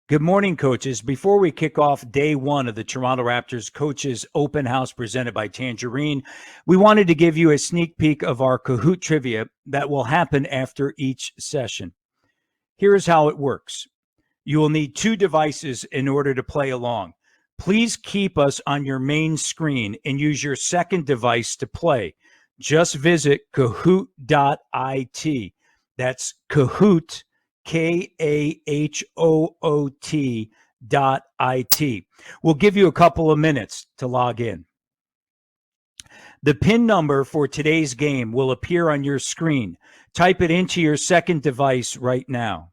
Good morning, coaches. Before we kick off day one of the Toronto Raptors Coaches Open House presented by Tangerine, we wanted to give you a sneak peek of our Kahoot trivia that will happen after each session. Here's how it works. You will need two devices in order to play along. Please keep us on your main screen and use your second device to play. Just visit kahoot.it. That's Kahoot, KAHOOT.it. We'll give you a couple of minutes to log in. The PIN number for today's game will appear on your screen. Type it into your second device right now.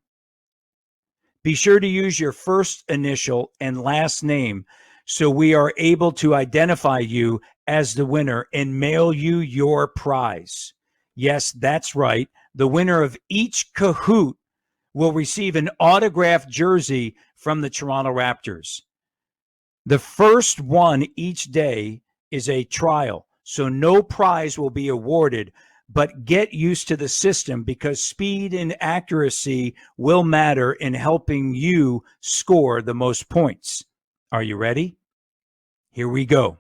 Be sure to use your first initial and last name so we are able to identify you as the winner and mail you your prize. Yes, that's right. The winner of each Kahoot will receive an autographed jersey from the Toronto Raptors. The first one each day is a trial, so no prize will be awarded, but get used to the system because speed and accuracy will matter in helping you score the most points. Are you ready? Here we go.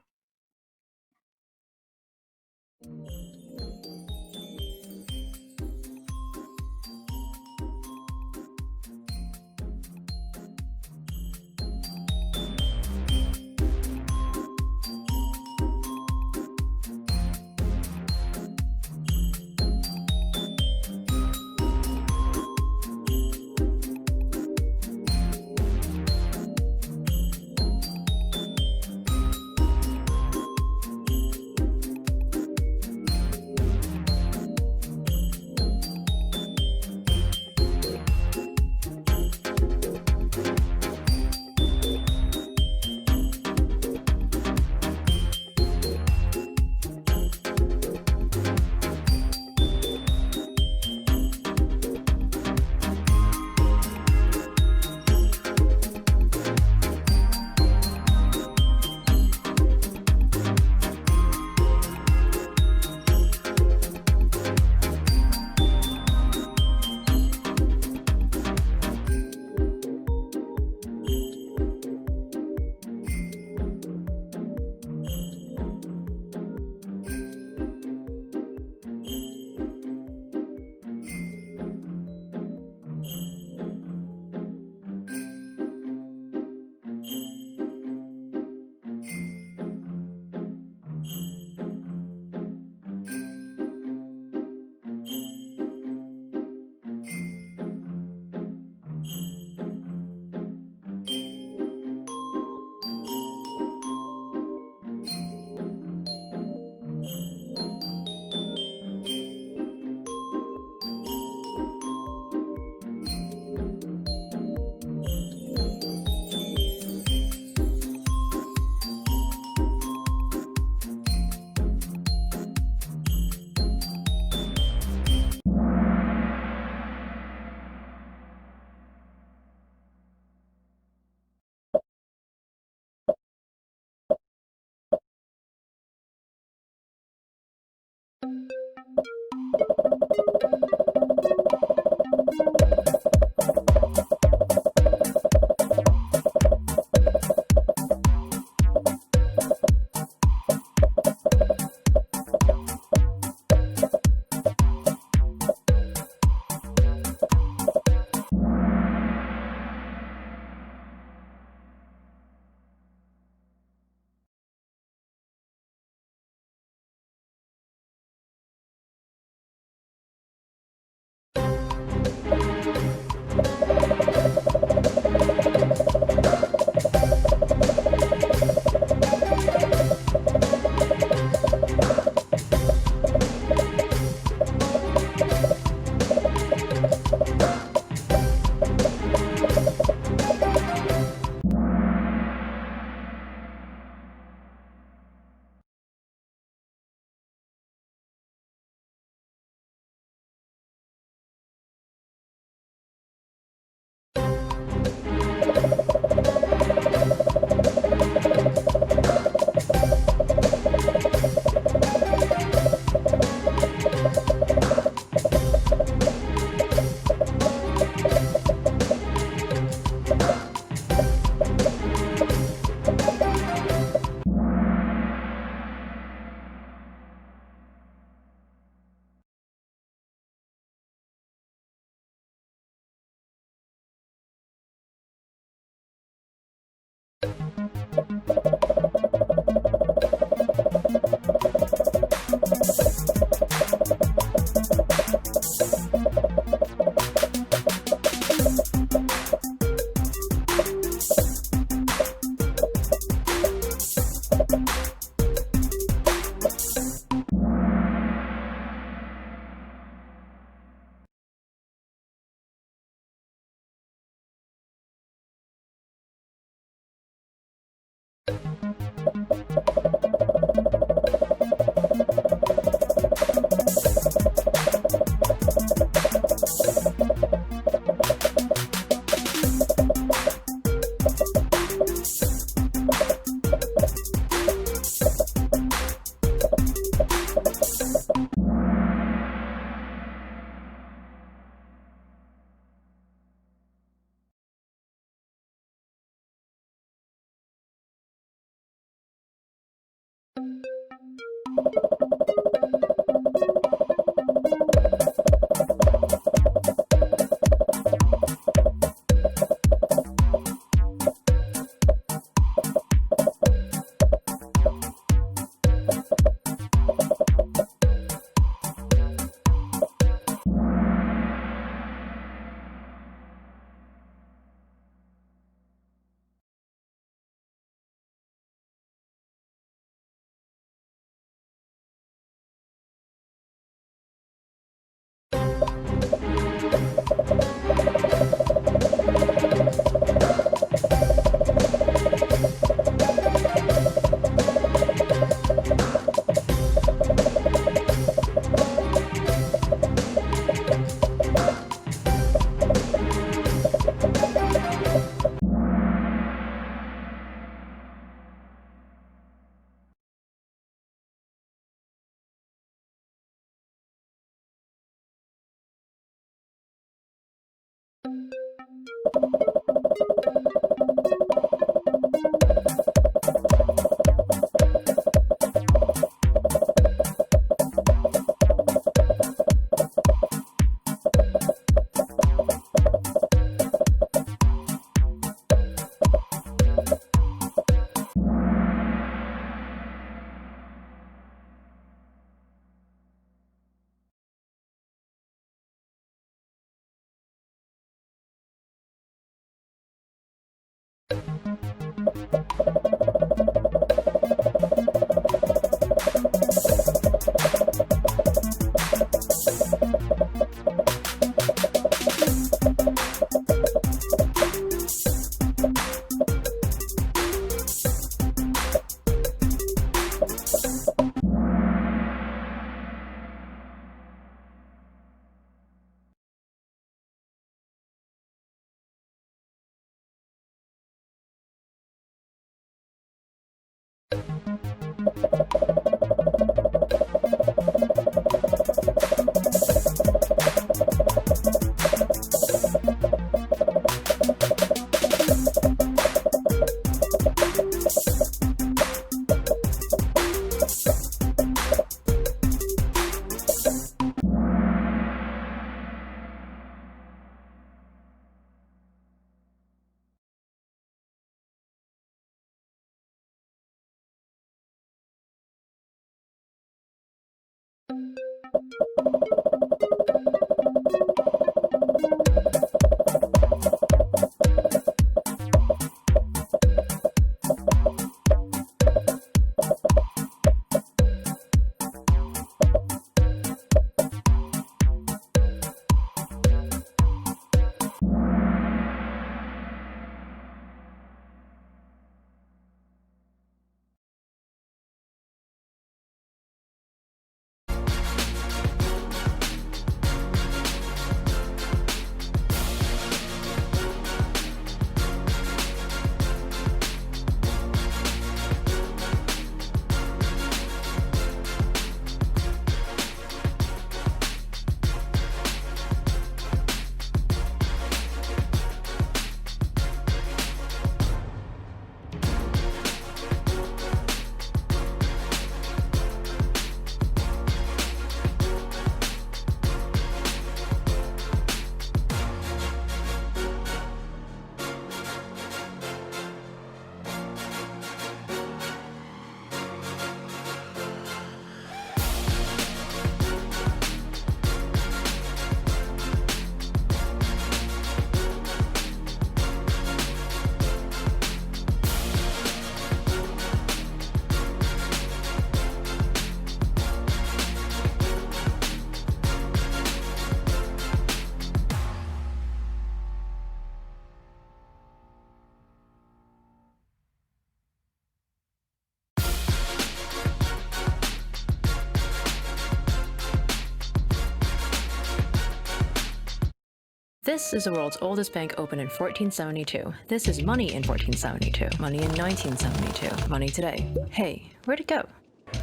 This is the world's oldest bank, opened in 1472. This is money in 1472. Money in 1972. Money today. Hey, where'd it go?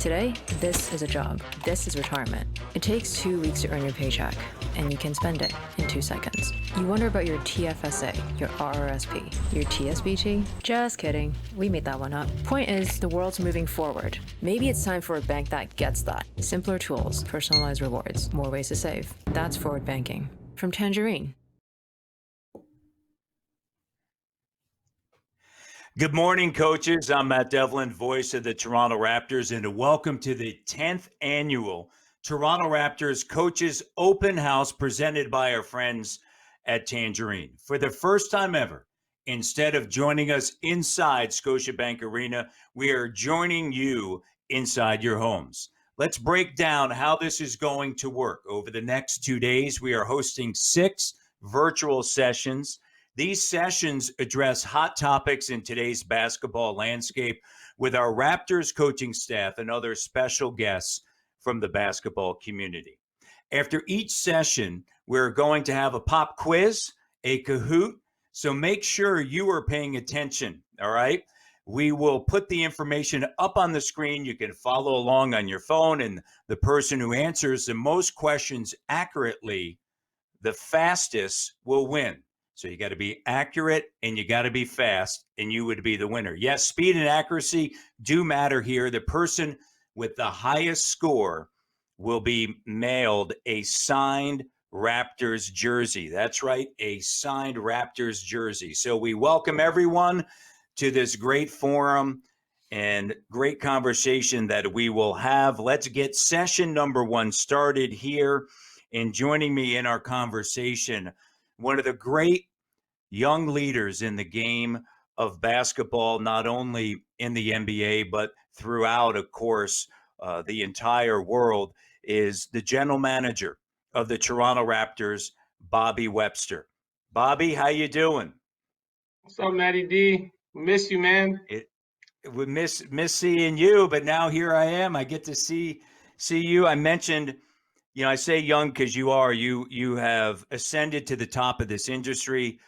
Today, this is a job. This is retirement. It takes 2 weeks to earn your paycheck, and you can spend it in 2 seconds. You wonder about your TFSA, your RRSP, your TSBT? Just kidding. We made that one up. Point is, the world's moving forward. Maybe it's time for a bank that gets that. Simpler tools, personalized rewards, more ways to save. That's forward banking. From Tangerine. Good morning, coaches. I'm Matt Devlin, voice of the Toronto Raptors, and welcome to the 10th annual Toronto Raptors Coaches Open House presented by our friends at Tangerine. For the first time ever, instead of joining us inside Scotiabank Arena, we are joining you inside your homes. Let's break down how this is going to work. Over the next 2 days, we are hosting 6 virtual sessions. These sessions address hot topics in today's basketball landscape with our Raptors coaching staff and other special guests from the basketball community. After each session, we're going to have a pop quiz, a Kahoot, so make sure you are paying attention, all right? We will put the information up on the screen. You can follow along on your phone, and the person who answers the most questions accurately, the fastest, will win. So you got to be accurate and you got to be fast, and you would be the winner. Yes, speed and accuracy do matter here. The person with the highest score will be mailed a signed Raptors jersey. That's right, a signed Raptors jersey. So we welcome everyone to this great forum and great conversation that we will have. Let's get session number 1 started here. And joining me in our conversation, one of the great young leaders in the game of basketball, not only in the NBA, but throughout, of course, the entire world, is the general manager of the Toronto Raptors, Bobby Webster. Bobby, how you doing? What's up, Matty D? Miss you, man. We miss seeing you, but now here I am. I get to see you. I mentioned, I say young because you have ascended to the top of this industry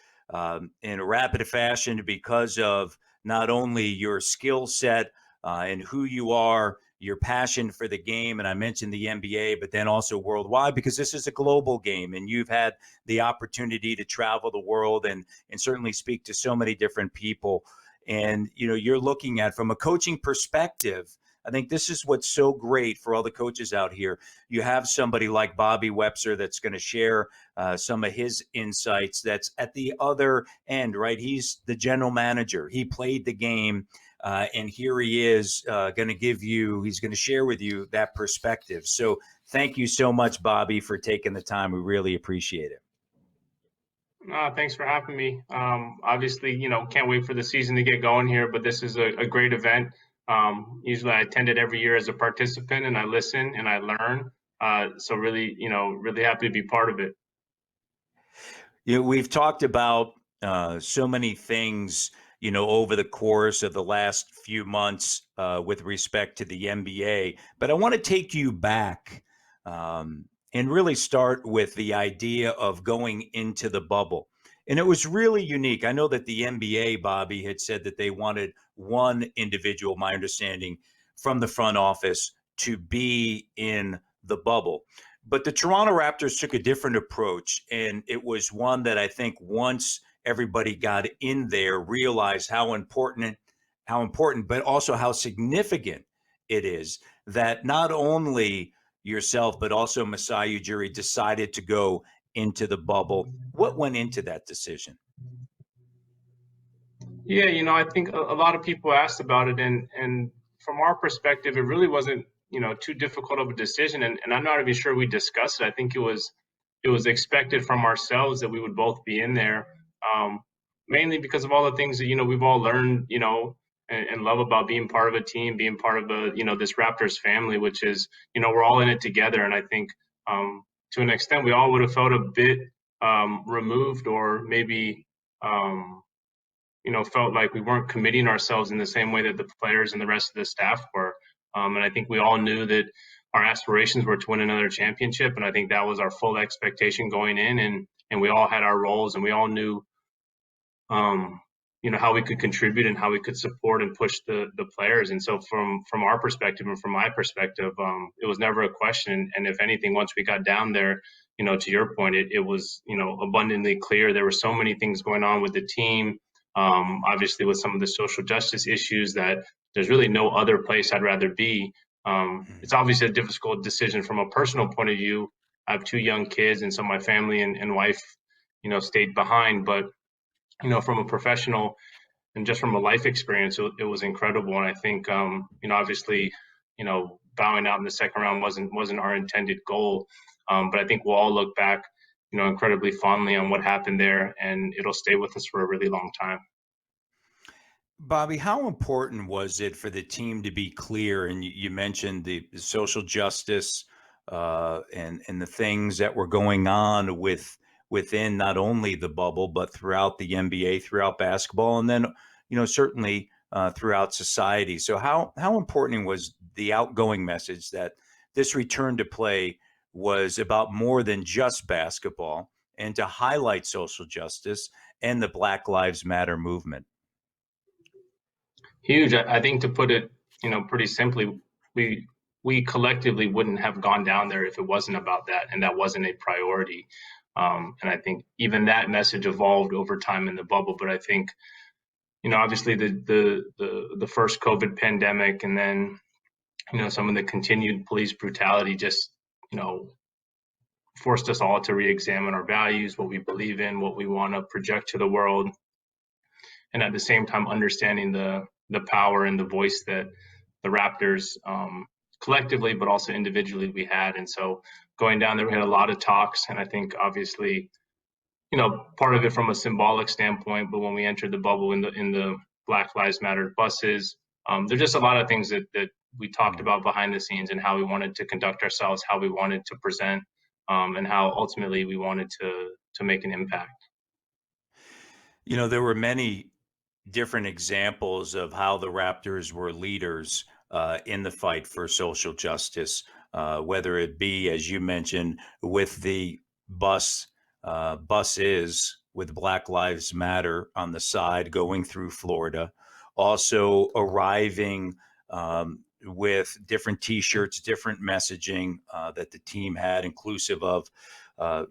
in a rapid fashion because of not only your skill set and who you are, your passion for the game, and I mentioned the NBA, but then also worldwide, because this is a global game, and you've had the opportunity to travel the world and certainly speak to so many different people. And, you're looking at, from a coaching perspective, I think this is what's so great for all the coaches out here. You have somebody like Bobby Webster that's going to share some of his insights. That's at the other end, right? He's the general manager. He played the game, and here he is he's going to share with you that perspective. So thank you so much, Bobby, for taking the time. We really appreciate it. Thanks for having me. Obviously, can't wait for the season to get going here, but this is a great event. Usually I attend it every year as a participant, and I listen and I learn. So really, really happy to be part of it. We've talked about so many things, over the course of the last few months with respect to the NBA. But I want to take you back and really start with the idea of going into the bubble. And it was really unique. I know that the NBA, Bobby, had said that they wanted one individual, my understanding, from the front office to be in the bubble. But the Toronto Raptors took a different approach, and it was one that I think once everybody got in there, realized how important, but also how significant it is that not only yourself, but also Masai Ujiri decided to go into the bubble. What went into that decision? Yeah, I think a lot of people asked about it, and from our perspective, it really wasn't, too difficult of a decision, and I'm not even sure we discussed it. I think it was expected from ourselves that we would both be in there, mainly because of all the things that we've all learned, and love about being part of a team, being part of this Raptors family, which is we're all in it together, and I think to an extent we all would have felt a bit removed, or maybe felt like we weren't committing ourselves in the same way that the players and the rest of the staff were. And I think we all knew that our aspirations were to win another championship, and I think that was our full expectation going in. And and we all had our roles, and we all knew um, how we could contribute and how we could support and push the players. And so from our perspective and from my perspective, it was never a question. And if anything, once we got down there, to your point, it was, abundantly clear. There were so many things going on with the team, obviously with some of the social justice issues, that there's really no other place I'd rather be. It's obviously a difficult decision from a personal point of view. I have two young kids, and so my family and wife, stayed behind. But from a professional and just from a life experience, it was incredible. And I think, obviously, bowing out in the second round wasn't our intended goal. But I think we'll all look back, incredibly fondly on what happened there, and it'll stay with us for a really long time. Bobby, how important was it for the team to be clear? And you mentioned the social justice and the things that were going on within not only the bubble but throughout the NBA, throughout basketball, and then certainly throughout society. So how important was the outgoing message that this return to play was about more than just basketball, and to highlight social justice and the Black Lives Matter movement? Huge. I think, to put it, pretty simply, we collectively wouldn't have gone down there if it wasn't about that, and that wasn't a priority. And I think even that message evolved over time in the bubble. But I think, obviously the first COVID pandemic, and then some of the continued police brutality just forced us all to re-examine our values, what we believe in, what we want to project to the world, and at the same time understanding the power and the voice that the Raptors, collectively but also individually, we had. And so going down there, we had a lot of talks, and I think obviously, part of it from a symbolic standpoint. But when we entered the bubble in the Black Lives Matter buses, there's just a lot of things that we talked about behind the scenes, and how we wanted to conduct ourselves, how we wanted to present, and how ultimately we wanted to make an impact. There were many different examples of how the Raptors were leaders in the fight for social justice, whether it be, as you mentioned, with the buses with Black Lives Matter on the side going through Florida, also arriving with different T-shirts, different messaging that the team had, inclusive of uh,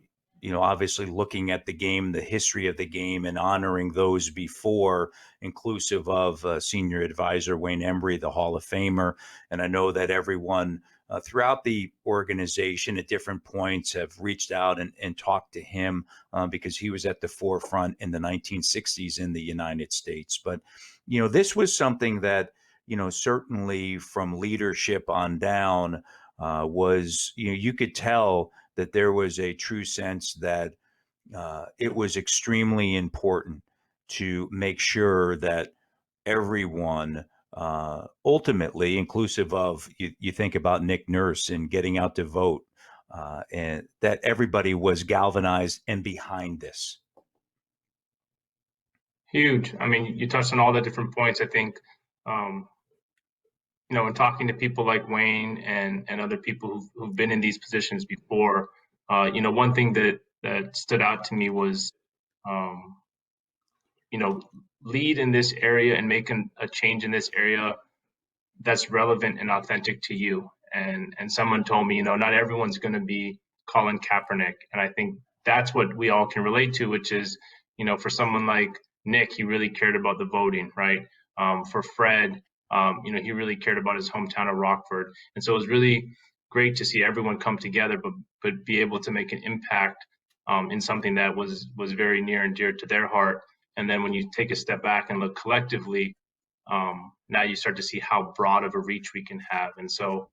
obviously looking at the game, the history of the game, and honoring those before, inclusive of senior advisor Wayne Embry, the Hall of Famer. And I know that everyone throughout the organization at different points have reached out and talked to him because he was at the forefront in the 1960s in the United States. But, this was something that, certainly from leadership on down was, you could tell that there was a true sense that it was extremely important to make sure that everyone, ultimately, inclusive of you think about Nick Nurse and getting out to vote, and that everybody was galvanized and behind this. Huge. I mean, you touched on all the different points. I think, um, in talking to people like Wayne and other people who've been in these positions before, one thing that stood out to me was, um, you know, lead in this area and making a change in this area that's relevant and authentic to you. And someone told me, not everyone's going to be Colin Kaepernick, and I think that's what we all can relate to, which is, for someone like Nick, he really cared about the voting, right? For Fred, he really cared about his hometown of Rockford, and so it was really great to see everyone come together, but be able to make an impact in something that was very near and dear to their heart. And then when you take a step back and look collectively, now you start to see how broad of a reach we can have. And so,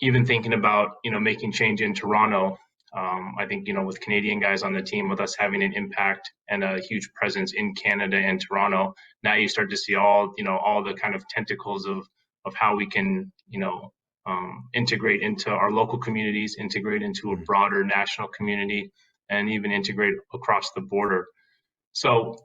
even thinking about, making change in Toronto, I think, with Canadian guys on the team, with us having an impact and a huge presence in Canada and Toronto, now you start to see all the kind of tentacles of how we can, integrate into our local communities, integrate into a broader national community, and even integrate across the border. So,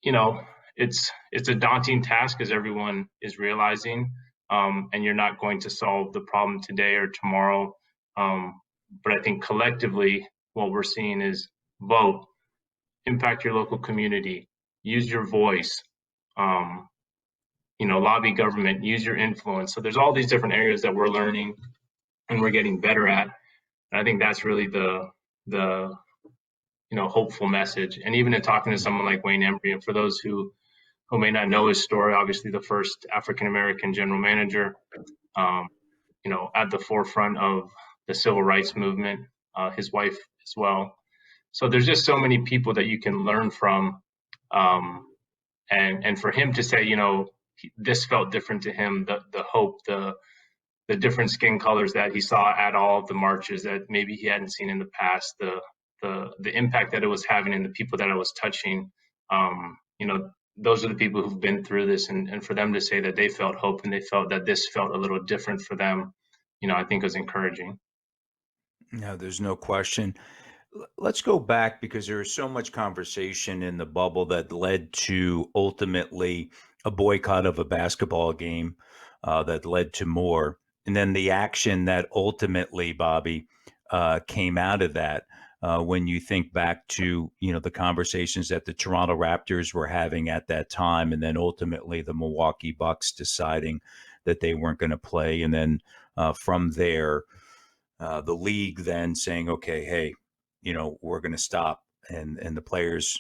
you know, it's a daunting task, as everyone is realizing, and you're not going to solve the problem today or tomorrow. But I think collectively, what we're seeing is vote, impact your local community, use your voice, um, lobby government, use your influence. So there's all these different areas that we're learning and we're getting better at. And I think that's really the hopeful message. And even in talking to someone like Wayne Embry, and for those who may not know his story, obviously the first African American general manager, um, at the forefront of the civil rights movement, his wife as well. So there's just so many people that you can learn from, and for him to say, this felt different to him, the hope, the different skin colors that he saw at all of the marches that maybe he hadn't seen in the past, the impact that it was having in the people that it was touching. Those are the people who've been through this, and for them to say that they felt hope and they felt that this felt a little different for them, I think was encouraging. No, there's no question. Let's go back because there was so much conversation in the bubble that led to ultimately a boycott of a basketball game that led to more. And then the action that ultimately, Bobby, came out of that. When you think back to the conversations that the Toronto Raptors were having at that time, and then ultimately the Milwaukee Bucks deciding that they weren't going to play, and then from there, the league then saying, "Okay, hey, we're going to stop," and the players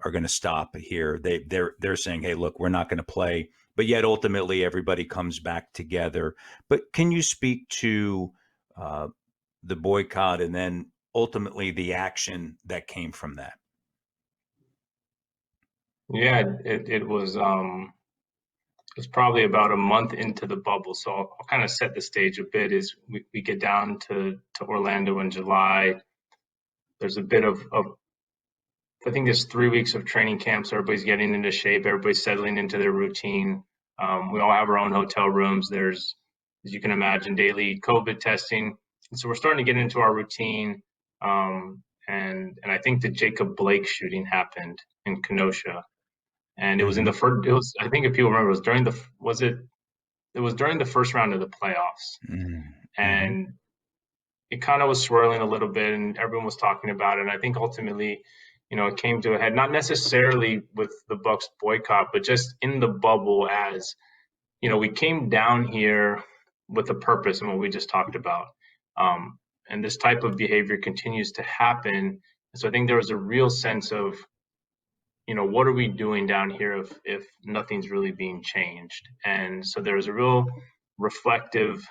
are going to stop here. They're saying, "Hey, look, we're not going to play," but yet ultimately everybody comes back together. But can you speak to uh, the boycott and then ultimately the action that came from that? Yeah, it was probably about a month into the bubble. So I'll kind of set the stage a bit. Is we get down to Orlando in July. There's a bit of I think there's 3 weeks of training camps. Everybody's getting into shape. Everybody's settling into their routine. We all have our own hotel rooms. There's, as you can imagine, daily COVID testing. And so we're starting to get into our routine. And I think the Jacob Blake shooting happened in Kenosha, and it was in Mm-hmm. the first. It was, I think if people remember, it was during the was it it was during the first round of the playoffs, Mm-hmm. and it kind of was swirling a little bit, and everyone was talking about it. And I think ultimately, it came to a head, not necessarily with the Bucks boycott, but just in the bubble. As we came down here with a purpose and what we just talked about, and this type of behavior continues to happen. And so I think there was a real sense of, what are we doing down here if nothing's really being changed? And so there was a real reflective,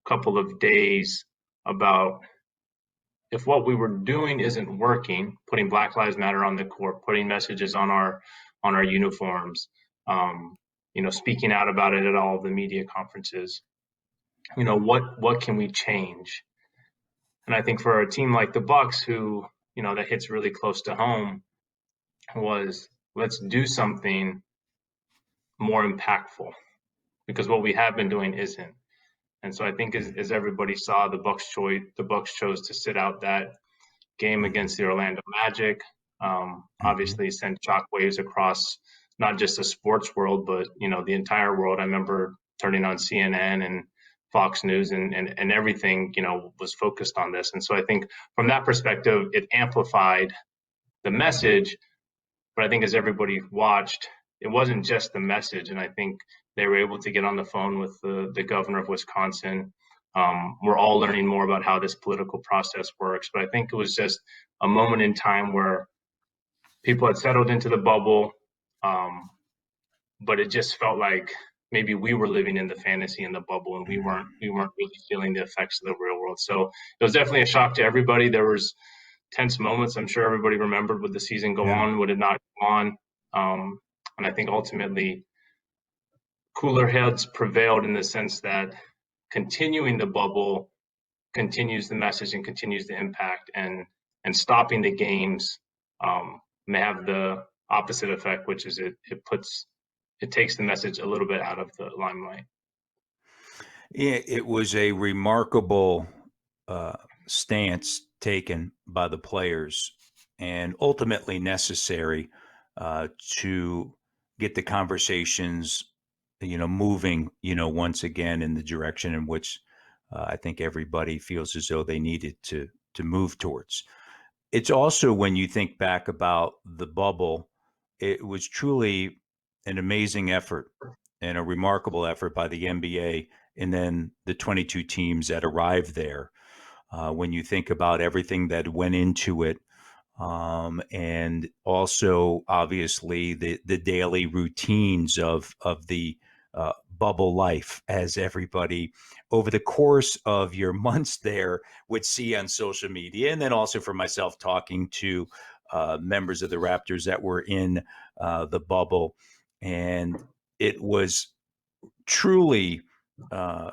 couple of days about, if what we were doing isn't working, putting Black Lives Matter on the court, putting messages on our uniforms, speaking out about it at all of the media conferences, what can we change? And I think for a team like the Bucks, who that hits really close to home, was, let's do something more impactful, because what we have been doing isn't. And so I think as everybody saw, the Bucks chose to sit out that game against the Orlando Magic. Mm-hmm. Obviously, sent shockwaves across not just the sports world, but the entire world. I remember turning on CNN and Fox News, and everything was focused on this. And so I think from that perspective, it amplified the message. But I think as everybody watched, it wasn't just the message, and I think they were able to get on the phone with the governor of Wisconsin. We're all learning more about how this political process works, but I think it was just a moment in time where people had settled into the bubble, um, but it just felt like maybe we were living in the fantasy in the bubble, and we weren't really feeling the effects of the real world. So it was definitely a shock to everybody. There was tense moments. I'm sure everybody remembered, would the season go Yeah. on? Would it not go on? And I think ultimately cooler heads prevailed, in the sense that continuing the bubble continues the message and continues the impact, and stopping the games may have the opposite effect, which is it takes the message a little bit out of the limelight. It was a remarkable uh, stance taken by the players and ultimately necessary to get the conversations, moving, once again in the direction in which I think everybody feels as though they needed to move towards. it's also, when you think back about the bubble, it was truly an amazing effort and a remarkable effort by the NBA and then the 22 teams that arrived there. When you think about everything that went into it, and also obviously the daily routines of the bubble life, as everybody over the course of your months there would see on social media, and then also for myself talking to members of the Raptors that were in the bubble, and it was truly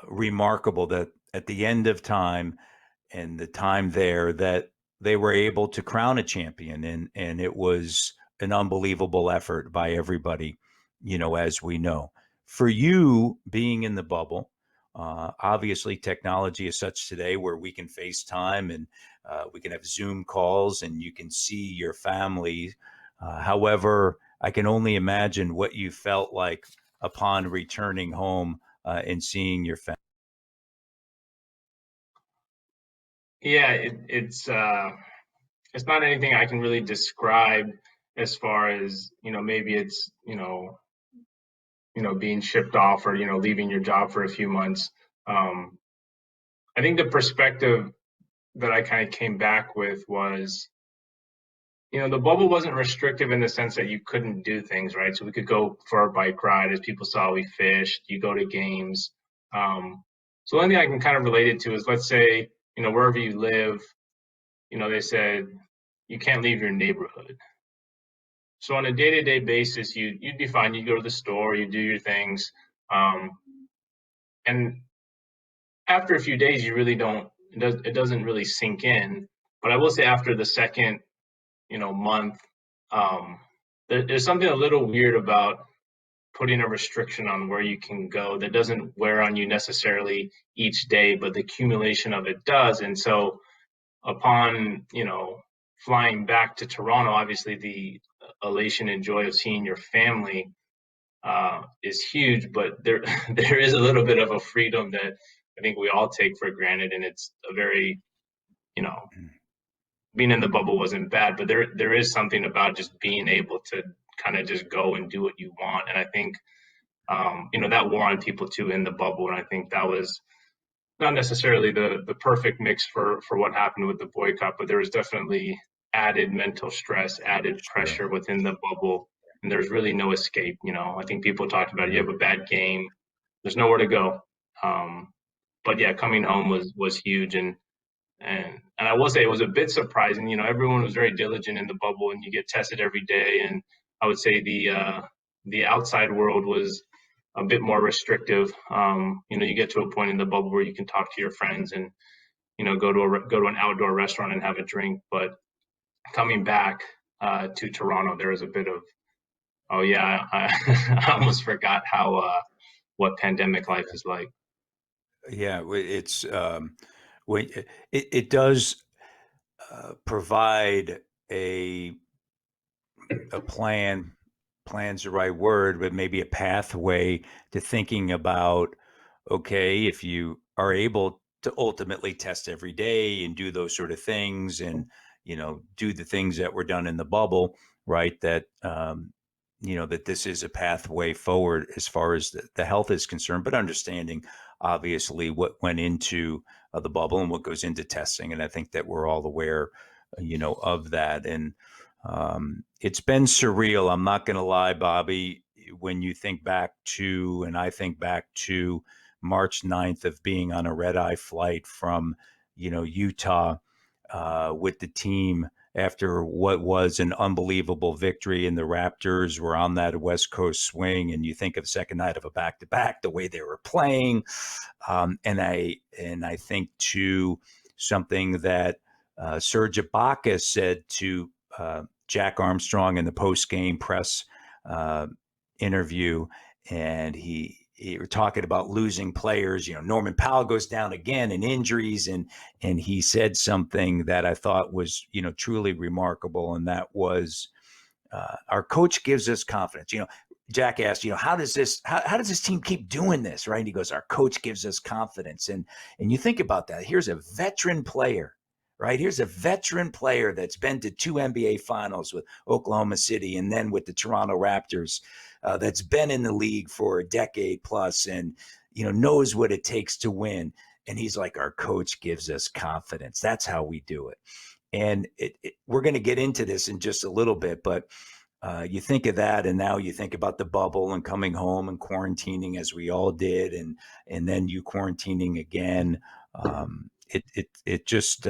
remarkable that at the end of time and the time there that they were able to crown a champion, and it was an unbelievable effort by everybody, as we know. For you being in the bubble, obviously technology is such today where we can FaceTime and we can have Zoom calls and you can see your family. However, I can only imagine what you felt like upon returning home and seeing your family. Yeah, it's not anything I can really describe as far as, maybe it's, being shipped off or, leaving your job for a few months. Um, I think the perspective that I kind of came back with was, the bubble wasn't restrictive in the sense that you couldn't do things, right? So we could go for a bike ride, as people saw, we fished, you go to games. So the only thing I can kind of relate it to is, let's say, wherever you live, they said you can't leave your neighborhood. So on a day-to-day basis, you'd be fine. You'd go to the store, you do your things, and after a few days, you really don't. It doesn't really sink in. But I will say, after the second, month, um, there's something a little weird about putting a restriction on where you can go that doesn't wear on you necessarily each day, but the accumulation of it does. And so, upon flying back to Toronto, obviously the elation and joy of seeing your family is huge, but there there is a little bit of a freedom that I think we all take for granted, and it's a very, you know being in the bubble wasn't bad, but there is something about just being able to kind of just go and do what you want, and I think that wore on people too in the bubble, and I think that was not necessarily the perfect mix for what happened with the boycott, but there was definitely added mental stress, added Sure. pressure within the bubble, and there's really no escape. I think people talked about it. You Yeah. have a bad game, there's nowhere to go. But yeah, coming home was huge, and I will say it was a bit surprising. Everyone was very diligent in the bubble, and you get tested every day. And I would say the outside world was a bit more restrictive. You get to a point in the bubble where you can talk to your friends and go to an outdoor restaurant and have a drink. But coming back to Toronto, there was a bit of, oh yeah, I almost forgot how what pandemic life is like. Yeah, it's when it does provide a a plan. Plan's the right word, but maybe a pathway to thinking about, okay, if you are able to ultimately test every day and do those sort of things, and do the things that were done in the bubble, right? That that this is a pathway forward as far as the health is concerned, but understanding obviously what went into the bubble and what goes into testing, and I think that we're all aware, of that. And it's been surreal. I'm not going to lie, Bobby. When you think back to, and I think back to March 9th of being on a red eye flight from, Utah with the team after what was an unbelievable victory, and the Raptors were on that West Coast swing. And you think of second night of a back to back, the way they were playing, and I think to something that Serge Ibaka said to Jack Armstrong in the post game press uh, interview, and he were talking about losing players. Norman Powell goes down again in injuries, and he said something that I thought was truly remarkable, and that was our coach gives us confidence. Jack asked, how does this team keep doing this, right? And he goes, our coach gives us confidence, and you think about that. Here's a veteran player, right? Here's a veteran player that's been to 2 NBA finals with Oklahoma City and then with the Toronto Raptors, that's been in the league for a decade plus and, knows what it takes to win. And he's like, our coach gives us confidence. That's how we do it. And we're going to get into this in just a little bit, but you think of that, and now you think about the bubble and coming home and quarantining, as we all did, and then you quarantining again. It just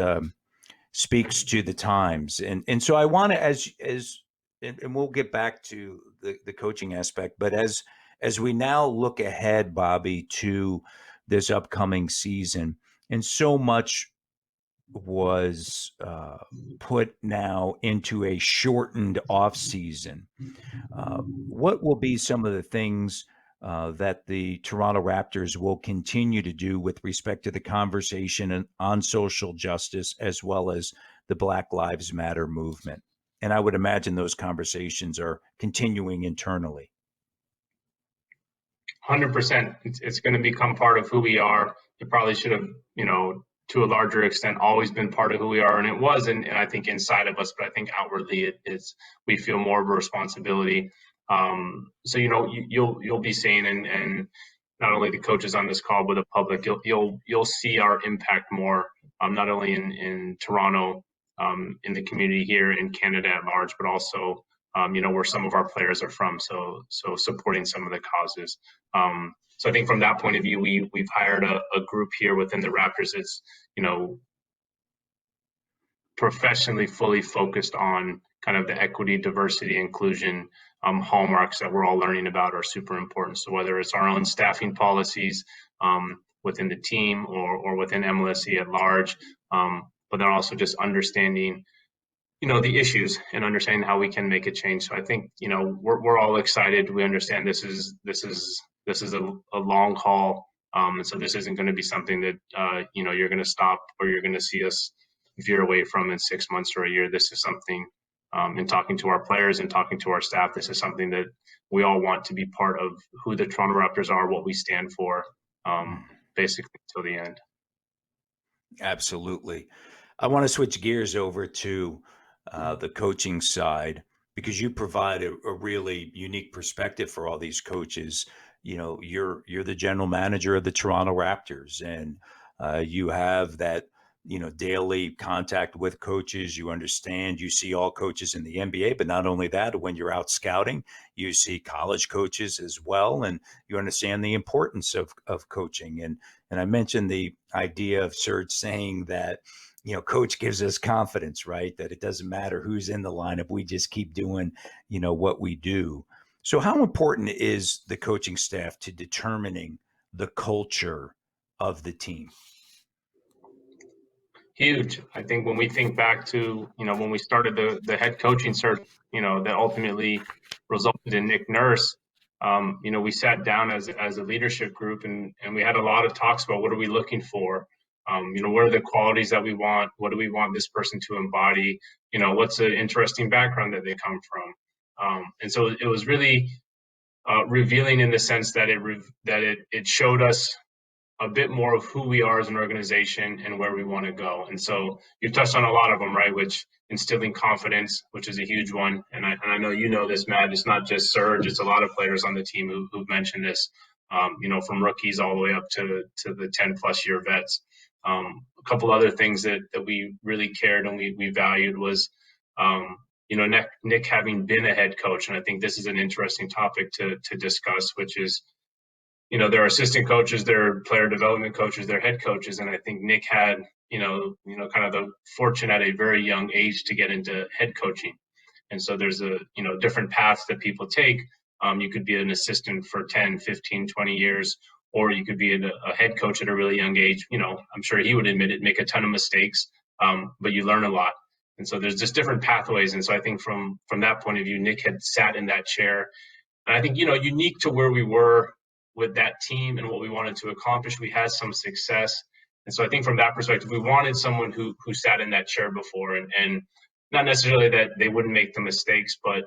speaks to the times, and so I want to and we'll get back to the coaching aspect, but as we now look ahead, Bobby, to this upcoming season, and so much was put now into a shortened off season. What will be some of the things that the Toronto Raptors will continue to do with respect to the conversation on social justice as well as the Black Lives Matter movement? And I would imagine those conversations are continuing internally. 100%. It's going to become part of who we are. It probably should have, to a larger extent, always been part of who we are, and it was. And I think inside of us, but I think outwardly, we feel more of a responsibility. So you'll be seeing, and not only the coaches on this call, but the public, you'll see our impact more, not only in Toronto, in the community here in Canada at large, but also where some of our players are from. So supporting some of the causes. So I think from that point of view, we've hired a group here within the Raptors that's, professionally fully focused on kind of the equity, diversity, inclusion hallmarks that we're all learning about are super important. So whether it's our own staffing policies within the team or within MLSE at large, but then also just understanding the issues and understanding how we can make a change. So I think we're all excited. We understand this is a long haul, and so this isn't going to be something that you're going to stop or you're going to see us veer away from in 6 months or a year. This is something, in talking to our players and talking to our staff, this is something that we all want to be part of who the Toronto Raptors are, what we stand for, basically till the end. Absolutely. I want to switch gears over to the coaching side because you provide a really unique perspective for all these coaches. You're the general manager of the Toronto Raptors, and you have that daily contact with coaches. You understand, you see all coaches in the NBA, but not only that, when you're out scouting, you see college coaches as well, and you understand the importance of coaching. And I mentioned the idea of Serge saying that coach gives us confidence, right? That it doesn't matter who's in the lineup, we just keep doing what we do. So how important is the coaching staff to determining the culture of the team? Huge. I think when we think back to, when we started the head coaching search, that ultimately resulted in Nick Nurse, we sat down as a leadership group and we had a lot of talks about what are we looking for? What are the qualities that we want? What do we want this person to embody? What's an interesting background that they come from? And so it was really revealing in the sense that it showed us a bit more of who we are as an organization and where we want to go. And so you've touched on a lot of them, right? Which instilling confidence, which is a huge one. And I know this, Matt. It's not just Serge; it's a lot of players on the team who've mentioned this. From rookies all the way up to the 10+ year vets. A couple other things that we really cared and we valued was, Nick having been a head coach, and I think this is an interesting topic to discuss, which is, there are assistant coaches, there are player development coaches, there are head coaches. And I think Nick had, kind of the fortune at a very young age to get into head coaching. And so there's different paths that people take. You could be an assistant for 10, 15, 20 years, or you could be a head coach at a really young age. I'm sure he would admit it, make a ton of mistakes, but you learn a lot. And so there's just different pathways. And so I think from that point of view, Nick had sat in that chair. And I think, unique to where we were with that team and what we wanted to accomplish, we had some success. And so I think from that perspective, we wanted someone who sat in that chair before, and not necessarily that they wouldn't make the mistakes, but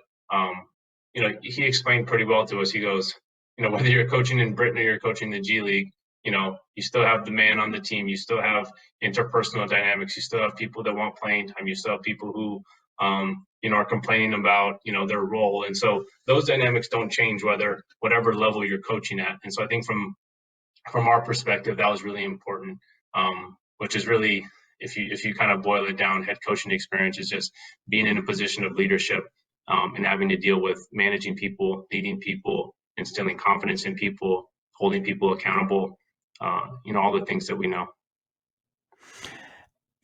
he explained pretty well to us. He goes, whether you're coaching in Britain or you're coaching the G League, you still have the man on the team, you still have interpersonal dynamics, you still have people that want playing time, you still have people who are complaining about their role, and so those dynamics don't change whatever level you're coaching at. And so I think from our perspective, that was really important, which is really, if you kind of boil it down, head coaching experience is just being in a position of leadership, and having to deal with managing people, leading people, instilling confidence in people, holding people accountable, all the things that we know.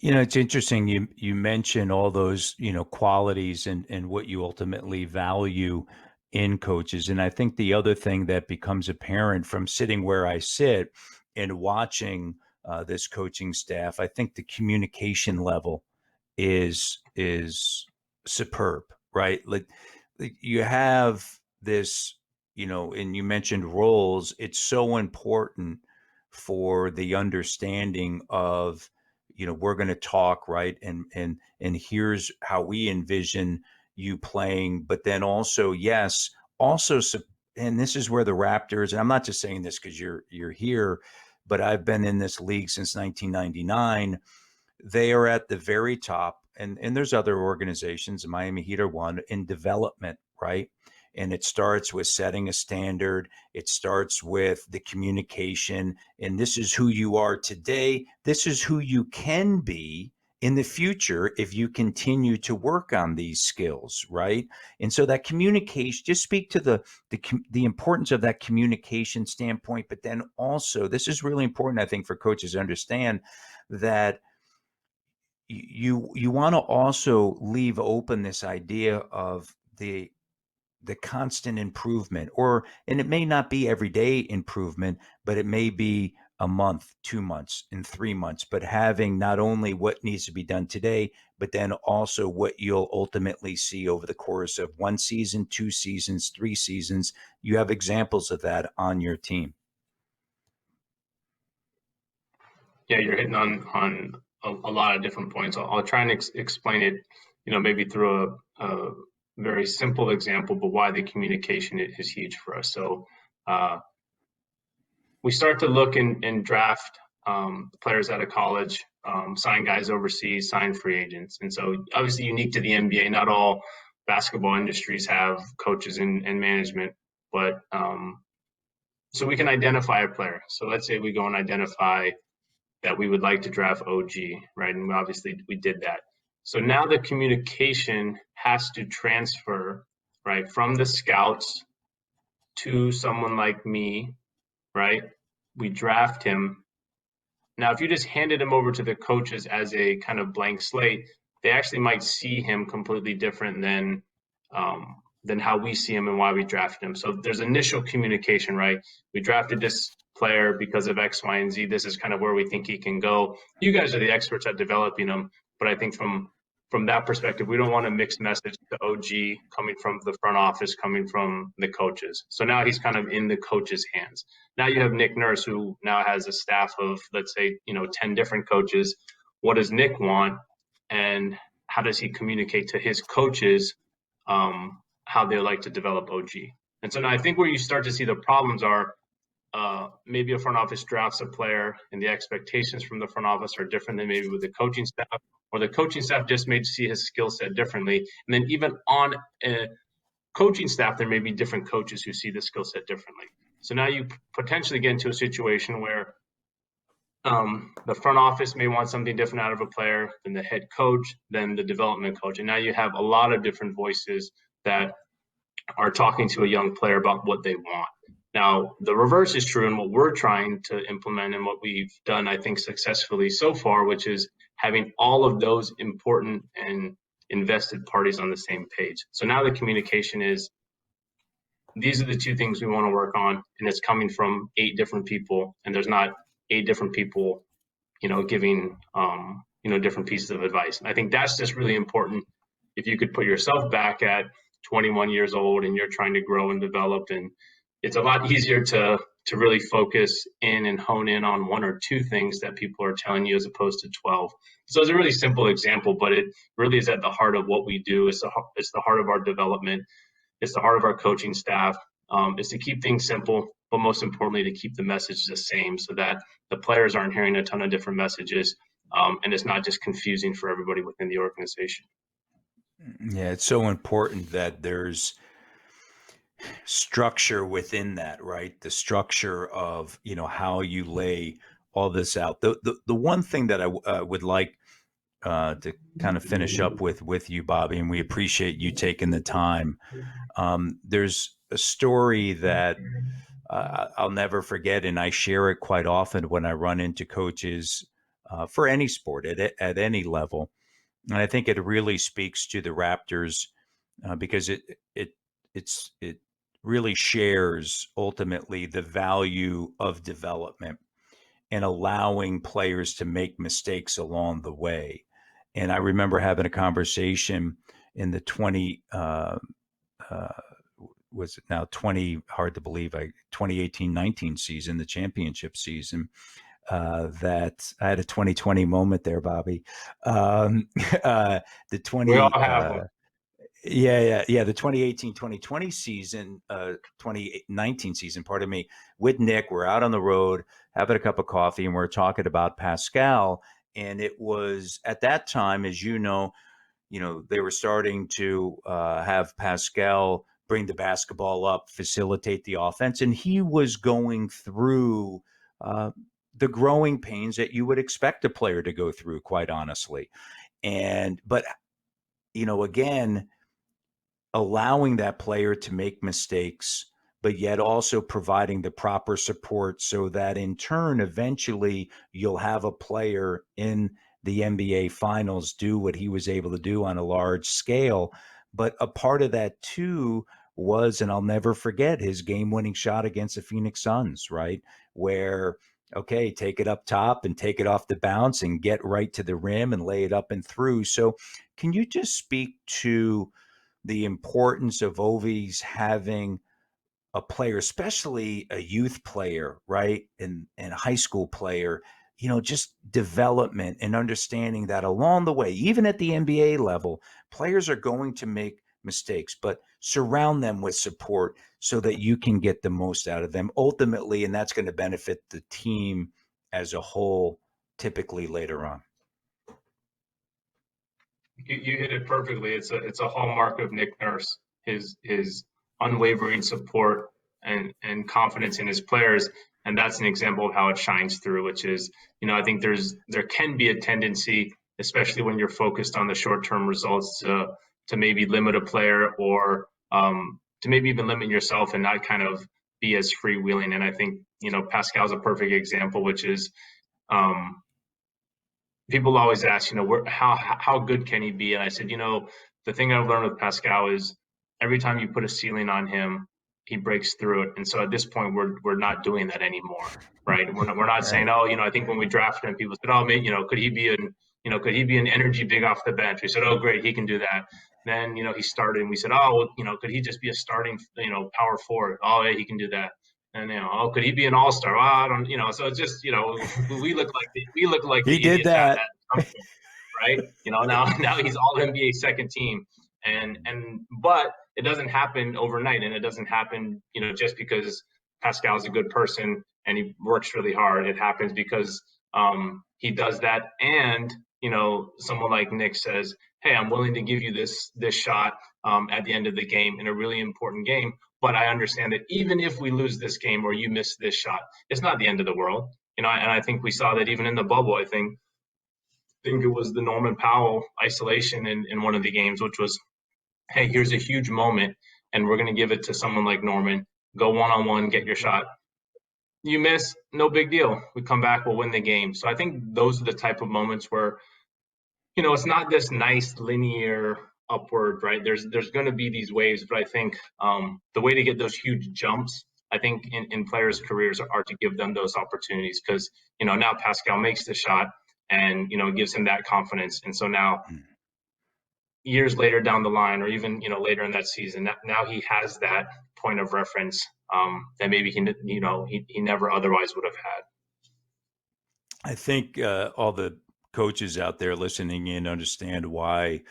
It's interesting. You mention all those, qualities and what you ultimately value in coaches. And I think the other thing that becomes apparent from sitting where I sit and watching this coaching staff, I think the communication level is superb, right? Like you have this, and you mentioned roles. It's so important for the understanding of, we're going to talk, right? And here's how we envision you playing, but then also, yes, also, and this is where the Raptors, and I'm not just saying this because you're here, but I've been in this league since 1999. They are at the very top, and there's other organizations, Miami Heat are one, in development, right? And it starts with setting a standard. It starts with the communication. And this is who you are today. This is who you can be in the future if you continue to work on these skills, right? And so that communication, just speak to the importance of that communication standpoint. But then also, this is really important, I think, for coaches to understand that you want to also leave open this idea of the constant improvement, and it may not be everyday improvement, but it may be a month, 2 months, and 3 months, but having not only what needs to be done today, but then also what you'll ultimately see over the course of 1 season, 2 seasons, 3 seasons. You have examples of that on your team. Yeah, you're hitting on a lot of different points. I'll try and explain it, maybe through a very simple example, but why the communication is huge for us. So we start to look and draft players out of college, sign guys overseas, sign free agents. And so obviously unique to the NBA, not all basketball industries have coaches and management, but so we can identify a player. So let's say we go and identify that we would like to draft OG, right? And obviously we did that. So now the communication has to transfer, right, from the scouts to someone like me, right? We draft him. Now, if you just handed him over to the coaches as a kind of blank slate, they actually might see him completely different than how we see him and why we drafted him. So there's initial communication, right? We drafted this player because of X, Y, and Z. This is kind of where we think he can go. You guys are the experts at developing him, but I think from that perspective, we don't want a mixed message to OG coming from the front office, coming from the coaches. So now he's kind of in the coach's hands. Now you have Nick Nurse, who now has a staff of, let's say, 10 different coaches. What does Nick want? And how does he communicate to his coaches how they like to develop OG? And so now I think where you start to see the problems are maybe a front office drafts a player and the expectations from the front office are different than maybe with the coaching staff, or the coaching staff just may see his skill set differently. And then even on a coaching staff, there may be different coaches who see the skill set differently. So now you potentially get into a situation where the front office may want something different out of a player than the head coach, than the development coach. And now you have a lot of different voices that are talking to a young player about what they want. Now, the reverse is true, and what we're trying to implement and what we've done, I think, successfully so far, which is having all of those important and invested parties on the same page. So now the communication is, these are the two things we want to work on, and it's coming from 8 different people, and there's not 8 different people, giving, different pieces of advice. And I think that's just really important. If you could put yourself back at 21 years old and you're trying to grow and develop, and it's a lot easier to really focus in and hone in on 1 or 2 things that people are telling you as opposed to 12. So it's a really simple example, but it really is at the heart of what we do. It's the heart of our development. It's the heart of our coaching staff. Is to keep things simple, but most importantly, to keep the message the same so that the players aren't hearing a ton of different messages, and it's not just confusing for everybody within the organization. Yeah, it's so important that there's structure within that, right? The structure of, how you lay all this out. The one thing that I would like to kind of finish up with you, Bobby, and we appreciate you taking the time. There's a story that I'll never forget, and I share it quite often when I run into coaches for any sport at any level. And I think it really speaks to the Raptors because it really shares ultimately the value of development and allowing players to make mistakes along the way. And I remember having a conversation in the 20 uh, was it now 20 hard to believe 2018-19 season, the championship season, that I had a 2020 moment there, Bobby. The We all 20 have them. yeah. The 2018-2020 season, 2019 season, pardon me, with Nick, we're out on the road having a cup of coffee and we're talking about Pascal. And it was at that time, as they were starting to have Pascal bring the basketball up, facilitate the offense, and he was going through the growing pains that you would expect a player to go through, quite honestly. But again, allowing that player to make mistakes, but yet also providing the proper support so that in turn, eventually you'll have a player in the NBA finals do what he was able to do on a large scale. But a part of that too was, and I'll never forget, his game-winning shot against the Phoenix Suns, right? Where, okay, take it up top and take it off the bounce and get right to the rim and lay it up and through. So can you just speak to the importance of Ovi's having a player, especially a youth player, right? And a high school player, just development and understanding that along the way, even at the NBA level, players are going to make mistakes, but surround them with support so that you can get the most out of them ultimately. And that's going to benefit the team as a whole, typically later on. You hit it perfectly. It's a hallmark of Nick Nurse, his unwavering support and confidence in his players, and that's an example of how it shines through. Which is, I think there can be a tendency, especially when you're focused on the short term results, to maybe limit a player or to maybe even limit yourself and not kind of be as freewheeling. And I think Pascal's a perfect example, which is. People always ask, how good can he be? And I said, the thing I've learned with Pascal is every time you put a ceiling on him, he breaks through it. And so at this point, we're not doing that anymore, right? We're not saying, Right. oh, I think when we drafted him, people said, oh, maybe, could he be an energy big off the bench? We said, oh, great, he can do that. Then, he started, and we said, oh, well, could he just be a starting, power forward? Oh, yeah, he can do that. And oh, could he be an all-star? Well, I don't, so it's just, we look like He the did idiots at that. that, right? Now he's all NBA second team, but it doesn't happen overnight, and it doesn't happen, just because Pascal's a good person and he works really hard. It happens because he does that, and someone like Nick says, "Hey, I'm willing to give you this shot at the end of the game in a really important game." But I understand that even if we lose this game or you miss this shot, it's not the end of the world. And I think we saw that even in the bubble. I think it was the Norman Powell isolation in one of the games, which was, hey, here's a huge moment, and we're going to give it to someone like Norman. Go one-on-one, get your shot. You miss, no big deal. We come back, we'll win the game. So I think those are the type of moments where, it's not this nice linear upward, right? There's going to be these waves, but I think the way to get those huge jumps, I think in players' careers are to give them those opportunities because, now Pascal makes the shot and, gives him that confidence. And so now years later down the line, or even, later in that season, now he has that point of reference that maybe he never otherwise would have had. I think all the coaches out there listening in understand why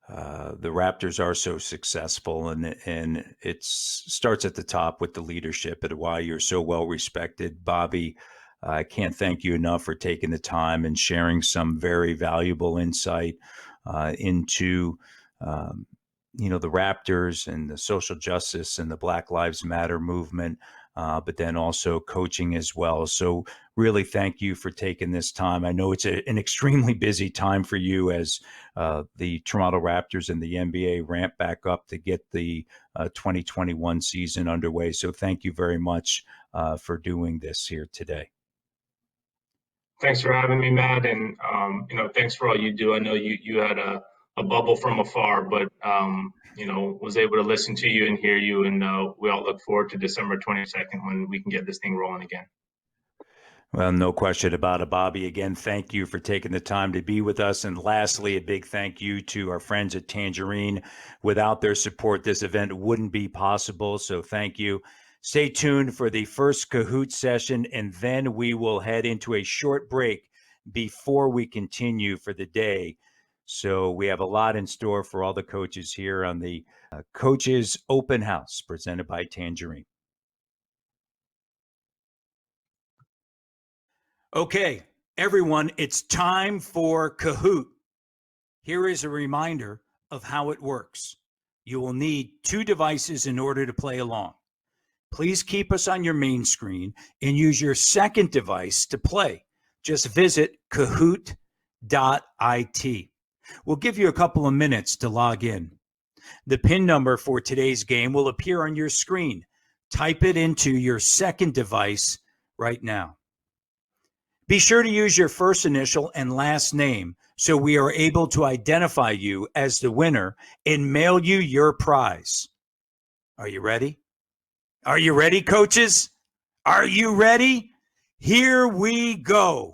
the Raptors are so successful, and it starts at the top with the leadership and why you're so well respected. Bobby, I can't thank you enough for taking the time and sharing some very valuable insight into the Raptors and the social justice and the Black Lives Matter movement, but then also coaching as well. So really thank you for taking this time. I know it's an extremely busy time for you as the Toronto Raptors and the NBA ramp back up to get the 2021 season underway. So thank you very much for doing this here today. Thanks for having me, Matt, and thanks for all you do. I know you had a bubble from afar, but was able to listen to you and hear you, and we all look forward to December 22nd when we can get this thing rolling again. Well, no question about it, Bobby. Again, thank you for taking the time to be with us. And lastly, a big thank you to our friends at Tangerine. Without their support, this event wouldn't be possible. So thank you. Stay tuned for the first Kahoot session, and then we will head into a short break before we continue for the day. So we have a lot in store for all the coaches here on the Coaches Open House presented by Tangerine. Okay, everyone, it's time for Kahoot. Here is a reminder of how it works. You will need 2 devices in order to play along. Please keep us on your main screen and use your second device to play. Just visit kahoot.it. We'll give you a couple of minutes to log in. The PIN number for today's game will appear on your screen. Type it into your second device right now. Be sure to use your first initial and last name so we are able to identify you as the winner and mail you your prize. Are you ready? Are you ready, coaches? Are you ready? Here we go.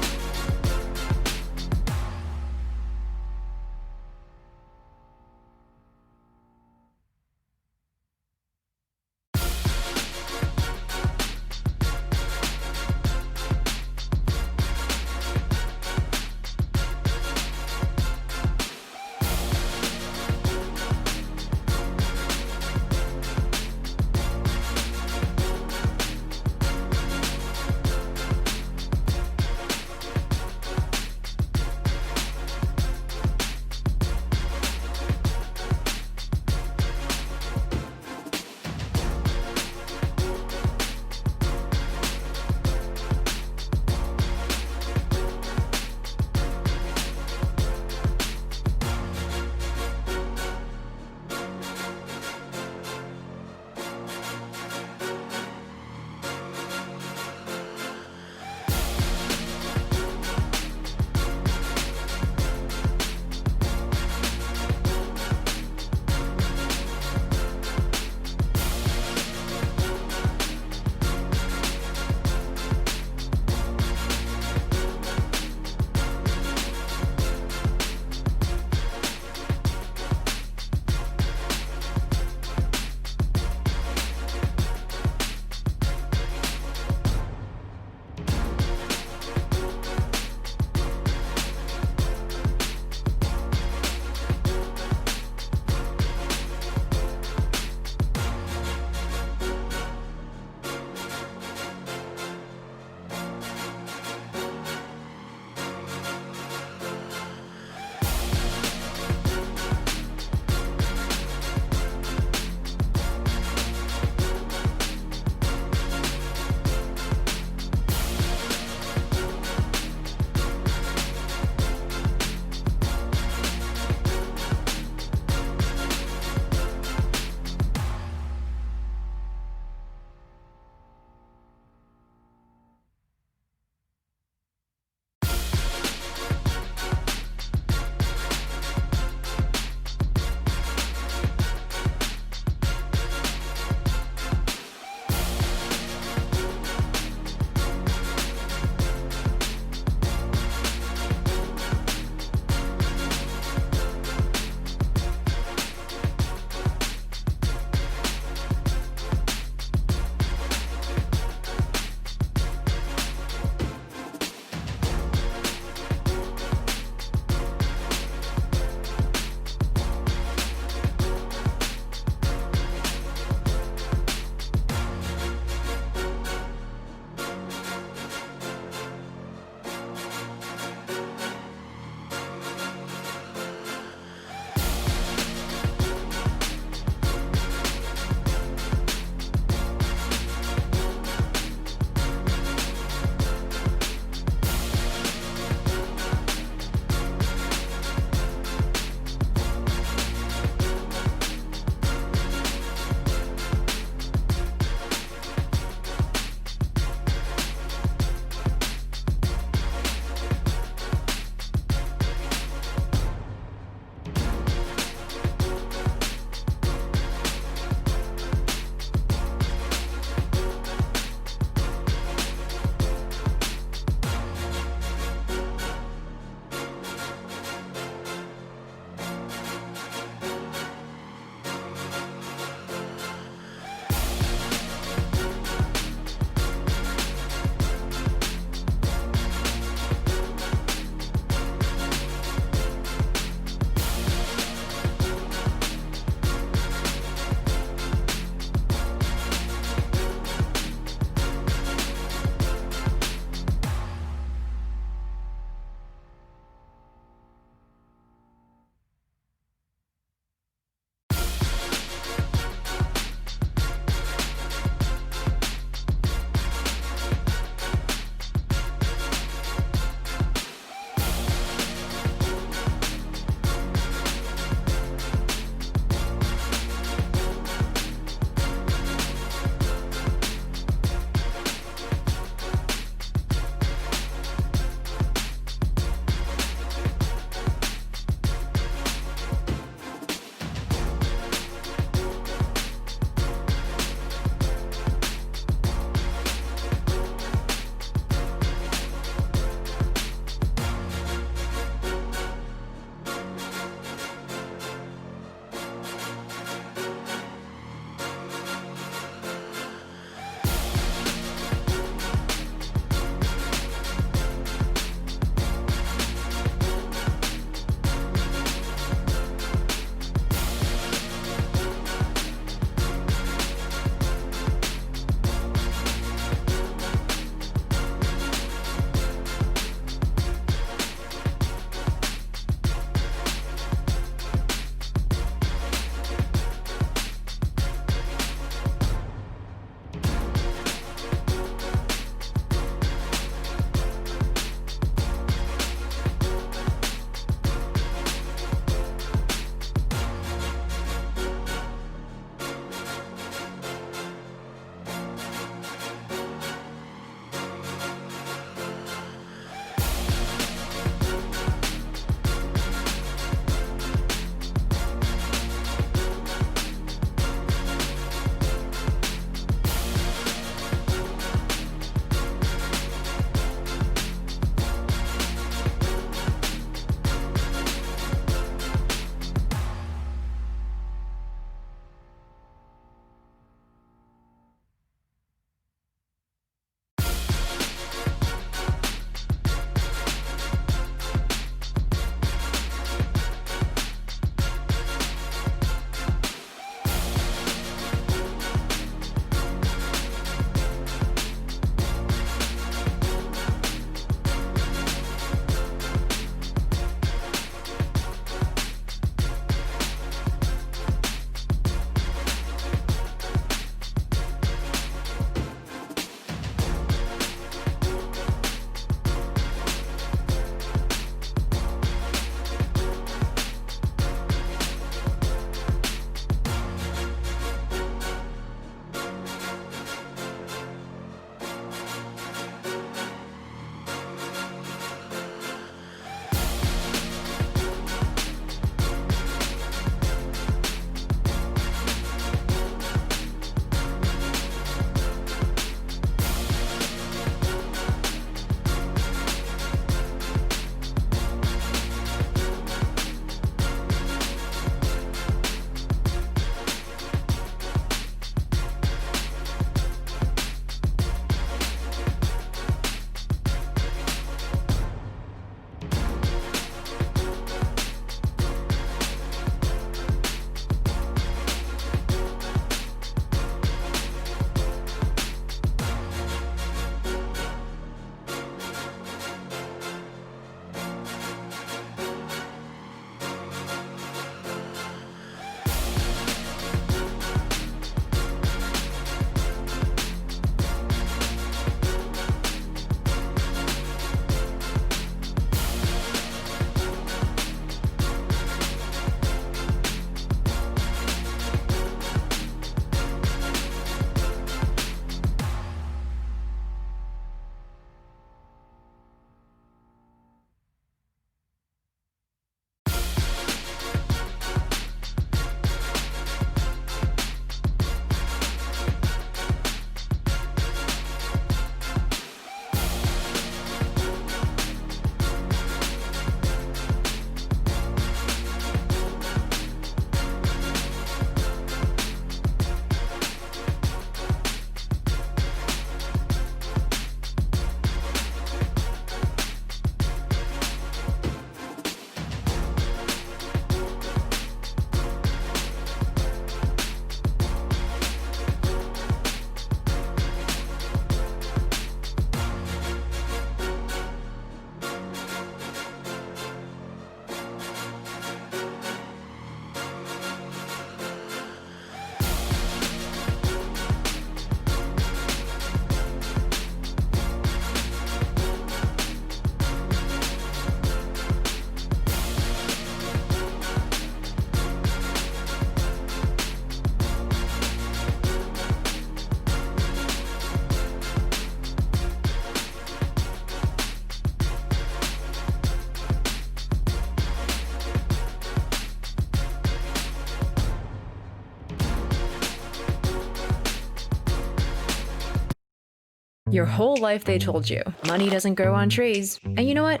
Your whole life they told you money doesn't grow on trees. And you know what?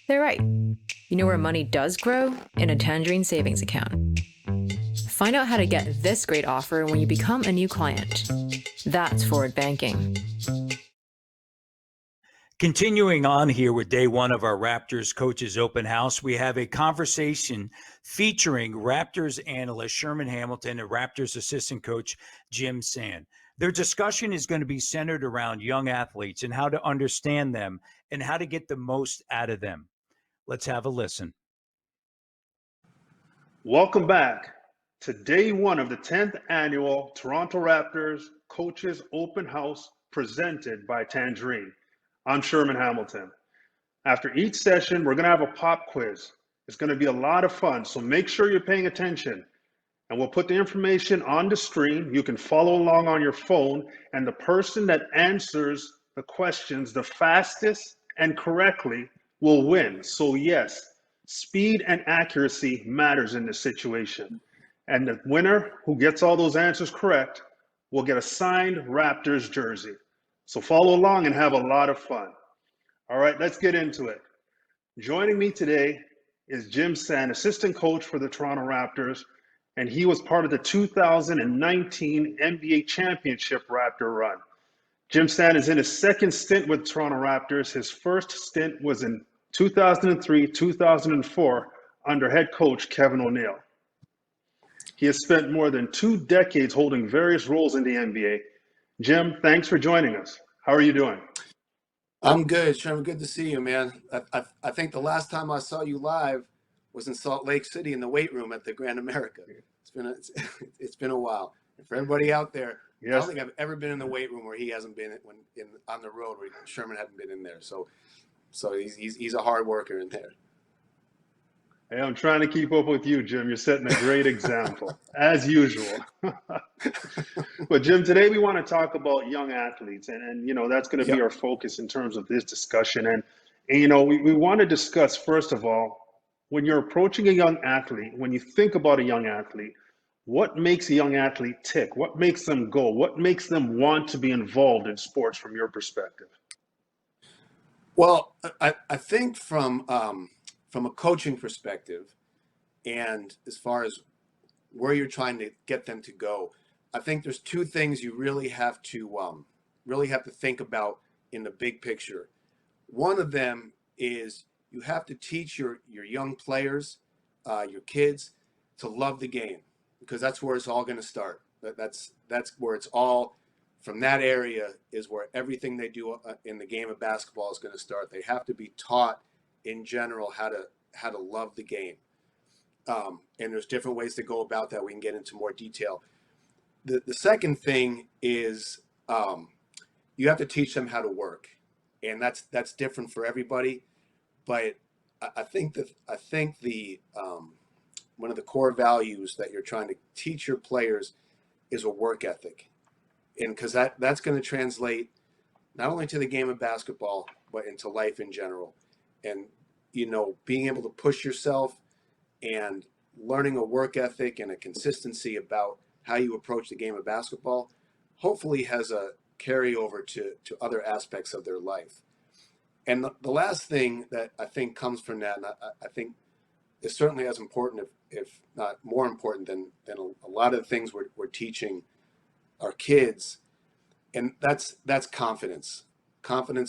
They're right. You know where money does grow? In a Tangerine savings account. Find out how to get this great offer when you become a new client. That's forward banking. Continuing on here with day one of our Raptors Coaches Open House, we have a conversation featuring Raptors analyst Sherman Hamilton and Raptors assistant coach Jim Sand. Their discussion is going to be centered around young athletes and how to understand them and how to get the most out of them. Let's have a listen. Welcome back to day one of the 10th annual Toronto Raptors Coaches Open House presented by Tangerine. I'm Sherman Hamilton. After each session, we're going to have a pop quiz. It's going to be a lot of fun, so make sure you're paying attention. And we'll put the information on the screen. You can follow along on your phone, and the person that answers the questions the fastest and correctly will win. So yes, speed and accuracy matters in this situation. And the winner who gets all those answers correct will get a signed Raptors jersey. So follow along and have a lot of fun. All right, let's get into it. Joining me today is Jim Sand, assistant coach for the Toronto Raptors, and he was part of the 2019 NBA Championship Raptor run. Jim Sand is in his second stint with Toronto Raptors. His first stint was in 2003-2004 under head coach Kevin O'Neill. He has spent more than 2 decades holding various roles in the NBA. Jim, thanks for joining us. How are you doing? I'm good, Sherman. Good to see you, man. I think the last time I saw you live was in Salt Lake City in the weight room at the Grand America. It's been a while. And for everybody out there, I don't think I've ever been in the weight room where he hasn't been on the road where Sherman hadn't been in there. So he's a hard worker in there. Hey, I'm trying to keep up with you, Jim. You're setting a great example, as usual. But Jim, today we want to talk about young athletes, and you know that's going to be our focus in terms of this discussion. And you know, we want to discuss first of all, when you're approaching a young athlete, when you think about a young athlete, what makes a young athlete tick? What makes them go? What makes them want to be involved in sports from your perspective? Well, I think from a coaching perspective, and as far as where you're trying to get them to go, I think there's 2 things you really have to think about in the big picture. One of them is you have to teach your young players, your kids, to love the game, because that's where it's all going to start. That's where it's all. From that area is where everything they do in the game of basketball is going to start. They have to be taught in general how to love the game. And there's different ways to go about that. We can get into more detail. The second thing is you have to teach them how to work, and that's different for everybody. But I think the one of the core values that you're trying to teach your players is a work ethic, and because that's going to translate not only to the game of basketball but into life in general. And you know, being able to push yourself and learning a work ethic and a consistency about how you approach the game of basketball hopefully has a carryover to other aspects of their life. And the last thing that I think comes from that, and I think is certainly as important, if not more important than a lot of the things we're teaching our kids, and that's confidence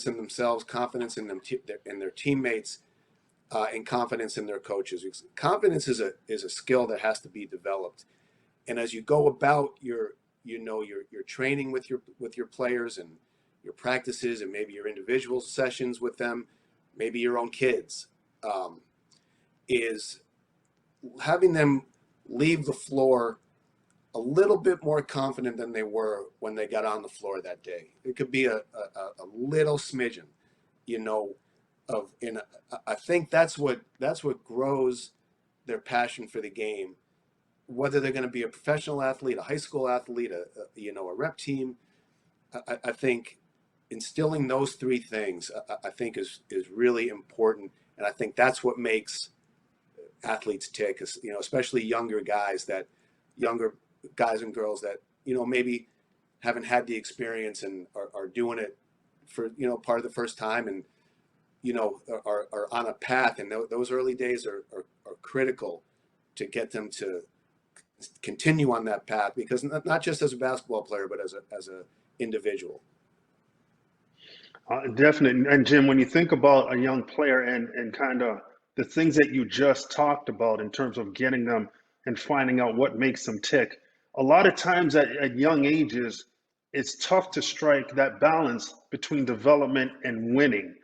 in themselves, confidence in their teammates, and confidence in their coaches. Confidence is a skill that has to be developed. And as you go about your training with your players and your practices and maybe your individual sessions with them, maybe your own kids, is having them leave the floor a little bit more confident than they were when they got on the floor that day. It could be a little smidgen, you know, and I think that's what grows their passion for the game, whether they're going to be a professional athlete, a high school athlete, a rep team. I think instilling those 3 things I think is really important, and I think that's what makes athletes tick, you know, especially younger guys and girls that, you know, maybe haven't had the experience and are doing it for part of the first time, and are on a path, and those early days are critical to get them to continue on that path, because not just as a basketball player, but as a individual. Definitely. And Jim, when you think about a young player and kind of the things that you just talked about in terms of getting them and finding out what makes them tick, a lot of times at young ages, it's tough to strike that balance between development and winning.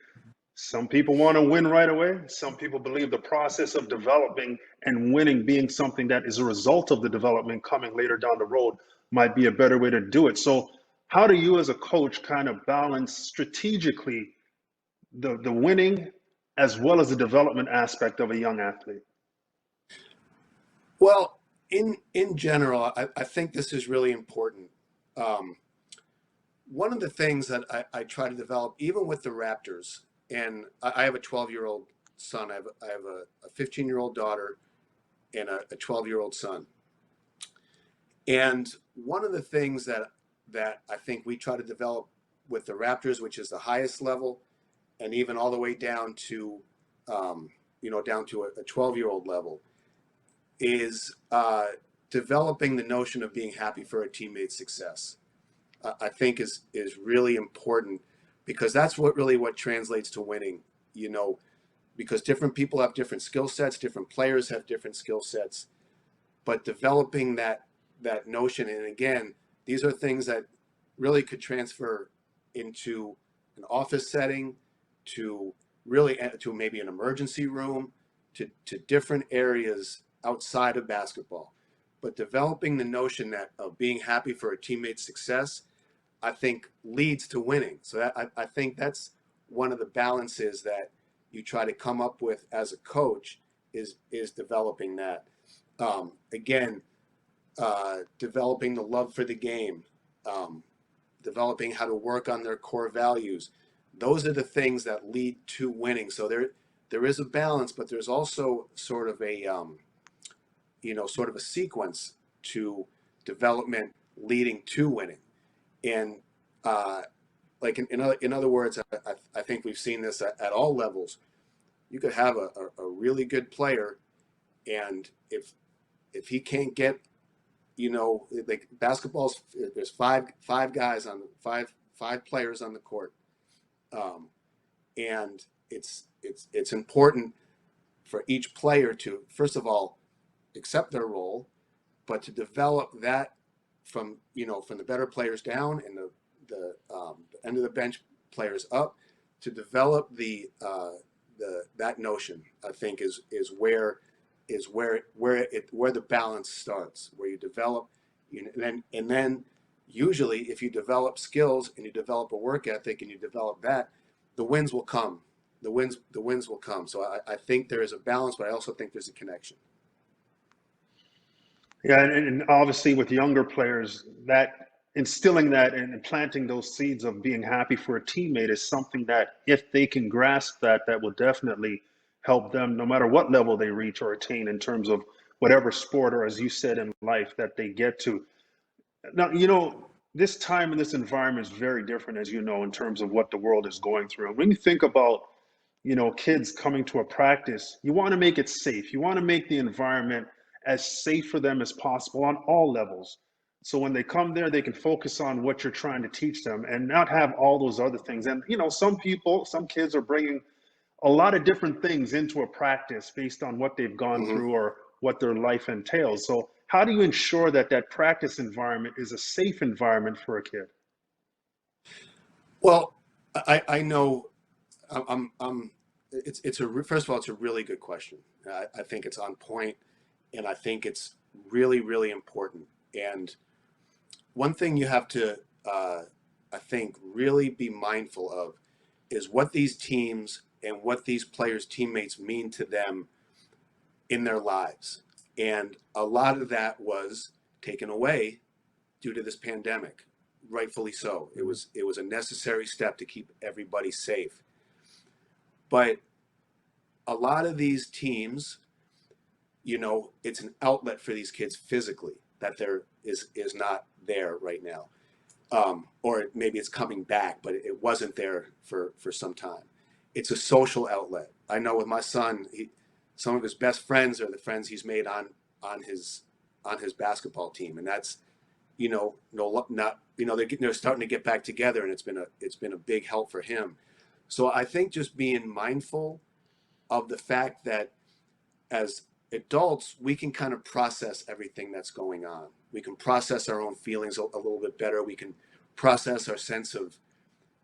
Some people want to win right away. Some people believe the process of developing and winning being something that is a result of the development coming later down the road might be a better way to do it. So, how do you as a coach kind of balance strategically the winning as well as the development aspect of a young athlete? Well, in general, I think this is really important. Um, One of the things that I try to develop, even with the Raptors, and I have a 12-year-old son, I have a 15-year-old daughter, and a 12-year-old son. And one of the things that I think we try to develop with the Raptors, which is the highest level, and even all the way down to down to a 12-year-old level, is developing the notion of being happy for a teammate's success. I think is really important, because that's what translates to winning. Because different people have different skill sets, different players have different skill sets, but developing that notion, and again, these are things that really could transfer into an office setting, to maybe an emergency room, to different areas outside of basketball. But developing the notion that of being happy for a teammate's success, I think leads to winning. So I think that's one of the balances that you try to come up with as a coach, is developing that. Again, developing the love for the game, developing how to work on their core values. Those are the things that lead to winning. So there is a balance, but there's also sort of a sequence to development leading to winning. And like in other words, I think we've seen this at all levels. You could have a really good player, and if he can't get, like basketball's, there's five guys on five players on the court, and it's important for each player to, first of all, accept their role, but to develop that from the better players down, and the end of the bench players up, to develop that notion. I think is where the balance starts, where you develop, and then usually if you develop skills and you develop a work ethic and you develop that, the wins will come. The wins will come. So I think there is a balance, but I also think there's a connection. Yeah, and obviously with younger players, that instilling that and planting those seeds of being happy for a teammate is something that, if they can grasp that, that will definitely help them no matter what level they reach or attain in terms of whatever sport, or as you said, in life that they get to. Now, this time and this environment is very different, as you know, in terms of what the world is going through. And when you think about, kids coming to a practice, you want to make it safe. You want to make the environment as safe for them as possible on all levels. So when they come there, they can focus on what you're trying to teach them and not have all those other things. And, some kids are bringing a lot of different things into a practice based on what they've gone Mm-hmm. through or what their life entails. So how do you ensure that practice environment is a safe environment for a kid? Well, I know first of all, it's a really good question. I think it's on point, and I think it's really, really important. And one thing you have to, I think, really be mindful of is what these teams and what these players' teammates mean to them in their lives. And a lot of that was taken away due to this pandemic, rightfully so. It was a necessary step to keep everybody safe. But a lot of these teams, it's an outlet for these kids physically that there is not there right now. or maybe it's coming back, but it wasn't there for some time. It's a social outlet. I know with my son, some of his best friends are the friends he's made on his basketball team, and that's no, not they're starting to get back together, and it's been a big help for him. So I think just being mindful of the fact that as adults, we can kind of process everything that's going on. We can process our own feelings a little bit better. We can process our sense of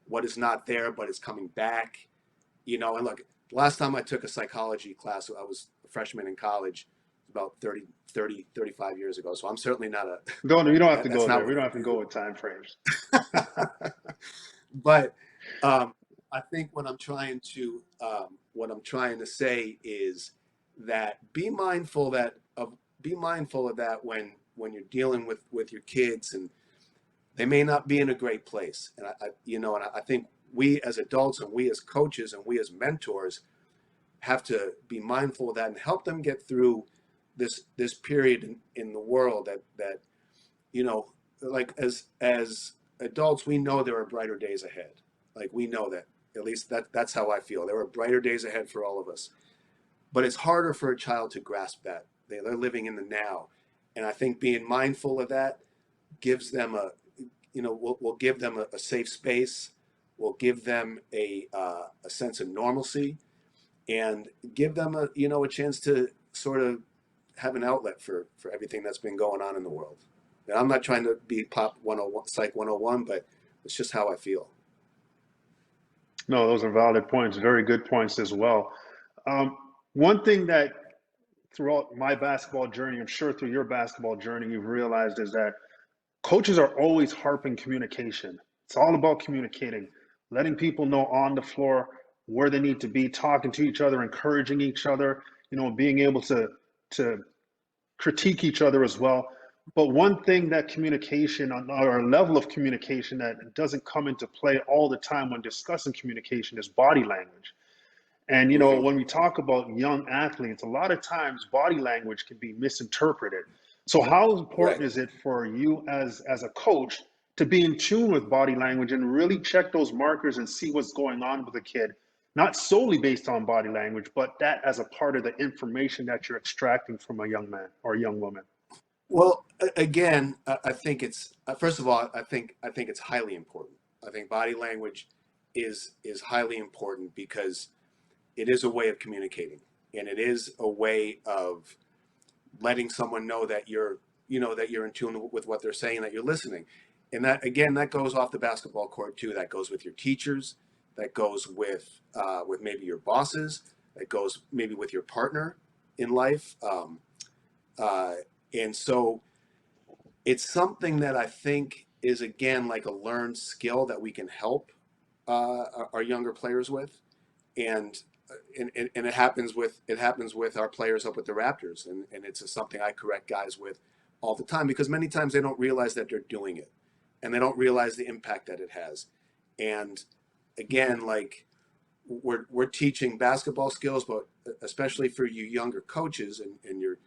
what is not there, but is coming back. And look, last time I took a psychology class, I was a freshman in college, about 35 years ago. So I'm certainly not a, You don't have to that's go not there. what We don't have to go with time frames. But I think what I'm trying to say is that be mindful of that when you're dealing with your kids, and they may not be in a great place. And I think we as adults and we as coaches and we as mentors have to be mindful of that and help them get through this period in the world that like as adults, we know there are brighter days ahead. Like, we know that. At least that's how I feel. There are brighter days ahead for all of us. But it's harder for a child to grasp that. They're living in the now. And I think being mindful of that gives them will give them a safe space, will give them a sense of normalcy, and give them a chance to sort of have an outlet for everything that's been going on in the world. And I'm not trying to be Pop 101, Psych 101, but it's just how I feel. No, those are valid points. Very good points as well. One thing that throughout my basketball journey, I'm sure through your basketball journey, you've realized is that coaches are always harping communication. It's all about communicating, letting people know on the floor where they need to be, talking to each other, encouraging each other, being able to critique each other as well. But one thing that communication, or a level of communication that doesn't come into play all the time when discussing communication, is body language. And Mm-hmm. when we talk about young athletes, a lot of times body language can be misinterpreted. So how important Right. is it for you as a coach to be in tune with body language and really check those markers and see what's going on with a kid, not solely based on body language, but that as a part of the information that you're extracting from a young man or a young woman? Well, again, I think it's first of all, I think it's highly important. I think body language is highly important because it is a way of communicating, and it is a way of letting someone know that you're in tune with what they're saying, that you're listening. And that, again, that goes off the basketball court too. That goes with your teachers, that goes with maybe your bosses, that goes maybe with your partner in life. Uh, and so it's something that I think is, again, like a learned skill that we can help our younger players with. And and it happens with our players up with the Raptors, and it's something I correct guys with all the time, because many times they don't realize that they're doing it, and they don't realize the impact that it has. And again, like, we're teaching basketball skills, but especially for you younger coaches and you're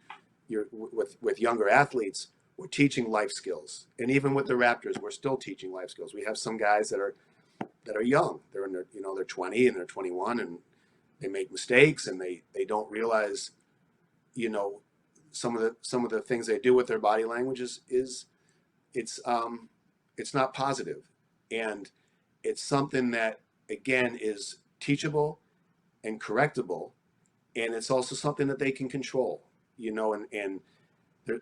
with younger athletes, we're teaching life skills. And even with the Raptors, we're still teaching life skills. We have some guys that are young. They're in their they're 20 and they're 21, and they make mistakes, and they don't realize some of the things they do with their body language is it's not positive. And it's something that, again, is teachable and correctable, and it's also something that they can control. And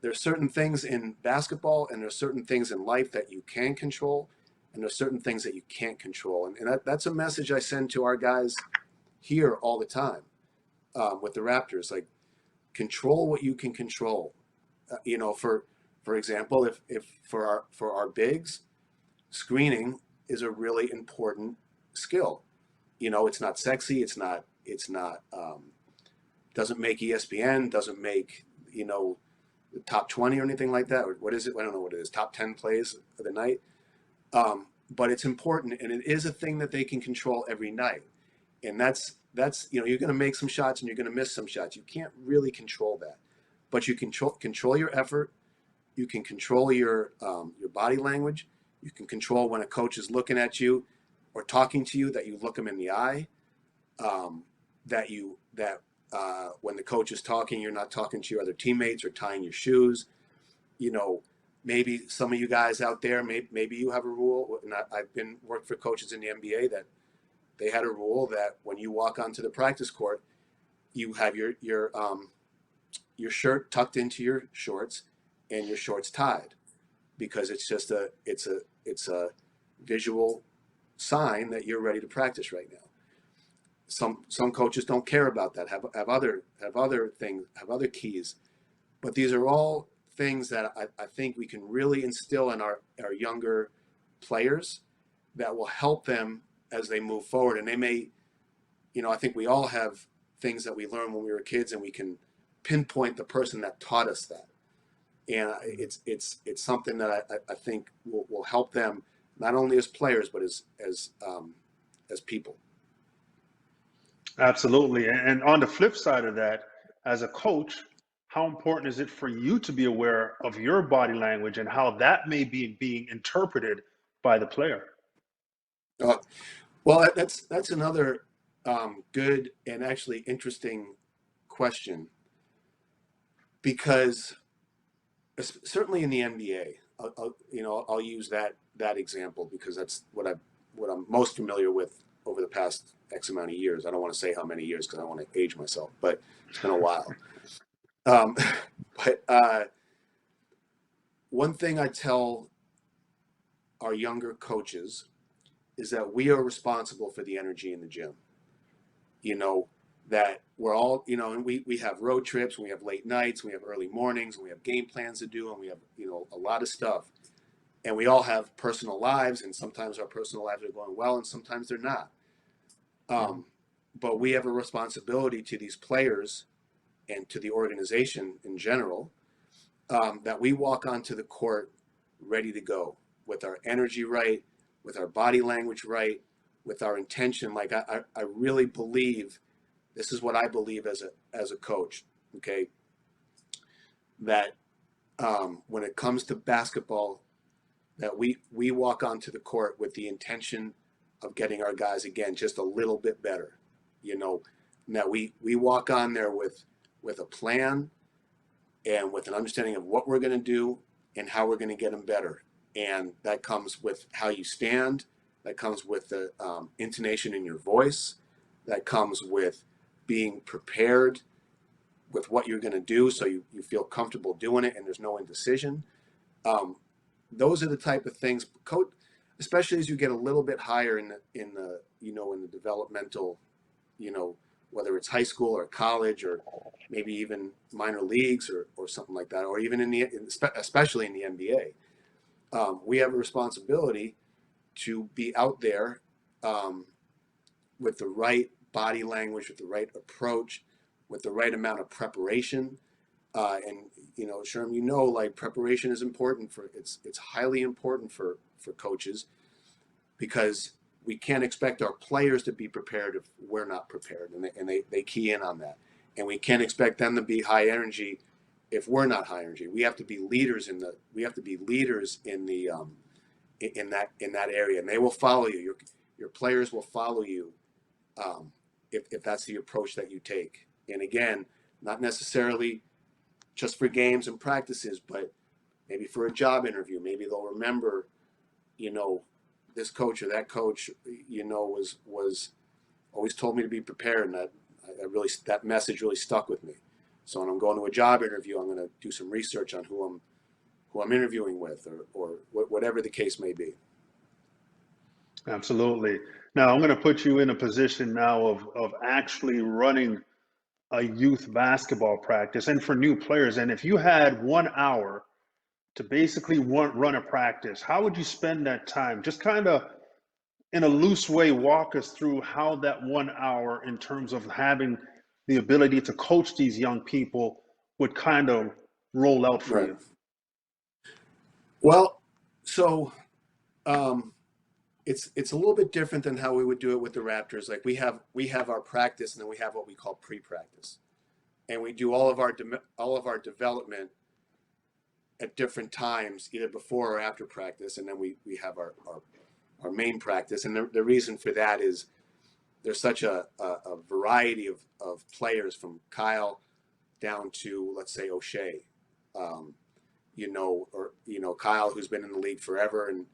there's certain things in basketball, and there's certain things in life that you can control, and there's certain things that you can't control. And that's a message I send to our guys here all the time, with the Raptors. Like, control what you can control. For example, if for our bigs, screening is a really important skill. It's not sexy. It's not doesn't make ESPN, doesn't make the top 20 or anything like that. Or what is it? I don't know what it is. Top 10 plays of the night. But it's important, and it is a thing that they can control every night. And that's you're going to make some shots and you're going to miss some shots. You can't really control that, but you control your effort. You can control your body language. You can control when a coach is looking at you or talking to you, that you look them in the eye. That when the coach is talking, you're not talking to your other teammates or tying your shoes. You know, maybe some of you guys out there, maybe you have a rule. And I've been worked for coaches in the NBA that they had a rule that when you walk onto the practice court, you have your shirt tucked into your shorts and your shorts tied, because it's just it's a visual sign that you're ready to practice right now. Some coaches don't care about that, have other things, have other keys, but these are all things that I think we can really instill in our younger players that will help them as they move forward. And they may, I think we all have things that we learned when we were kids, and we can pinpoint the person that taught us that. And it's something that I think will help them not only as players but as people. Absolutely. And on the flip side of that, as a coach, how important is it for you to be aware of your body language and how that may be being interpreted by the player? Well, that's another good and actually interesting question, because certainly in the NBA, I'll use that example because that's what I'm most familiar with over the past X amount of years. I don't want to say how many years because I don't want to age myself, but it's been a while. But one thing I tell our younger coaches is that we are responsible for the energy in the gym. That we're all, and we have road trips, and we have late nights, and we have early mornings, and we have game plans to do, and we have, a lot of stuff. And we all have personal lives, and sometimes our personal lives are going well, and sometimes they're not. But we have a responsibility to these players and to the organization in general, that we walk onto the court ready to go, with our energy right, with our body language right, with our intention. Like I really believe, this is what I believe as a coach, okay, that when it comes to basketball, that we walk onto the court with the intention of getting our guys, again, just a little bit better. That we walk on there with a plan and with an understanding of what we're going to do and how we're going to get them better. And that comes with how you stand. That comes with the intonation in your voice. That comes with being prepared with what you're going to do, so you feel comfortable doing it and there's no indecision. Those are the type of things, coach, especially as you get a little bit higher in the developmental, whether it's high school or college or maybe even minor leagues or something like that, or even especially in the NBA. We have a responsibility to be out there with the right body language, with the right approach, with the right amount of preparation. And Sherm, like preparation is important it's highly important for coaches, because we can't expect our players to be prepared if we're not prepared, and they key in on that. And we can't expect them to be high energy if we're not high energy. We have to be leaders in that area, and they will follow you. Your players will follow you if that's the approach that you take. And again, not necessarily just for games and practices, but maybe for a job interview. Maybe they'll remember, this coach or that coach, was always told me to be prepared, and that message really stuck with me. So when I'm going to a job interview, I'm going to do some research on who I'm interviewing with, or whatever the case may be. Absolutely. Now, I'm going to put you in a position now of actually running a youth basketball practice, and for new players. And if you had 1 hour to basically run a practice, how would you spend that time? Just kind of in a loose way, walk us through how that 1 hour, in terms of having the ability to coach these young people, would kind of roll out for Right. you. Well, so it's a little bit different than how we would do it with the Raptors. Like we have our practice, and then we have what we call pre-practice, and we do all of our development at different times, either before or after practice, and then we have our main practice. And the reason for that is there's such a variety of players, from Kyle down to, let's say, O'Shea, Kyle, who's been in the league forever and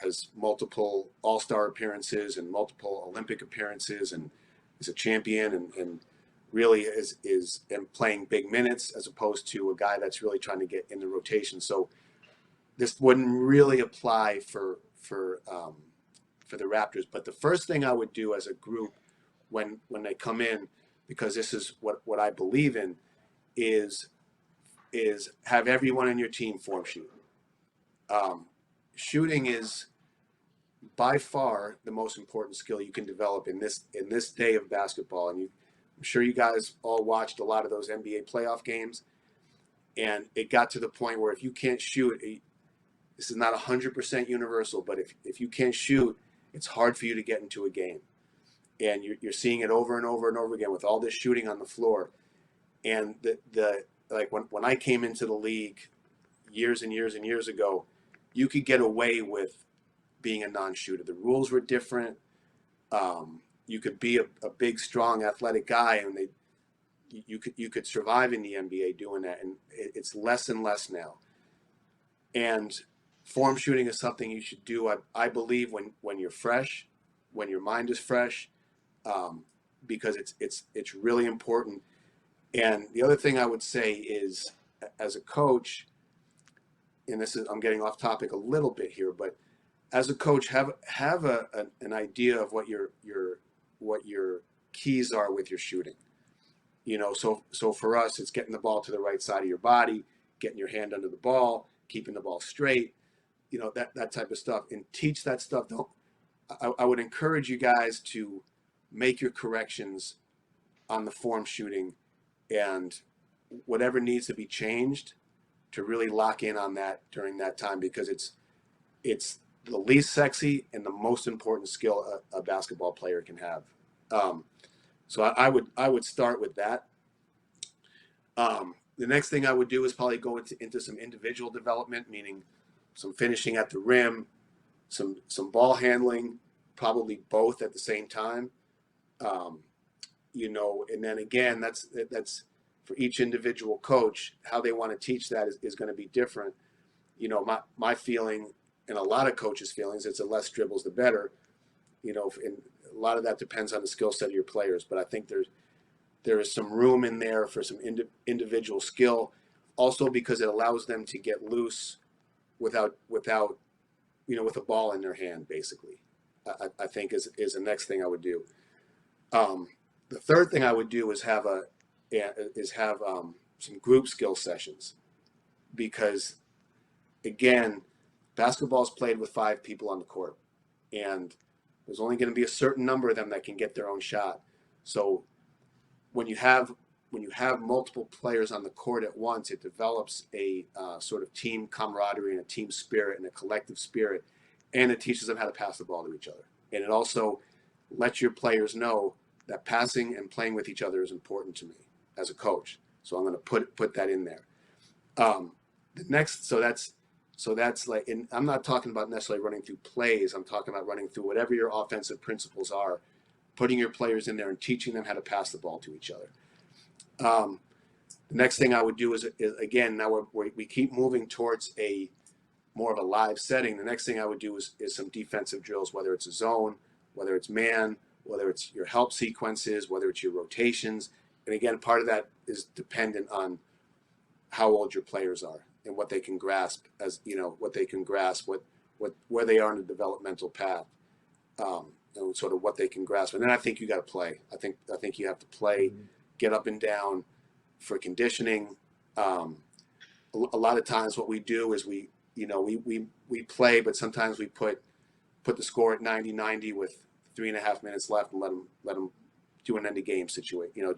has multiple all-star appearances and multiple Olympic appearances, and is a champion, and really is playing big minutes, as opposed to a guy that's really trying to get in the rotation. So this wouldn't really apply for the Raptors. But the first thing I would do as a group when they come in, because this is what I believe in, is have everyone in your team form shoot. Shooting is by far the most important skill you can develop in this day of basketball. And I'm sure you guys all watched a lot of those NBA playoff games, and it got to the point where if you can't shoot, this is not 100% universal, but if you can't shoot, it's hard for you to get into a game. And you're seeing it over and over and over again with all this shooting on the floor. And when I came into the league years and years and years ago, you could get away with being a non-shooter. The rules were different. You could be a big, strong, athletic guy, and you could survive in the NBA doing that. And it's less and less now. And form shooting is something you should do, I believe, when you're fresh, when your mind is fresh, because it's really important. And the other thing I would say is, as a coach, and I'm getting off topic a little bit here, but as a coach, have an idea of what your keys are with your shooting. So for us, it's getting the ball to the right side of your body, getting your hand under the ball, keeping the ball straight, that type of stuff, and teach that stuff. I would encourage you guys to make your corrections on the form shooting, and whatever needs to be changed, to really lock in on that during that time, because it's the least sexy and the most important skill a basketball player can have. So I would start with that. The next thing I would do is probably go into some individual development, meaning some finishing at the rim, some ball handling, probably both at the same time. And then again, that's for each individual coach, how they want to teach that is going to be different. My feeling, and a lot of coaches' feelings, it's the less dribbles, the better. And a lot of that depends on the skill set of your players. But I think there is some room in there for some individual skill, also because it allows them to get loose without with a ball in their hand, basically. I think is the next thing I would do. The third thing I would do is have some group skill sessions, because again, basketball is played with 5 people on the court, and there's only going to be a certain number of them that can get their own shot. So when you have multiple players on the court at once, it develops a sort of team camaraderie and a team spirit and a collective spirit, and it teaches them how to pass the ball to each other. And it also lets your players know that passing and playing with each other is important to me as a coach. So I'm going to put that in there. So that's like, and I'm not talking about necessarily running through plays. I'm talking about running through whatever your offensive principles are, putting your players in there and teaching them how to pass the ball to each other. The next thing I would do is again, now we keep moving towards a more of a live setting. The next thing I would do is some defensive drills, whether it's a zone, whether it's man, whether it's your help sequences, whether it's your rotations. And again, part of that is dependent on how old your players are and what they can grasp, where they are in the developmental path, and sort of what they can grasp. And then I think you got to play. I think you have to play, get up and down for conditioning. A lot of times what we do is we play, but sometimes we put the score at 90-90 with 3.5 minutes left and let them do an end of game situation.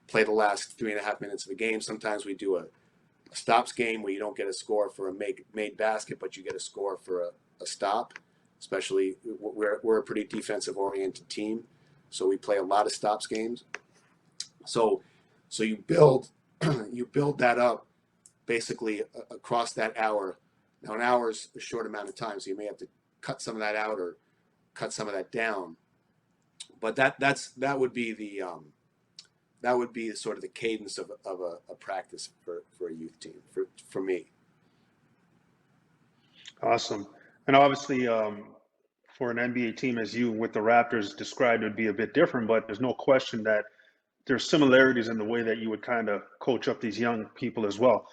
Play the last 3.5 minutes of a game. Sometimes we do a stops game where you don't get a score for a made basket, but you get a score for a stop. Especially we're a pretty defensive oriented team, so we play a lot of stops games. So you build that up basically across that hour. Now, an hour is a short amount of time, so you may have to cut some of that out or cut some of that down. But that would be the that would be sort of the cadence of a practice for a youth team for me. Awesome. And obviously, for an NBA team, as you with the Raptors described, it would be a bit different, but there's no question that there's similarities in the way that you would kind of coach up these young people as well.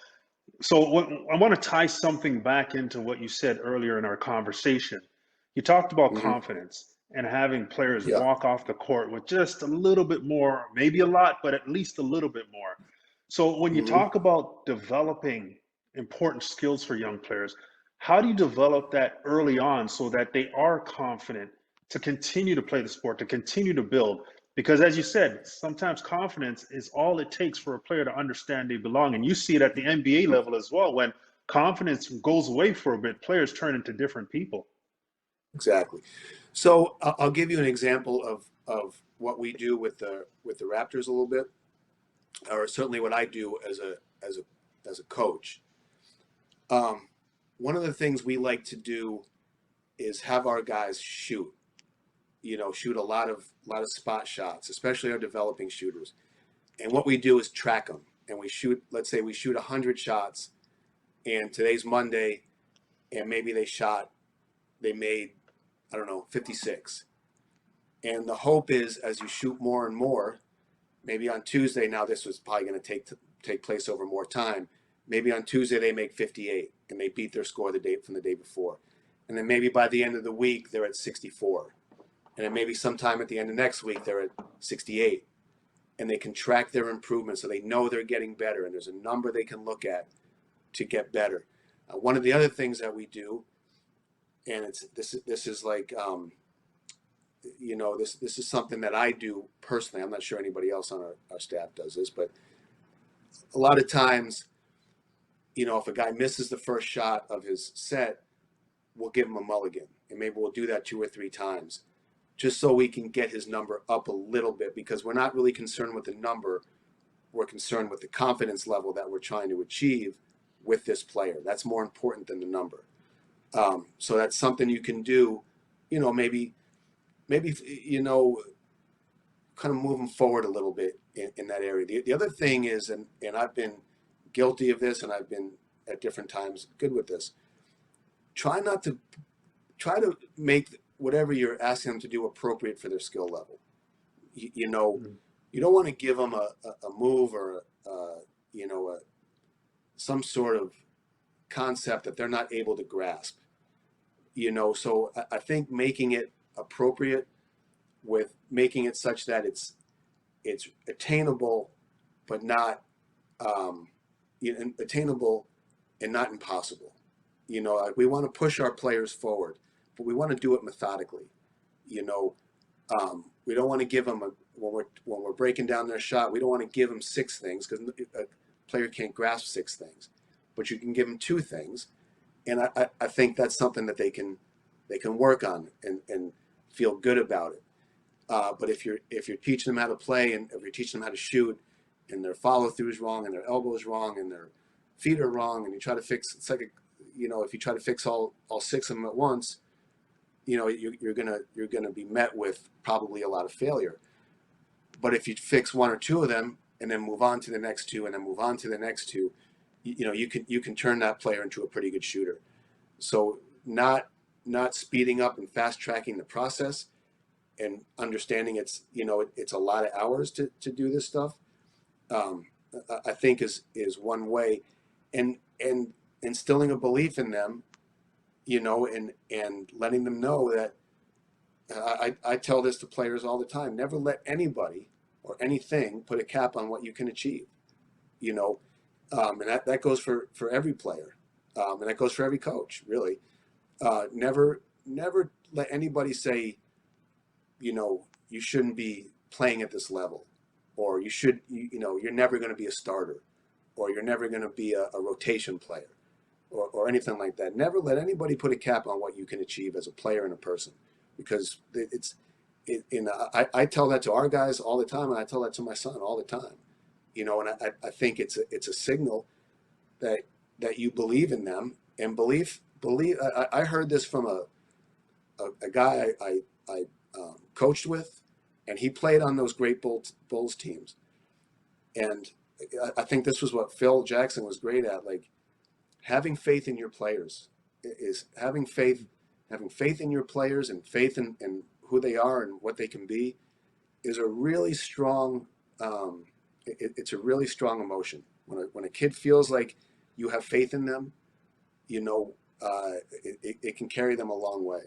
So I want to tie something back into what you said earlier in our conversation. You talked about Mm-hmm. confidence and having players Yeah. walk off the court with just a little bit more, maybe a lot, but at least a little bit more. So when you Mm-hmm. talk about developing important skills for young players, how do you develop that early on so that they are confident to continue to play the sport, to continue to build? Because as you said, sometimes confidence is all it takes for a player to understand they belong. And you see it at the NBA level as well. When confidence goes away for a bit, players turn into different people. Exactly. So I'll give you an example of what we do with the Raptors a little bit, or certainly what I do as a coach. One of the things we like to do is have our guys shoot. Shoot a lot of spot shots, especially our developing shooters. And what we do is track them. And we shoot. Let's say we shoot 100 shots, and today's Monday, and maybe they made, I don't know, 56. And the hope is, as you shoot more and more, maybe on Tuesday, now this was probably going to take place over more time. Maybe on Tuesday they make 58 and they beat their score from the day before. And then maybe by the end of the week they're at 64. And then maybe sometime at the end of next week they're at 68. And they can track their improvement so they know they're getting better. And there's a number they can look at to get better. One of the other things that we do, and this is like this is something that I do personally. I'm not sure anybody else on our staff does this, but a lot of times, if a guy misses the first shot of his set, we'll give him a mulligan, and maybe we'll do that 2 or 3 times, just so we can get his number up a little bit, because we're not really concerned with the number. We're concerned with the confidence level that we're trying to achieve with this player. That's more important than the number. So that's something you can do, maybe, kind of moving forward a little bit in that area. The other thing is, and I've been guilty of this, and I've been at different times good with this, try to make whatever you're asking them to do appropriate for their skill level. You don't want to give them a move or some sort of concept that they're not able to grasp. So I think making it appropriate, with making it such that it's attainable, but not attainable and not impossible. Like, we want to push our players forward, but we want to do it methodically. We don't want to give them when we're breaking down their shot. We don't want to give them 6 things, because a player can't grasp 6 things, but you can give them 2 things, and I think that's something that they can work on and feel good about it. But if you're teaching them how to play, and if you're teaching them how to shoot, and their follow through is wrong, and their elbow is wrong, and their feet are wrong, and you try to fix, it's like if you try to fix all 6 of them at once, you're gonna be met with probably a lot of failure. But if you fix 1 or 2 of them, and then move on to the next 2, and then move on to the next 2, you can turn that player into a pretty good shooter. So not speeding up and fast tracking the process, and understanding it's a lot of hours to do this stuff, I think is one way, and instilling a belief in them, and letting them know that I tell this to players all the time: never let anybody or anything put a cap on what you can achieve. And that goes for every player, and that goes for every coach, really. Never let anybody say, you shouldn't be playing at this level, or you're never going to be a starter, or you're never going to be a rotation player, or anything like that. Never let anybody put a cap on what you can achieve as a player and a person, because I tell that to our guys all the time, and I tell that to my son all the time, and I think it's a signal that you believe in them, and believe. I heard this from a guy I coached with, and he played on those great Bulls teams. And I think this was what Phil Jackson was great at, like having faith in your players is having faith in your players and faith in who they are and what they can be is a really strong it's a really strong emotion. When a kid feels like you have faith in them, you know, it can carry them a long way.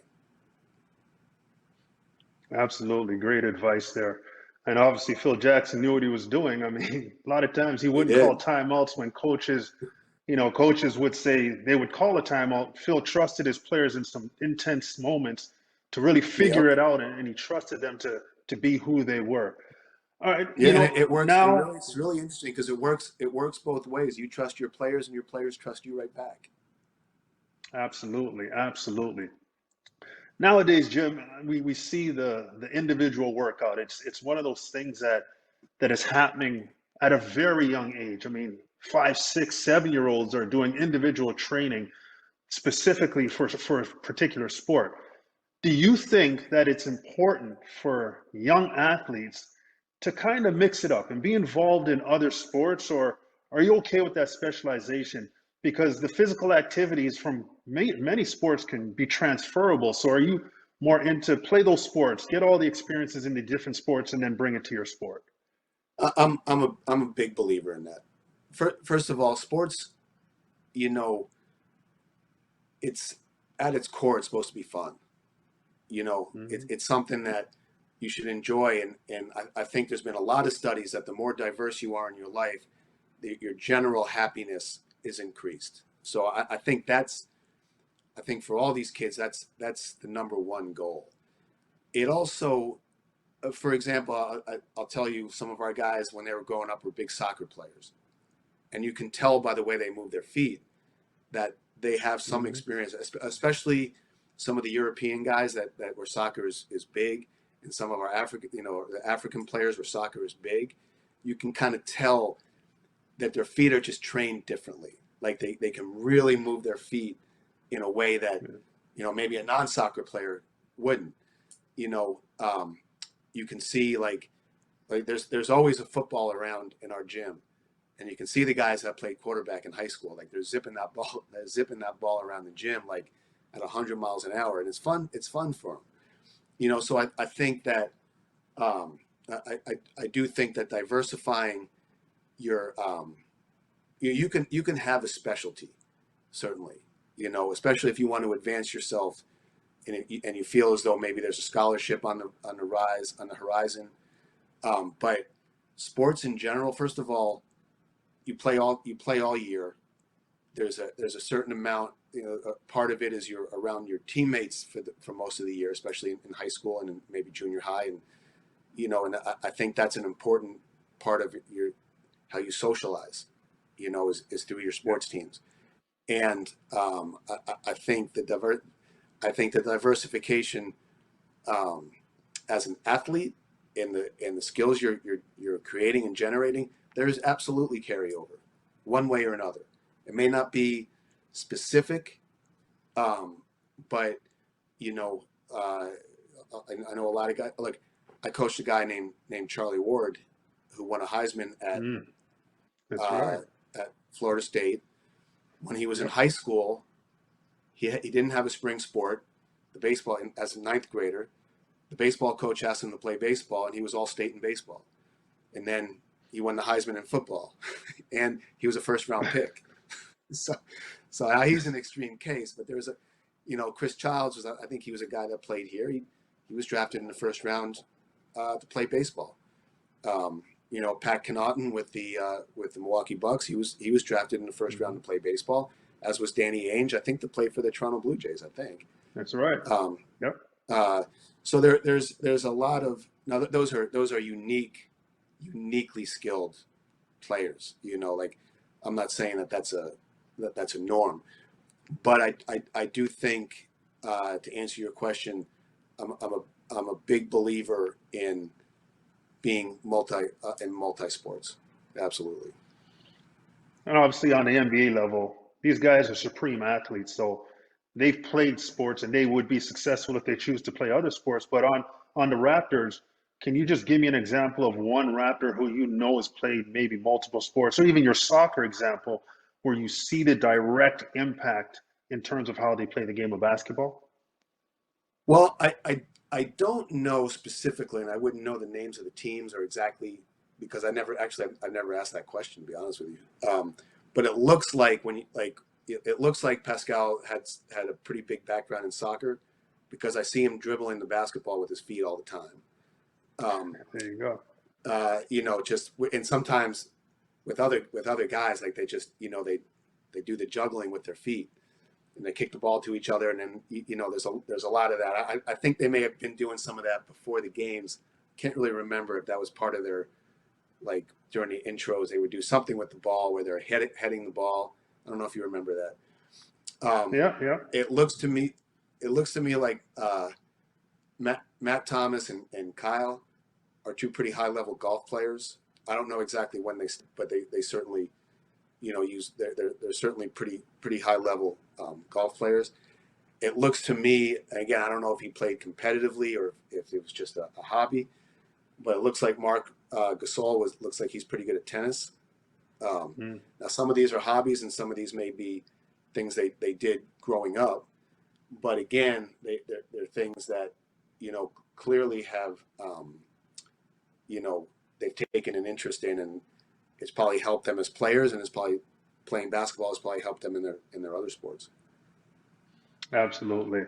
Absolutely. Great advice there. And obviously, Phil Jackson knew what he was doing. I mean, a lot of times he He wouldn't call did. timeouts when coaches would say they would call a timeout. Phil trusted his players in some intense moments to really figure Yep. it out, and he trusted them to be who they were. All right, Yeah, and it works. now, It's really interesting because it works. It works both ways. You trust your players, and your players trust you right back. absolutely, absolutely. Nowadays, Jim, we see the individual workout. It's one of those things that is happening at a very young age. I mean, 5, 6, 7-year-olds are doing individual training specifically for a particular sport. Do you think that it's important for young athletes to kind of mix it up and be involved in other sports, or are you okay with that specialization? Because the physical activities from many sports can be transferable. So are you more into play those sports, get all the experiences in the different sports, and then bring it to your sport? I'm a big believer in that. First of all, sports, you know, it's at its core, it's supposed to be fun. You know, Hmm. it's something that you should enjoy, and I think there's been a lot of studies that the more diverse you are in your life, your general happiness is increased. So I think for all these kids, that's the number one goal. It also, for example, I'll tell you, some of our guys when they were growing up were big soccer players, and you can tell by the way they move their feet that they have some Hmm. experience, especially some of the European guys where soccer is big, and some of our the African players where soccer is big. You can kind of tell that their feet are just trained differently. Like they can really move their feet in a way that, maybe a non-soccer player wouldn't. You know, you can see like there's always a football around in our gym, and you can see the guys that played quarterback in high school, like they're zipping that ball around the gym like at 100 miles an hour, and it's fun. It's fun for them. So I think that I do think that diversifying your you can have a specialty, certainly, especially if you want to advance yourself, and you feel as though maybe there's a scholarship on the horizon. But sports in general, first of all, you play all year. There's a certain amount. A part of it is you're around your teammates for most of the year, especially in high school and in maybe junior high, and I think that's an important part of how you socialize. Is through your sports teams, and I think the diversification, as an athlete, and the skills you're creating and generating, there is absolutely carryover, one way or another. It may not be specific, but you know, uh, I know a lot of guys. Like I coached a guy named Charlie Ward, who won a Heisman Mm, that's uh, right. at Florida State. When he was in Yep. high school, he didn't have a spring sport, the baseball. As a ninth grader, the baseball coach asked him to play baseball, and he was all state in baseball. And then he won the Heisman in football, and he was a first round pick. So, so he's an extreme case. But there's Chris Childs I think he was a guy that played here. He was drafted in the first round to play baseball. Pat Connaughton with the Milwaukee Bucks, he was drafted in the first round Hmm. to play baseball. As was Danny Ainge, I think, to play for the Toronto Blue Jays. I think. That's right. Um, Yep. so there's a lot of now those are uniquely skilled players. Like I'm not saying that's a norm, but I do think, to answer your question, I'm a big believer in being multi sports. Absolutely. And obviously on the NBA level, these guys are supreme athletes. So they've played sports and they would be successful if they choose to play other sports. But on the Raptors, can you just give me an example of one Raptor who you know has played maybe multiple sports, or even your soccer example, where you see the direct impact in terms of how they play the game of basketball? Well, I don't know specifically, and I wouldn't know the names of the teams or exactly because I never asked that question, to be honest with you. But it looks like it looks like Pascal had a pretty big background in soccer because I see him dribbling the basketball with his feet all the time. There you go. Just and sometimes with other guys, like they just they do the juggling with their feet and they kick the ball to each other, and then there's a lot of that. I think they may have been doing some of that before the games. Can't really remember if that was part of their, like during the intros they would do something with the ball where they're heading the ball. I don't know if you remember that. Yeah. It looks to me like Matt Thomas and Kyle are two pretty high level golf players. I don't know exactly when but they certainly they're certainly pretty high level golf players. It looks to me, and again, I don't know if he played competitively or if it was just a hobby, but it looks like Mark Gasol looks like he's pretty good at tennis. Now some of these are hobbies and some of these may be things they did growing up, but again, they're things that clearly have they've taken an interest in, and it's probably helped them as players, and it's probably playing basketball has probably helped them in their other sports. Absolutely.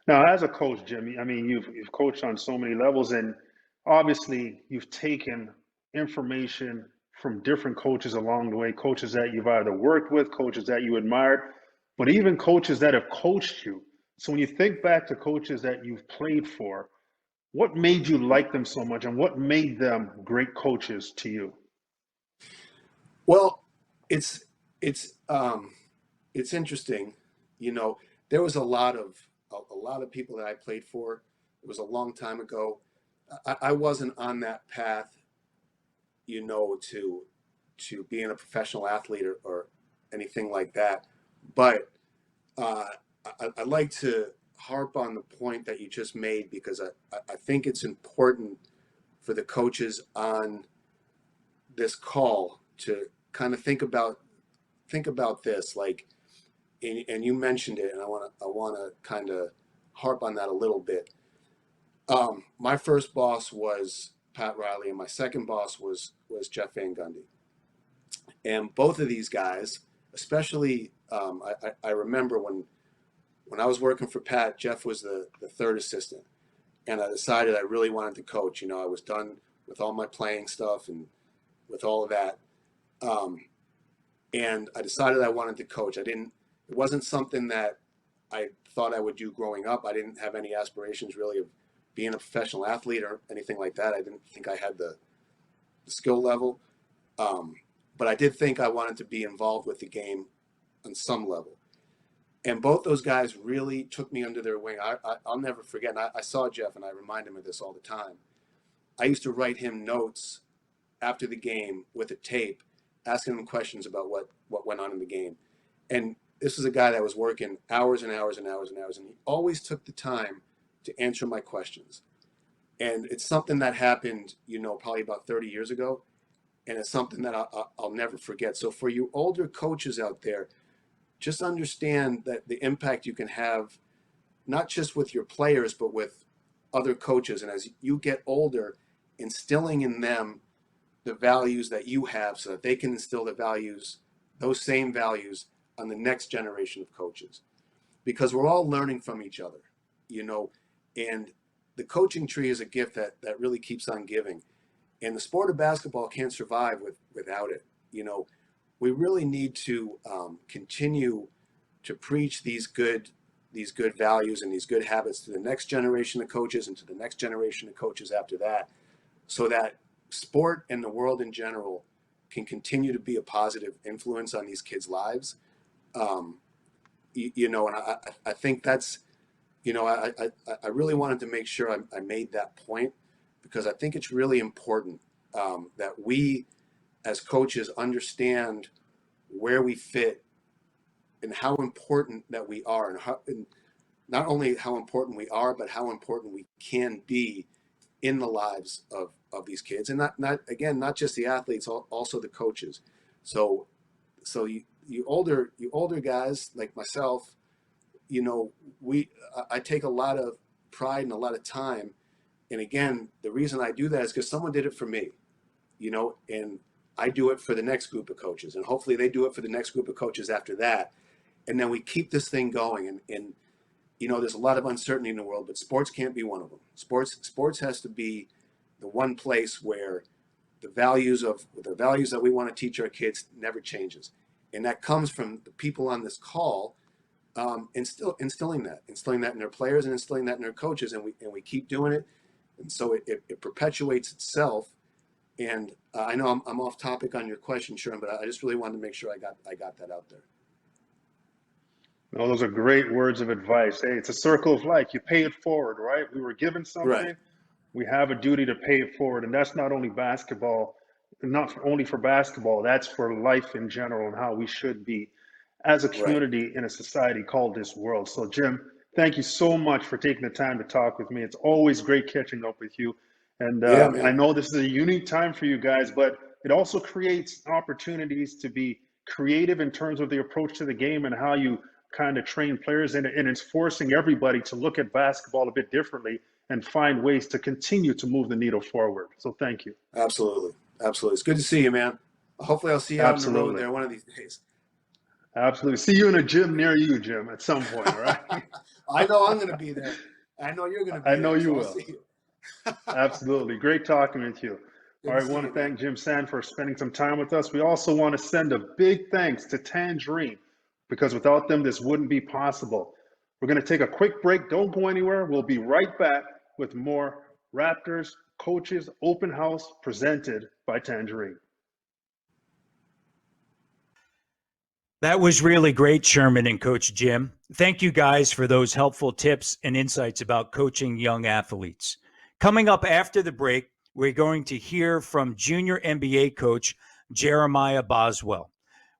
Now, as a coach, Jimmy, I mean, you've coached on so many levels, and obviously you've taken information from different coaches along the way, coaches that you've either worked with, coaches that you admired, but even coaches that have coached you. So when you think back to coaches that you've played for, what made you like them so much, and what made them great coaches to you? Well, it's it's um, it's interesting. There was a lot of people that I played for. It was a long time ago. I wasn't on that path, to being a professional athlete or anything like that. But uh, I'd like to harp on the point that you just made because I think it's important for the coaches on this call to kind of think about this, like, and you mentioned it, and I want to kind of harp on that a little bit. My first boss was Pat Riley, and my second boss was Jeff Van Gundy, and both of these guys, especially, I remember when I was working for Pat, Jeff was the third assistant, and I decided I really wanted to coach. I was done with all my playing stuff and with all of that. And I decided I wanted to coach. It wasn't something that I thought I would do growing up. I didn't have any aspirations really of being a professional athlete or anything like that. I didn't think I had the skill level. But I did think I wanted to be involved with the game on some level. And both those guys really took me under their wing. I'll never forget. And I saw Jeff, and I remind him of this all the time. I used to write him notes after the game with a tape, asking him questions about what went on in the game. And this was a guy that was working hours and hours and hours and hours, and he always took the time to answer my questions. And it's something that happened, probably about 30 years ago, and it's something that I'll never forget. So for you older coaches out there, just understand that the impact you can have, not just with your players, but with other coaches. And as you get older, instilling in them the values that you have so that they can instill those same values on the next generation of coaches. Because we're all learning from each other, and the coaching tree is a gift that really keeps on giving. And the sport of basketball can't survive without it. We really need to continue to preach these good values and these good habits to the next generation of coaches and to the next generation of coaches after that, so that sport and the world in general can continue to be a positive influence on these kids' lives. And I think that's, I really wanted to make sure I made that point because I think it's really important that we as coaches understand where we fit and how important that we are, and not only how important we are, but how important we can be in the lives of these kids, and not just the athletes, also the coaches. So you older guys like myself, I take a lot of pride and a lot of time. And again, the reason I do that is because someone did it for me, and I do it for the next group of coaches, and hopefully they do it for the next group of coaches after that. And then we keep this thing going. And there's a lot of uncertainty in the world, but sports can't be one of them. Sports has to be the one place where the values that we want to teach our kids never changes. And that comes from the people on this call, instilling that in their players and instilling that in their coaches, and we keep doing it, and so it perpetuates itself. And I know I'm off topic on your question, Sherman, but I just really wanted to make sure I got that out there. No, those are great words of advice. Hey, it's a circle of life. You pay it forward, right? We were given Right. something, we have a duty to pay it forward, and that's not only basketball, not only for basketball. That's for life in general and how we should be as a Right. community in a society called this world. So, Jim, thank you so much for taking the time to talk with me. It's always great catching up with you. And Yeah, I man. know this is a unique time for you guys, but it also creates opportunities to be creative in terms of the approach to the game and how you kind of train players. And it's forcing everybody to look at basketball a bit differently and find ways to continue to move the needle forward. So thank you. Absolutely. It's good to see you, man. Hopefully I'll see you out on the road Absolutely. there one of these days. Absolutely. See you in a gym near you, Jim, at some point, all right? I know I'm going to be there. I know you're going to I be know there, you so I'll will. see you. Absolutely. Great talking with you. Good All to right, I see want you, to man. thank Jim Sand for spending some time with us. We also want to send a big thanks to Tangerine because without them, this wouldn't be possible. We're going to take a quick break. Don't go anywhere. We'll be right back with more Raptors Coaches Open House presented by Tangerine. That was really great, Sherman and Coach Jim. Thank you guys for those helpful tips and insights about coaching young athletes. Coming up after the break, we're going to hear from junior NBA coach Jeremiah Boswell.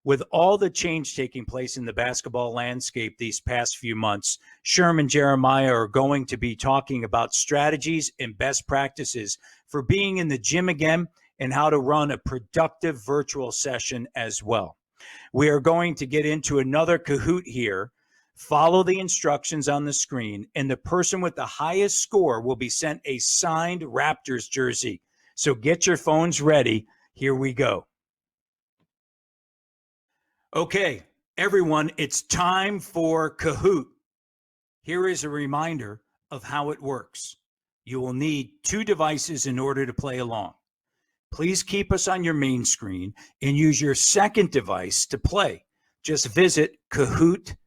With all the change taking place in the basketball landscape these past few months, Sherman and Jeremiah are going to be talking about strategies and best practices for being in the gym again and how to run a productive virtual session as well. We are going to get into another Kahoot here. Follow the instructions on the screen, and the person with the highest score will be sent a signed Raptors jersey. So get your phones ready. Here we go. Okay, everyone, it's time for Kahoot. Here is a reminder of how it works. You will need 2 devices in order to play along. Please keep us on your main screen and use your second device to play. Just visit kahoot.it.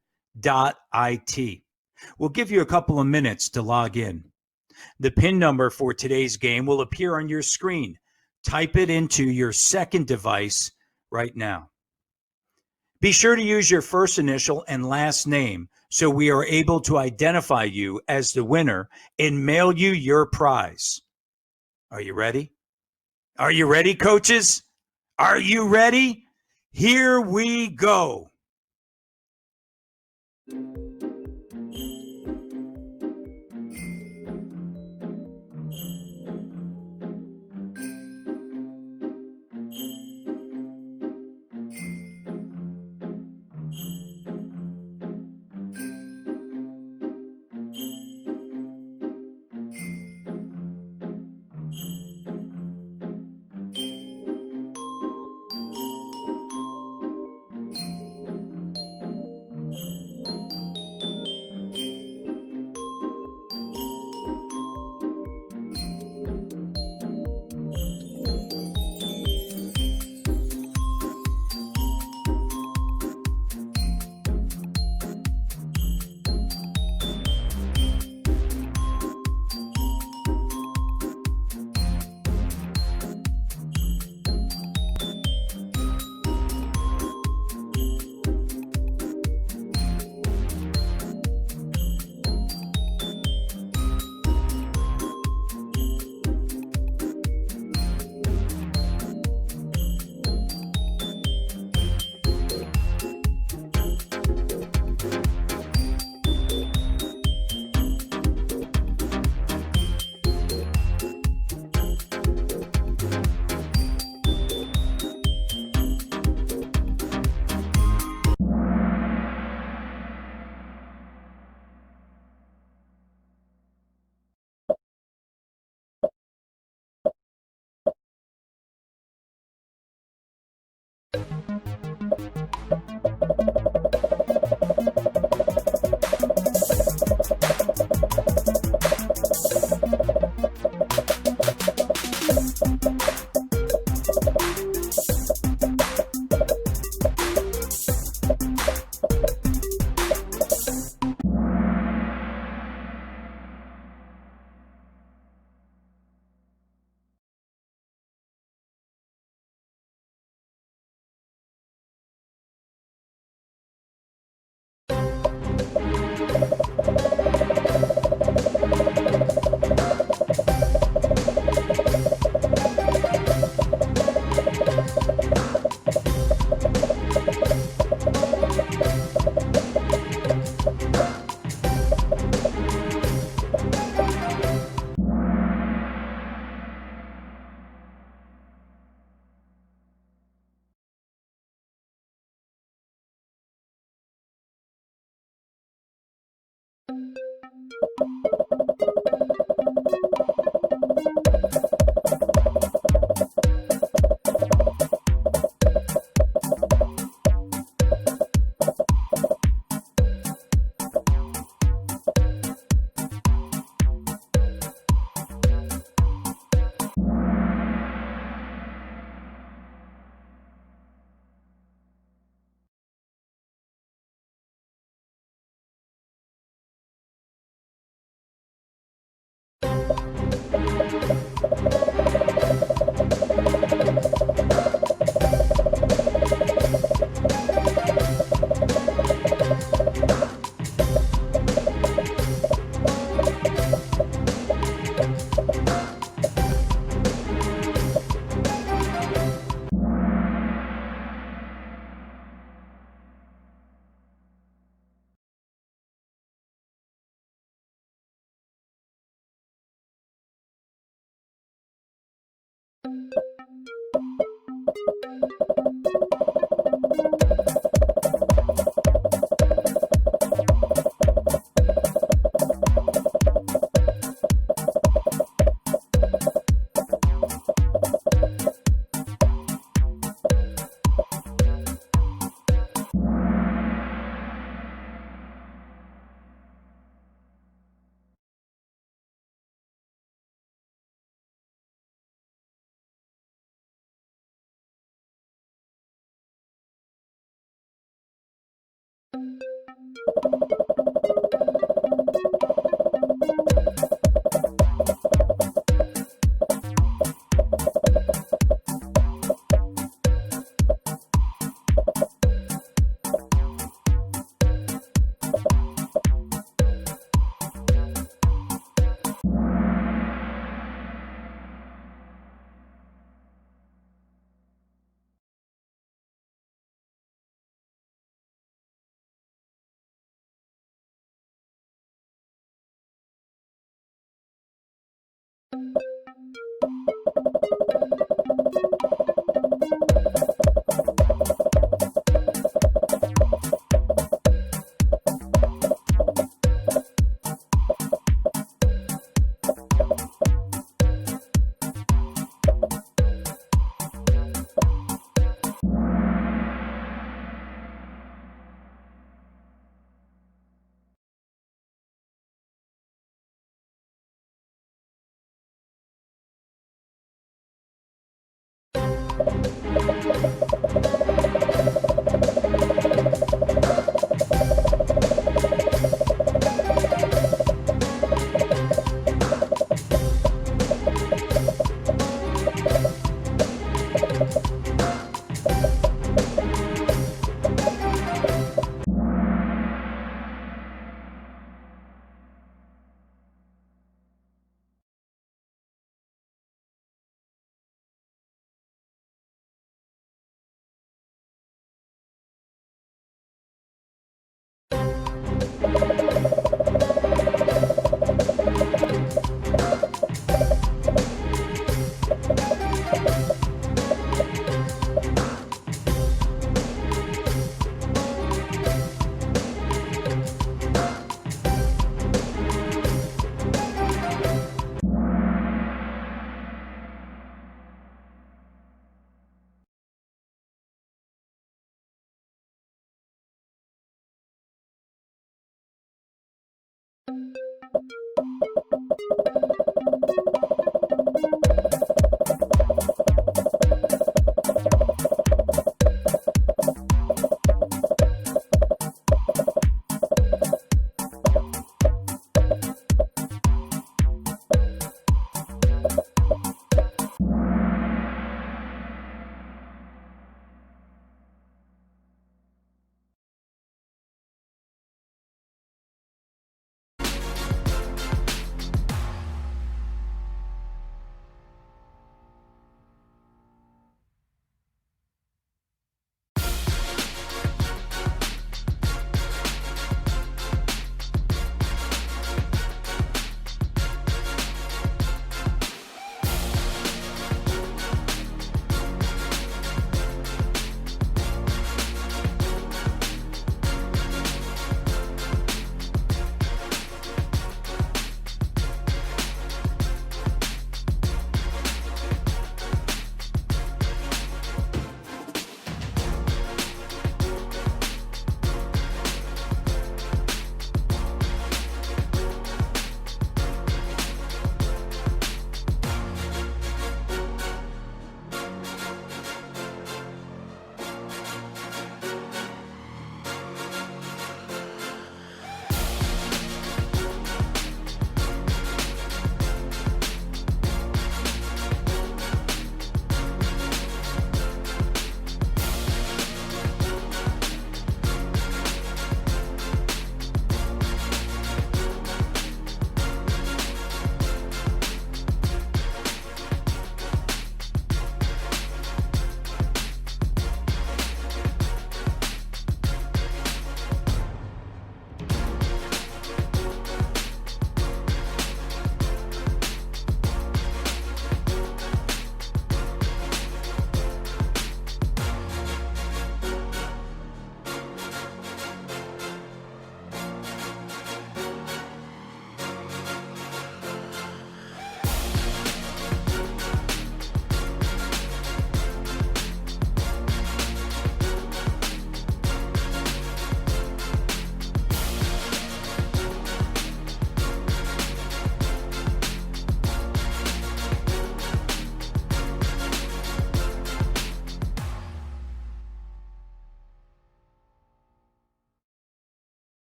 We'll give you a couple of minutes to log in. The PIN number for today's game will appear on your screen. Type it into your second device right now. Be sure to use your first initial and last name so we are able to identify you as the winner and mail you your prize. Are you ready? Are you ready, coaches? Are you ready? Here we go.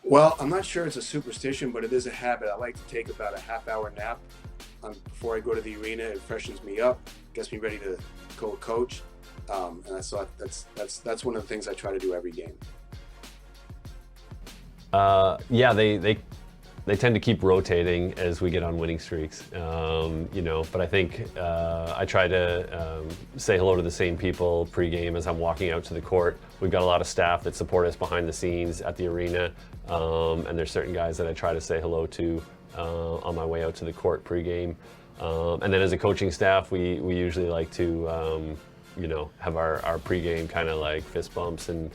Well, I'm not sure it's a superstition, but it is a habit. I like to take about a half-hour nap before I go to the arena. It freshens me up, gets me ready to go coach, and I thought that's one of the things I try to do every game. Yeah, they tend to keep rotating as we get on winning streaks, but I think I try to say hello to the same people pregame as I'm walking out to the court. We've got a lot of staff that support us behind the scenes at the arena, and there's certain guys that I try to say hello to on my way out to the court pregame. And then as a coaching staff, we usually like to have our pregame kind of like fist bumps and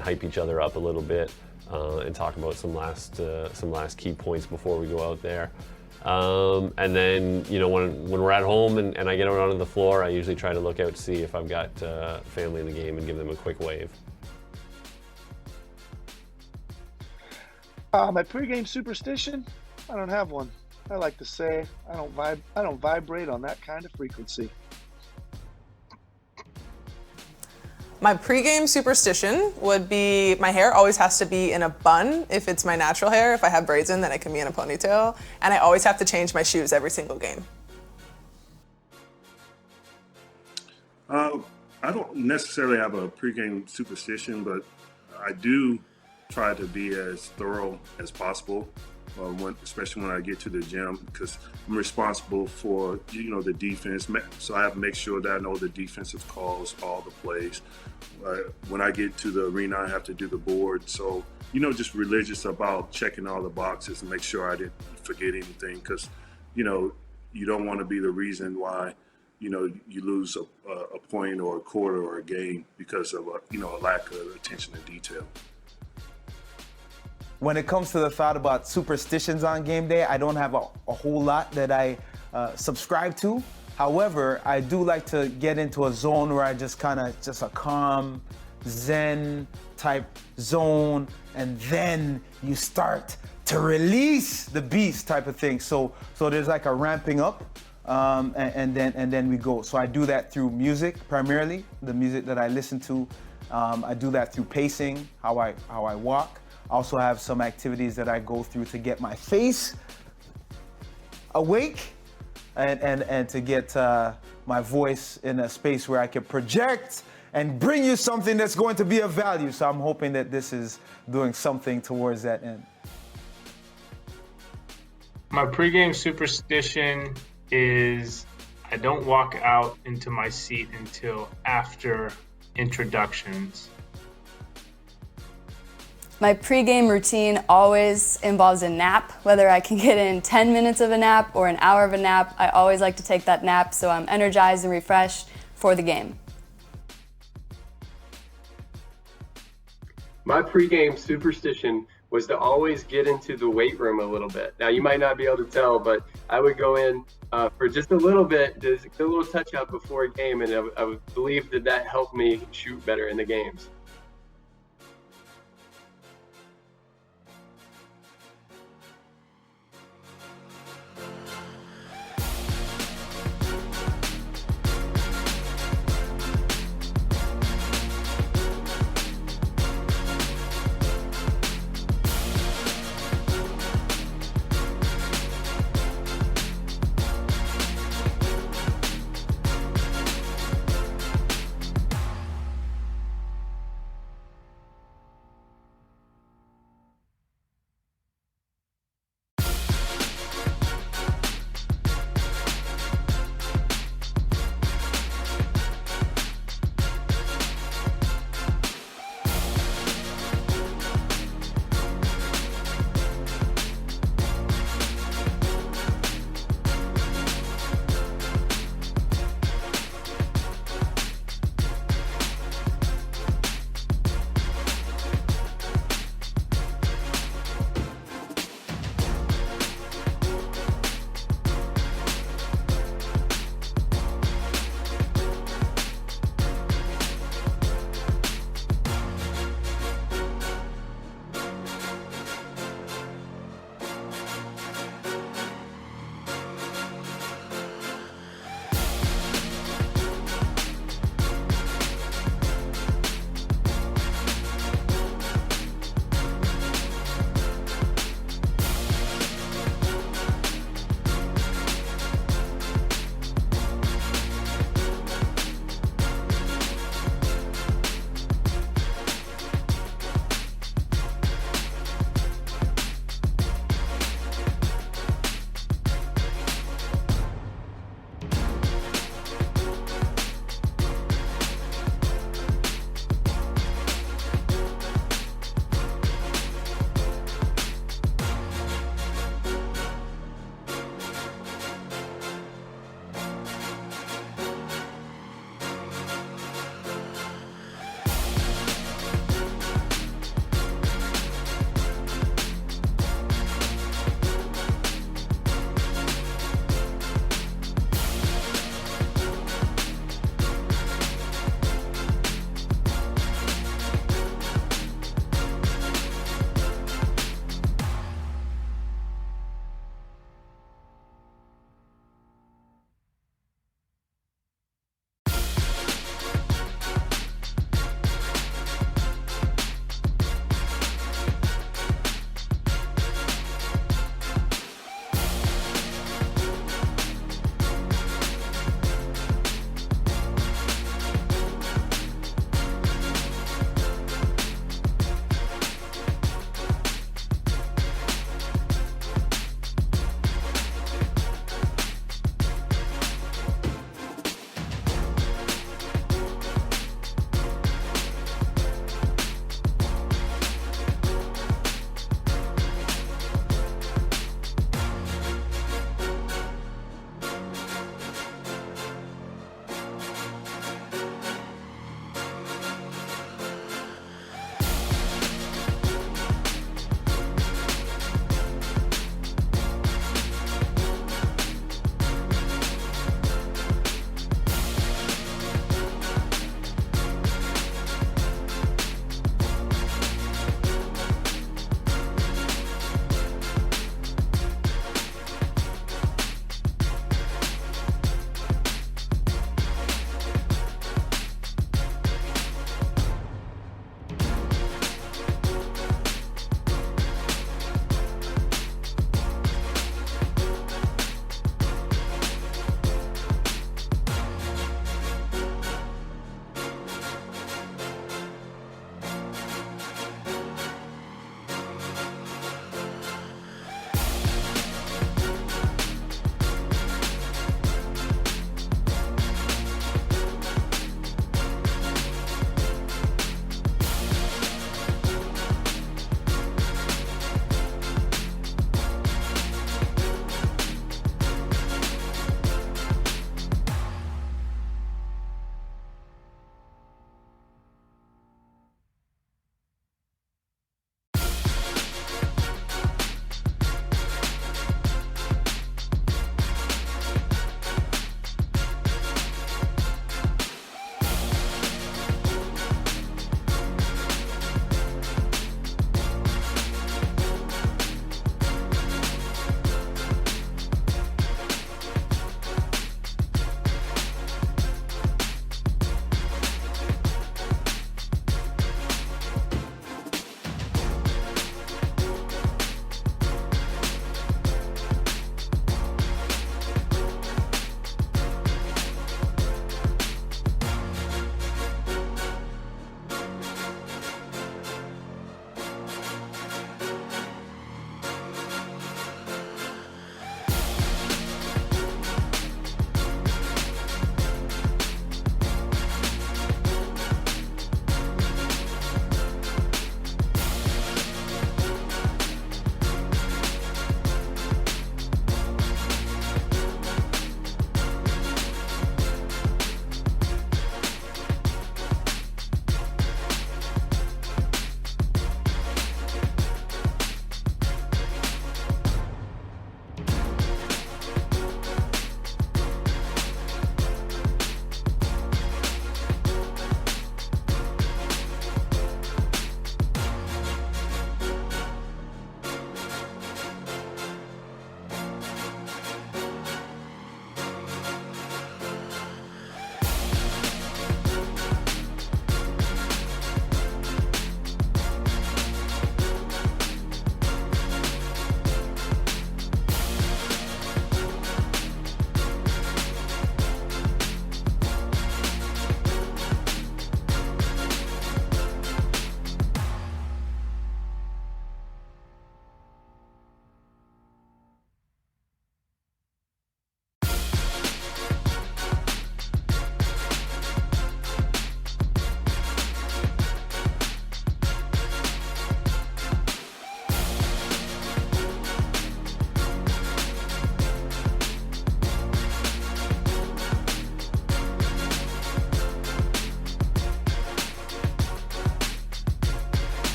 hype each other up a little bit. And talk about some last key points before we go out there. And then, when we're at home and I get out onto the floor, I usually try to look out to see if I've got family in the game and give them a quick wave. My pregame superstition, I don't have one. I like to say I don't vibrate on that kind of frequency. My pregame superstition would be my hair always has to be in a bun if it's my natural hair. If I have braids in, then it can be in a ponytail. And I always have to change my shoes every single game. I don't necessarily have a pregame superstition, but I do try to be as thorough as possible, especially when I get to the gym, because I'm responsible for the defense. So I have to make sure that I know the defensive calls, all the plays. When I get to the arena, I have to do the board. So just religious about checking all the boxes and make sure I didn't forget anything, because you don't want to be the reason why you lose a point or a quarter or a game because of a lack of attention to detail. When it comes to the thought about superstitions on game day, I don't have a whole lot that I subscribe to. However, I do like to get into a zone where I just a calm, zen type zone, and then you start to release the beast type of thing. So there's like a ramping up, and then we go. So I do that through music primarily, the music that I listen to. I do that through pacing, how I walk. I also have some activities that I go through to get my face awake and to get my voice in a space where I can project and bring you something that's going to be of value. So I'm hoping that this is doing something towards that end. My pregame superstition is I don't walk out into my seat until after introductions. My pregame routine always involves a nap. Whether I can get in 10 minutes of a nap or an hour of a nap, I always like to take that nap so I'm energized and refreshed for the game. My pregame superstition was to always get into the weight room a little bit. Now, you might not be able to tell, but I would go in for just a little bit, just a little touch up before a game, and I would believe that helped me shoot better in the games.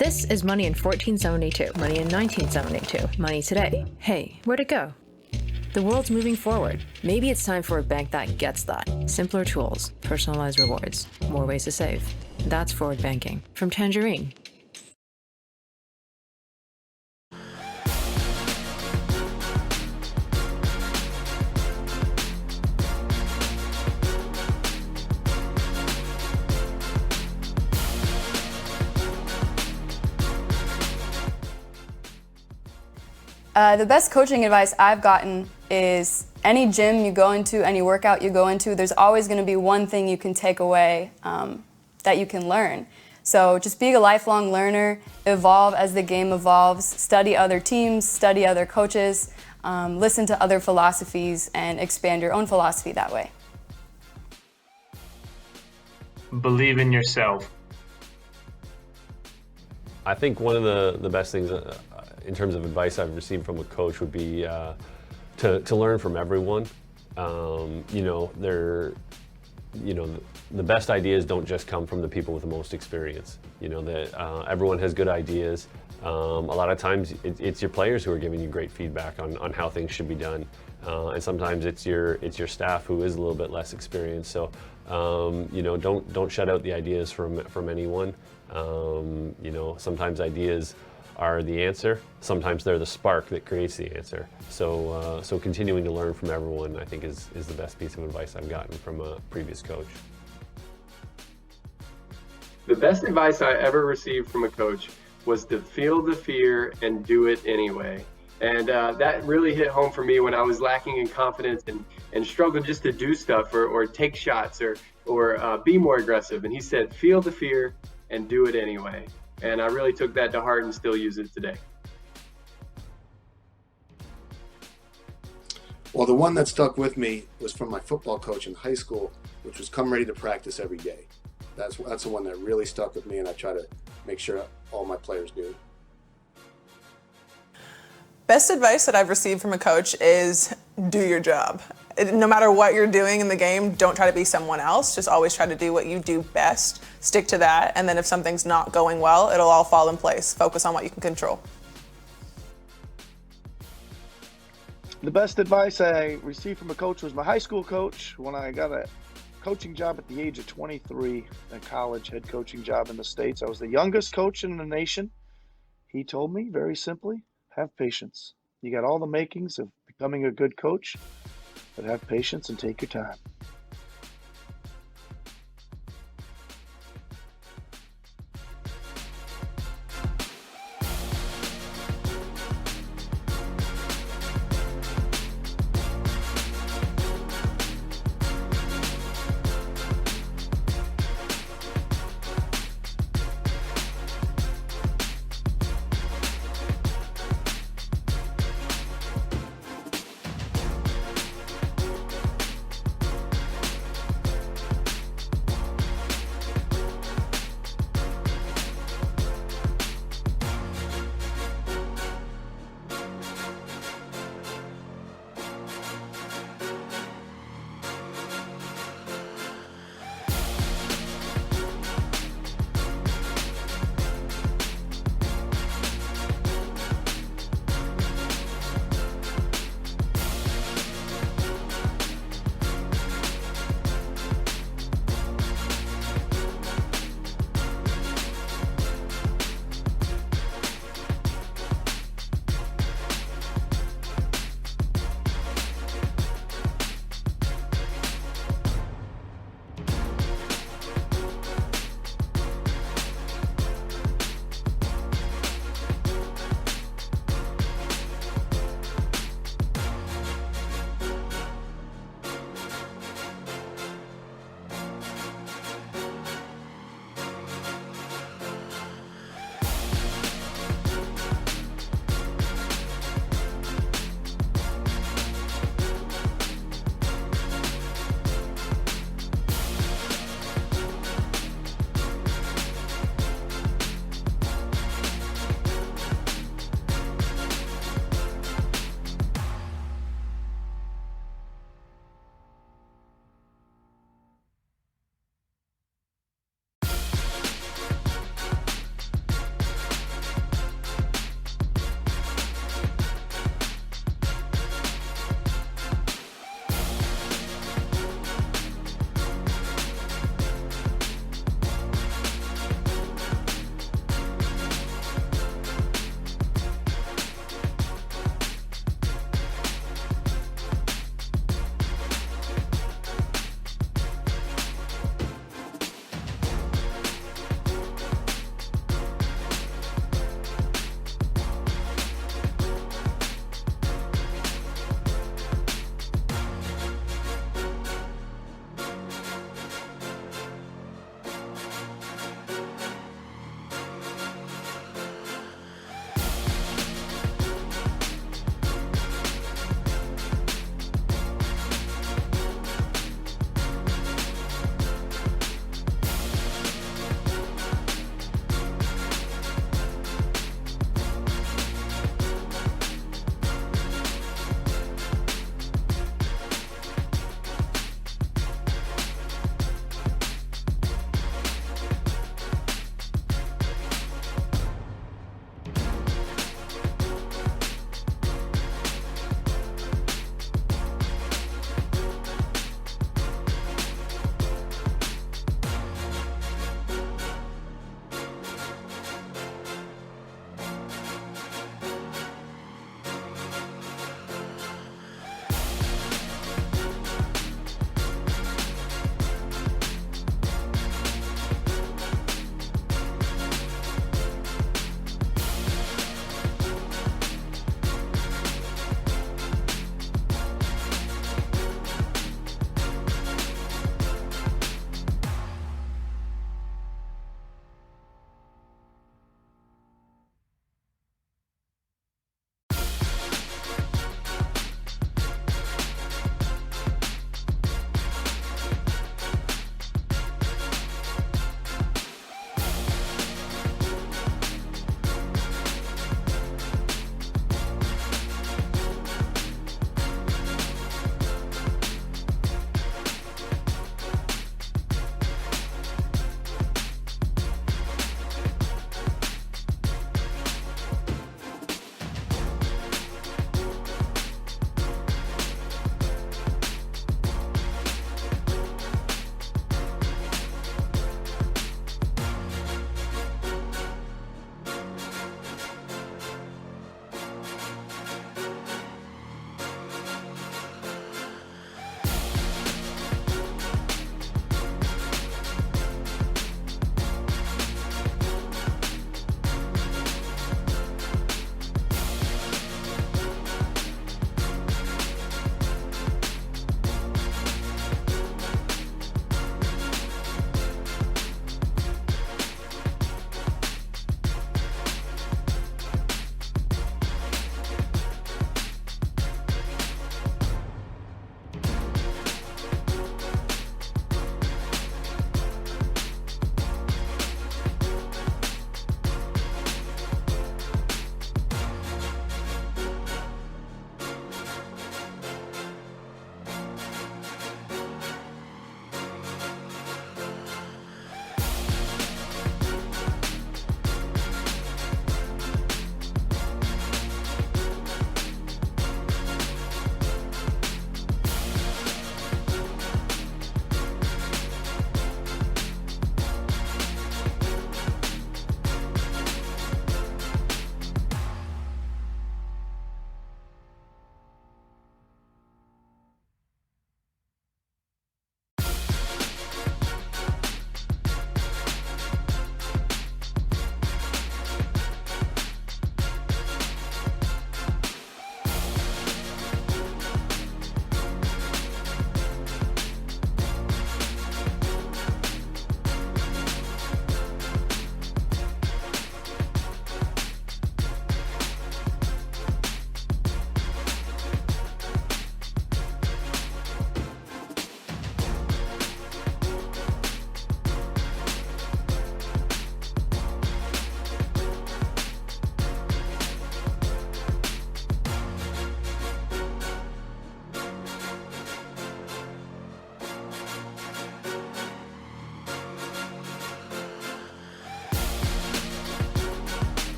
This is Money in 1472, Money in 1972, Money today. Hey, where'd it go? The world's moving forward. Maybe it's time for a bank that gets that. Simpler tools, personalized rewards, more ways to save. That's forward banking. From Tangerine. The best coaching advice I've gotten is any gym you go into, any workout you go into, there's always going to be one thing you can take away that you can learn. So just be a lifelong learner, evolve as the game evolves, study other teams, study other coaches, listen to other philosophies, and expand your own philosophy that way. Believe in yourself. I think one of the best things in terms of advice I've received from a coach would be to learn from everyone. The best ideas don't just come from the people with the most experience. Everyone has good ideas. A lot of times it's your players who are giving you great feedback on how things should be done. And sometimes it's your staff who is a little bit less experienced. So don't shut out the ideas from anyone. Sometimes ideas are the answer. Sometimes they're the spark that creates the answer. So continuing to learn from everyone, I think, is the best piece of advice I've gotten from a previous coach. The best advice I ever received from a coach was to feel the fear and do it anyway. And that really hit home for me when I was lacking in confidence and struggled just to do stuff or take shots or be more aggressive. And he said, feel the fear and do it anyway. And I really took that to heart and still use it today. Well, the one that stuck with me was from my football coach in high school, which was come ready to practice every day. That's the one that really stuck with me, and I try to make sure all my players do. Best advice that I've received from a coach is do your job. No matter what you're doing in the game, don't try to be someone else. Just always try to do what you do best. Stick to that. And then if something's not going well, it'll all fall in place. Focus on what you can control. The best advice I received from a coach was my high school coach when I got a coaching job at the age of 23, a college head coaching job in the States. I was the youngest coach in the nation. He told me very simply, have patience. You got all the makings of becoming a good coach, but have patience and take your time.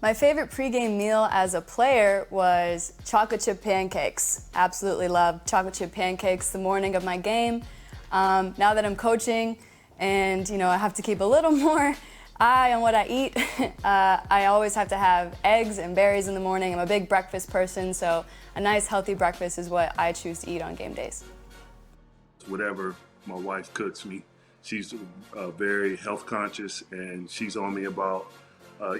My favorite pregame meal as a player was chocolate chip pancakes. Absolutely love chocolate chip pancakes the morning of my game. Now that I'm coaching and I have to keep a little more eye on what I eat, I always have to have eggs and berries in the morning. I'm a big breakfast person, so a nice healthy breakfast is what I choose to eat on game days. Whatever my wife cooks me, she's very health conscious, and she's on me about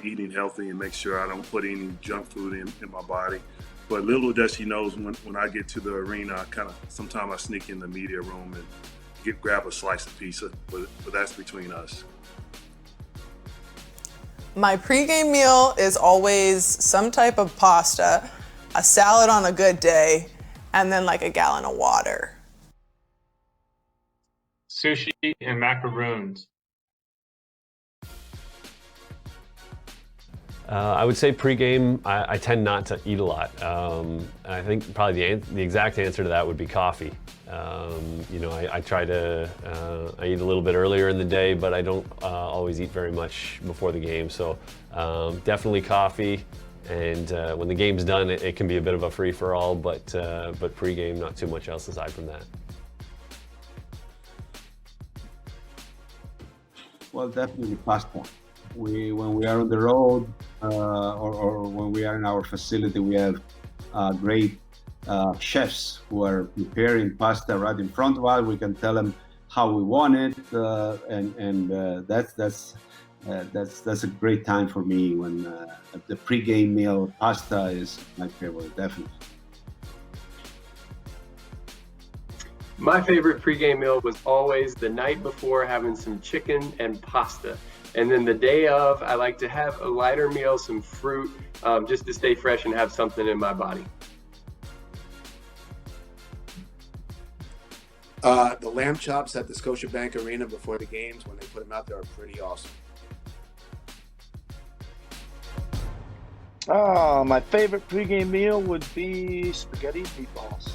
eating healthy and make sure I don't put any junk food in my body. But little does she knows, when I get to the arena, sometimes I sneak in the media room and grab a slice of pizza, but that's between us. My pregame meal is always some type of pasta, a salad on a good day, and then like a gallon of water. Sushi and macaroons. I would say pregame, I tend not to eat a lot. I think probably the exact answer to that would be coffee. I try to, I eat a little bit earlier in the day, but I don't always eat very much before the game. So definitely coffee. And when the game's done, it can be a bit of a free-for-all, but pregame, not too much else aside from that. Well, definitely pasta. When we are on the road or when we are in our facility, we have great chefs who are preparing pasta right in front of us. We can tell them how we want it, and that's a great time for me when the pregame meal pasta is my favorite, definitely. My favorite pregame meal was always the night before, having some chicken and pasta. And then the day of, I like to have a lighter meal, some fruit, just to stay fresh and have something in my body. The lamb chops at the Scotiabank Arena before the games, when they put them out there, are pretty awesome. My favorite pregame meal would be spaghetti and meatballs.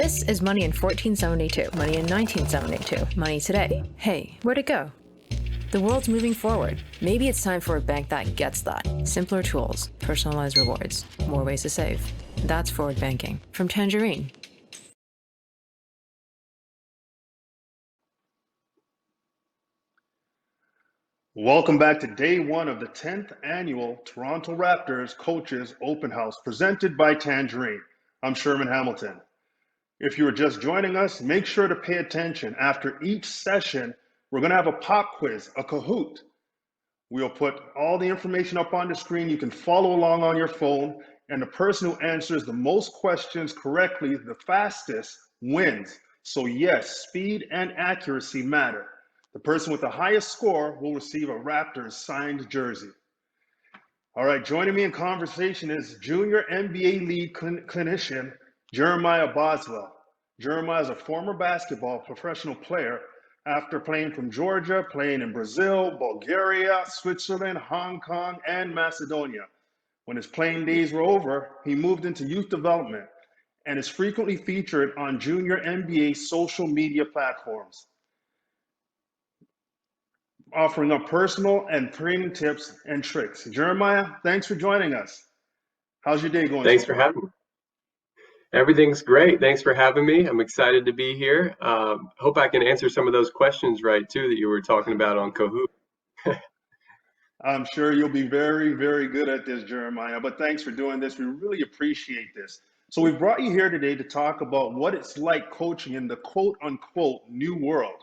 This is Money in 1472, Money in 1972, Money Today. Hey, where'd it go? The world's moving forward. Maybe it's time for a bank that gets that. Simpler tools, personalized rewards, more ways to save. That's forward banking. From Tangerine. Welcome back to day one of the 10th annual Toronto Raptors Coaches Open House presented by Tangerine. I'm Sherman Hamilton. If you are just joining us, make sure to pay attention. After each session, we're going to have a pop quiz, a Kahoot. We'll put all the information up on the screen. You can follow along on your phone, and the person who answers the most questions correctly, the fastest, wins. So yes, speed and accuracy matter. The person with the highest score will receive a Raptors signed jersey. All right, joining me in conversation is junior NBA lead clinician Jeremiah Boswell. Jeremiah is a former basketball professional player after playing from Georgia, playing in Brazil, Bulgaria, Switzerland, Hong Kong, and Macedonia. When his playing days were over, he moved into youth development and is frequently featured on junior NBA social media platforms, offering up personal and training tips and tricks. Jeremiah, thanks for joining us. How's your day going Thanks so for far? having me. Everything's great. Thanks for having me. I'm excited to be here. Hope I can answer some of those questions right, too, that you were talking about on Kahoot. I'm sure you'll be very, very good at this, Jeremiah, but thanks for doing this. We really appreciate this. So we brought you here today to talk about what it's like coaching in the quote unquote new world.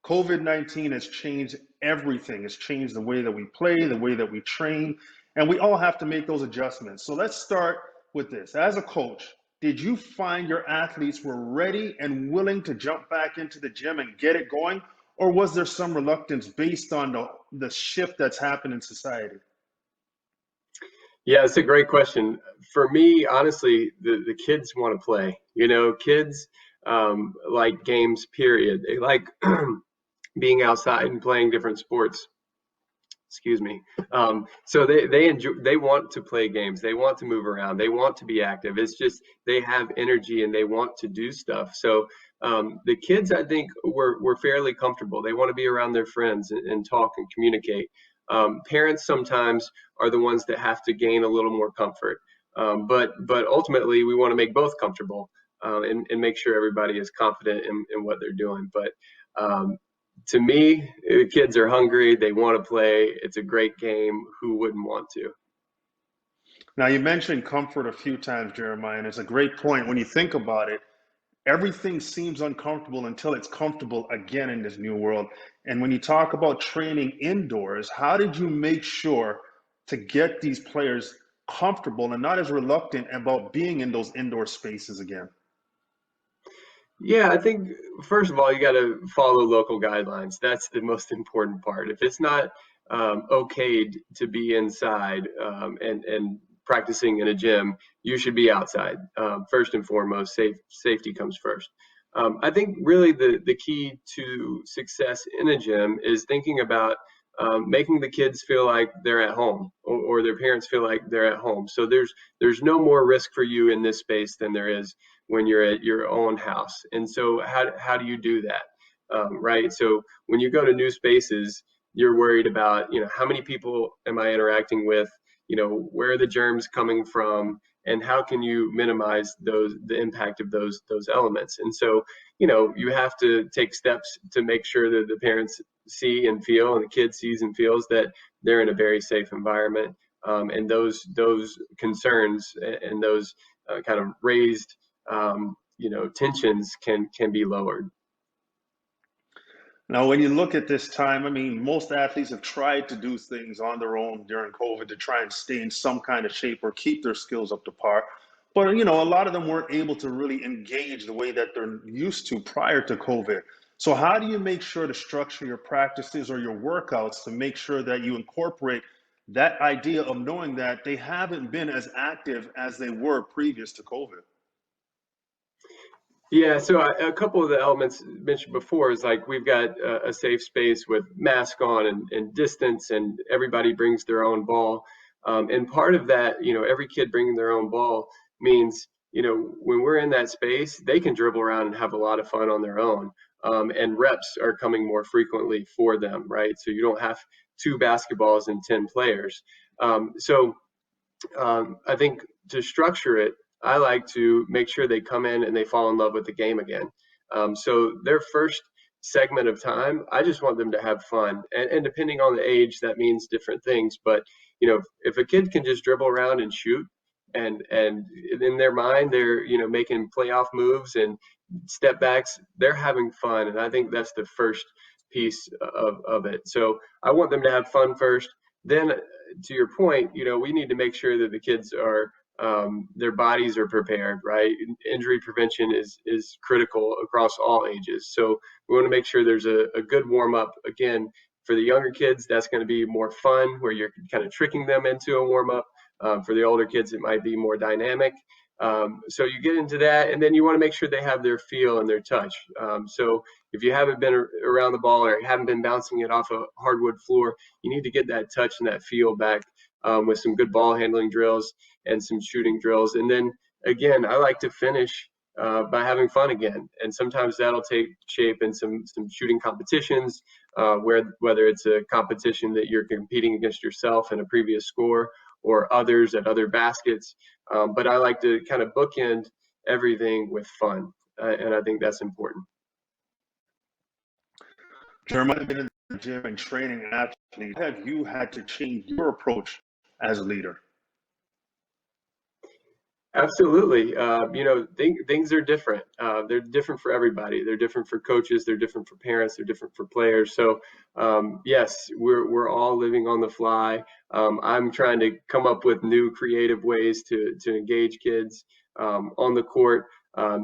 COVID-19 has changed everything. It's changed the way that we play, the way that we train, and we all have to make those adjustments. So let's start with this. As a coach, did you find your athletes were ready and willing to jump back into the gym and get it going? Or was there some reluctance based on the shift that's happened in society? Yeah, it's a great question. For me, honestly, the kids want to play. You know, kids like games, period. They like being outside and playing different sports. Excuse me. So they enjoy, they want to play games. They want to move around. They want to be active. It's just they have energy and they want to do stuff. So the kids, I think, were fairly comfortable. They want to be around their friends and talk and communicate. Parents sometimes are the ones that have to gain a little more comfort. But ultimately, we want to make both comfortable and make sure everybody is confident in what they're doing. But to me, the kids are hungry. They want to play. It's a great game. Who wouldn't want to? Now, you mentioned comfort a few times, Jeremiah, and it's a great point. When you think about it, everything seems uncomfortable until it's comfortable again in this new world. And when you talk about training indoors, how did you make sure to get these players comfortable and not as reluctant about being in those indoor spaces again? Yeah, I think first of all, you got to follow local guidelines. That's the most important part. If it's not okayed to be inside and practicing in a gym, you should be outside. First and foremost, safety comes first. I think really the key to success in a gym is thinking about making the kids feel like they're at home or their parents feel like they're at home. So there's no more risk for you in this space than there is when you're at your own house. And so how do you do that? Right. So when you go to new spaces, you're worried about, how many people am I interacting with? Where are the germs coming from? And how can you minimize the impact of those elements? And so, you have to take steps to make sure that the parents see and feel, and the kid sees and feels that they're in a very safe environment. And those concerns and those kind of raised tensions can be lowered. Now, when you look at this time, I mean, most athletes have tried to do things on their own during COVID to try and stay in some kind of shape or keep their skills up to par. But, a lot of them weren't able to really engage the way that they're used to prior to COVID. So how do you make sure to structure your practices or your workouts to make sure that you incorporate that idea of knowing that they haven't been as active as they were previous to COVID? Yeah, so a couple of the elements mentioned before is like we've got a safe space with mask on and distance, and everybody brings their own ball. And part of that, every kid bringing their own ball means when we're in that space, they can dribble around and have a lot of fun on their own. And reps are coming more frequently for them, right? So you don't have 2 basketballs and 10 players. I think to structure it, I like to make sure they come in and they fall in love with the game again. So their first segment of time, I just want them to have fun. And depending on the age, that means different things. But, if a kid can just dribble around and shoot, and in their mind, they're, making playoff moves and step backs, they're having fun. And I think that's the first piece of it. So I want them to have fun first. Then, to your point, we need to make sure that the kids are their bodies are prepared, right? Injury prevention is critical across all ages. So we want to make sure there's a good warm up. Again, for the younger kids, that's going to be more fun, where you're kind of tricking them into a warm up. For the older kids, it might be more dynamic. So you get into that, and then you want to make sure they have their feel and their touch. So if you haven't been around the ball or haven't been bouncing it off a hardwood floor, you need to get that touch and that feel back with some good ball handling drills and some shooting drills. And then again, I like to finish by having fun again. And sometimes that'll take shape in some shooting competitions, whether it's a competition that you're competing against yourself in a previous score or others at other baskets. But I like to kind of bookend everything with fun. And I think that's important. Jeremiah, been in the gym and training athletes. Have you had to change your approach as a leader? Absolutely. Things are different. They're different for everybody. They're different for coaches. They're different for parents. They're different for players. So, yes, we're all living on the fly. I'm trying to come up with new creative ways to engage kids on the court.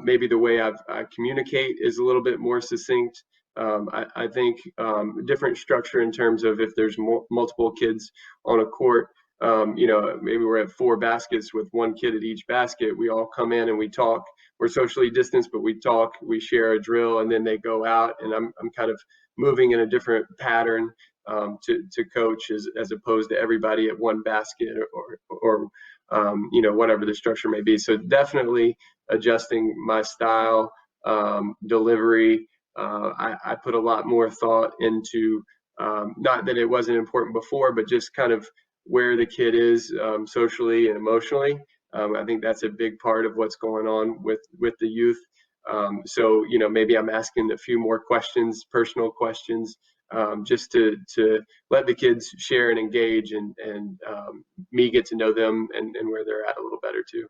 Maybe the way I communicate is a little bit more succinct. I think different structure in terms of if there's multiple kids on a court. Maybe we're at 4 baskets with 1 kid at each basket. We all come in and we talk. We're socially distanced, but we talk, we share a drill, and then they go out. And I'm kind of moving in a different pattern to coach as opposed to everybody at 1 basket or whatever the structure may be. So definitely adjusting my style, delivery. I put a lot more thought into, not that it wasn't important before, but just kind of where the kid is socially and emotionally. I think that's a big part of what's going on with the youth. So maybe I'm asking a few more questions, personal questions, just to let the kids share and engage, and me get to know them and where they're at a little better too.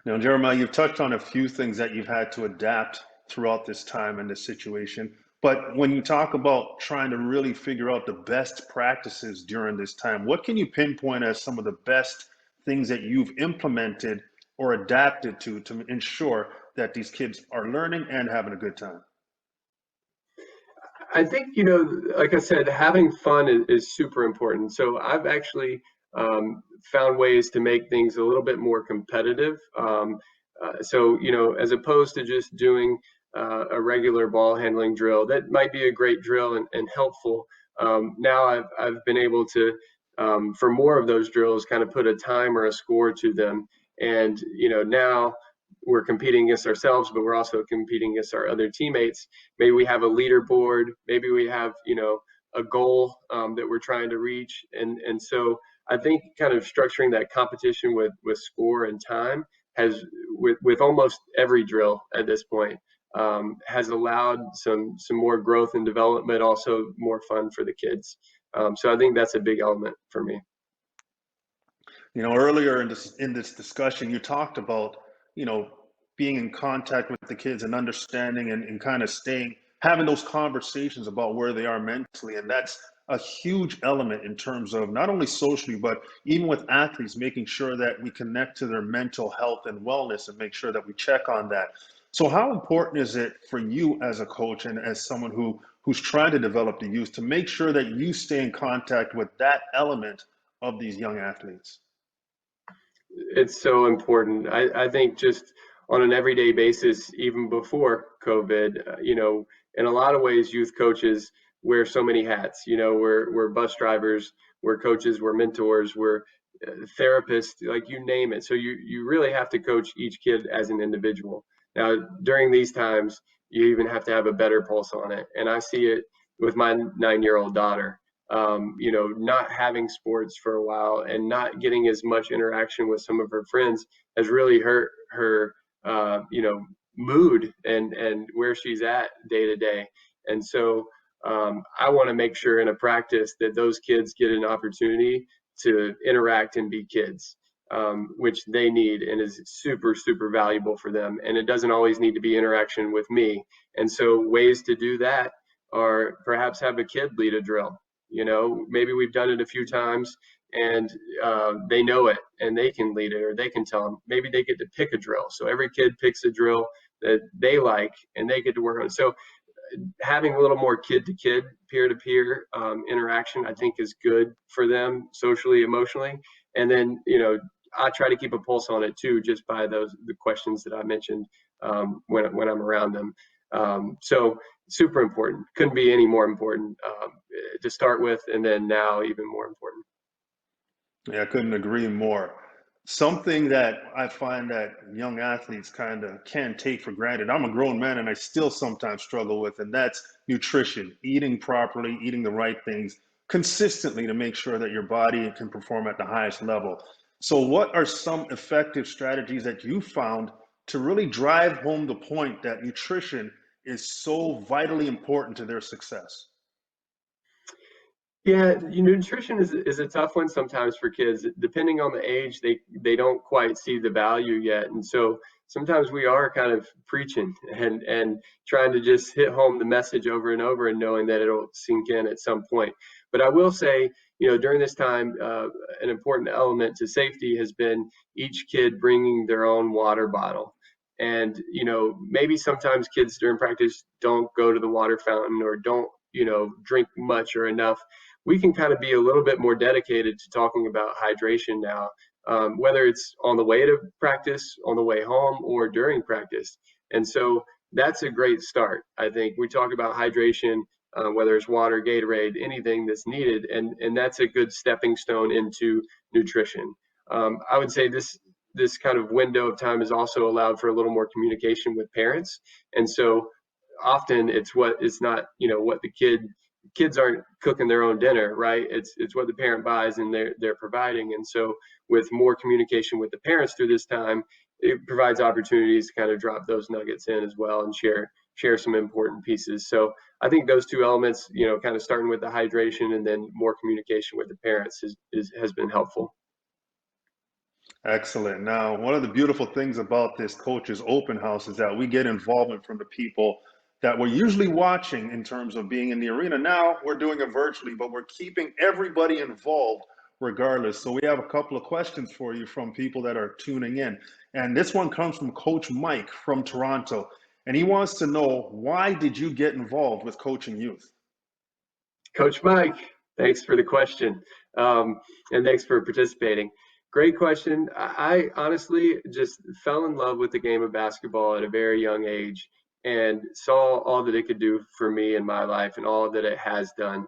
Now, Jeremiah, you've touched on a few things that you've had to adapt throughout this time and this situation. But when you talk about trying to really figure out the best practices during this time, what can you pinpoint as some of the best things that you've implemented or adapted to ensure that these kids are learning and having a good time? I think, like I said, having fun is super important. So I've actually found ways to make things a little bit more competitive. As opposed to just doing a regular ball handling drill, that might be a great drill and helpful. Now I've been able to, for more of those drills, kind of put a time or a score to them. And, now we're competing against ourselves, but we're also competing against our other teammates. Maybe we have a leaderboard. Maybe we have, a goal that we're trying to reach. And so I think kind of structuring that competition with score and time has, with almost every drill at this point, has allowed some more growth and development, also more fun for the kids. So I think that's a big element for me. Earlier in this discussion, you talked about, being in contact with the kids and understanding and kind of having those conversations about where they are mentally. And that's a huge element in terms of not only socially, but even with athletes, making sure that we connect to their mental health and wellness and make sure that we check on that. So how important is it for you as a coach and as someone who's trying to develop the youth to make sure that you stay in contact with that element of these young athletes? It's so important. I think just on an everyday basis, even before COVID, in a lot of ways, youth coaches wear so many hats. We're bus drivers, we're coaches, we're mentors, we're therapist, like you name it. So you really have to coach each kid as an individual. Now, during these times, you even have to have a better pulse on it. And I see it with my 9-year-old daughter. Not having sports for a while and not getting as much interaction with some of her friends has really hurt her, mood and where she's at day to day. And so I want to make sure in a practice that those kids get an opportunity to interact and be kids, which they need and is super, super valuable for them. And it doesn't always need to be interaction with me. And so ways to do that are perhaps have a kid lead a drill. Maybe we've done it a few times and they know it and they can lead it, or they can tell them. Maybe they get to pick a drill. So every kid picks a drill that they like and they get to work on it. So having a little more kid-to-kid, peer-to-peer interaction, I think, is good for them socially, emotionally. And then, I try to keep a pulse on it too, just by the questions that I mentioned when I'm around them. So super important. Couldn't be any more important to start with, and then now even more important. Yeah, I couldn't agree more. Something that I find that young athletes kind of can't take for granted. I'm a grown man and I still sometimes struggle with, and that's nutrition, eating properly, eating the right things consistently to make sure that your body can perform at the highest level. So, what are some effective strategies that you found to really drive home the point that nutrition is so vitally important to their success? Yeah, nutrition is a tough one sometimes for kids. Depending on the age, they don't quite see the value yet, and so sometimes we are kind of preaching and trying to just hit home the message over and over, and knowing that it'll sink in at some point. But I will say, during this time, an important element to safety has been each kid bringing their own water bottle. And maybe sometimes kids during practice don't go to the water fountain or don't drink much or enough. We can kind of be a little bit more dedicated to talking about hydration now, whether it's on the way to practice, on the way home, or during practice. And so that's a great start. I think we talk about hydration, whether it's water, Gatorade, anything that's needed, and that's a good stepping stone into nutrition. I would say this kind of window of time has also allowed for a little more communication with parents, and so often it's not what the kids aren't cooking their own dinner, right? It's what the parent buys and they're providing. And so with more communication with the parents through this time, it provides opportunities to kind of drop those nuggets in as well and share some important pieces. So I think those two elements, kind of starting with the hydration and then more communication with the parents has been helpful. Excellent. Now, one of the beautiful things about this coach's open house is that we get involvement from the people that we're usually watching in terms of being in the arena. Now we're doing it virtually, but we're keeping everybody involved regardless. So we have a couple of questions for you from people that are tuning in. And this one comes from Coach Mike from Toronto. And he wants to know, why did you get involved with coaching youth? Coach Mike, thanks for the question. And thanks for participating. Great question. I honestly just fell in love with the game of basketball at a very young age and saw all that it could do for me in my life and all that it has done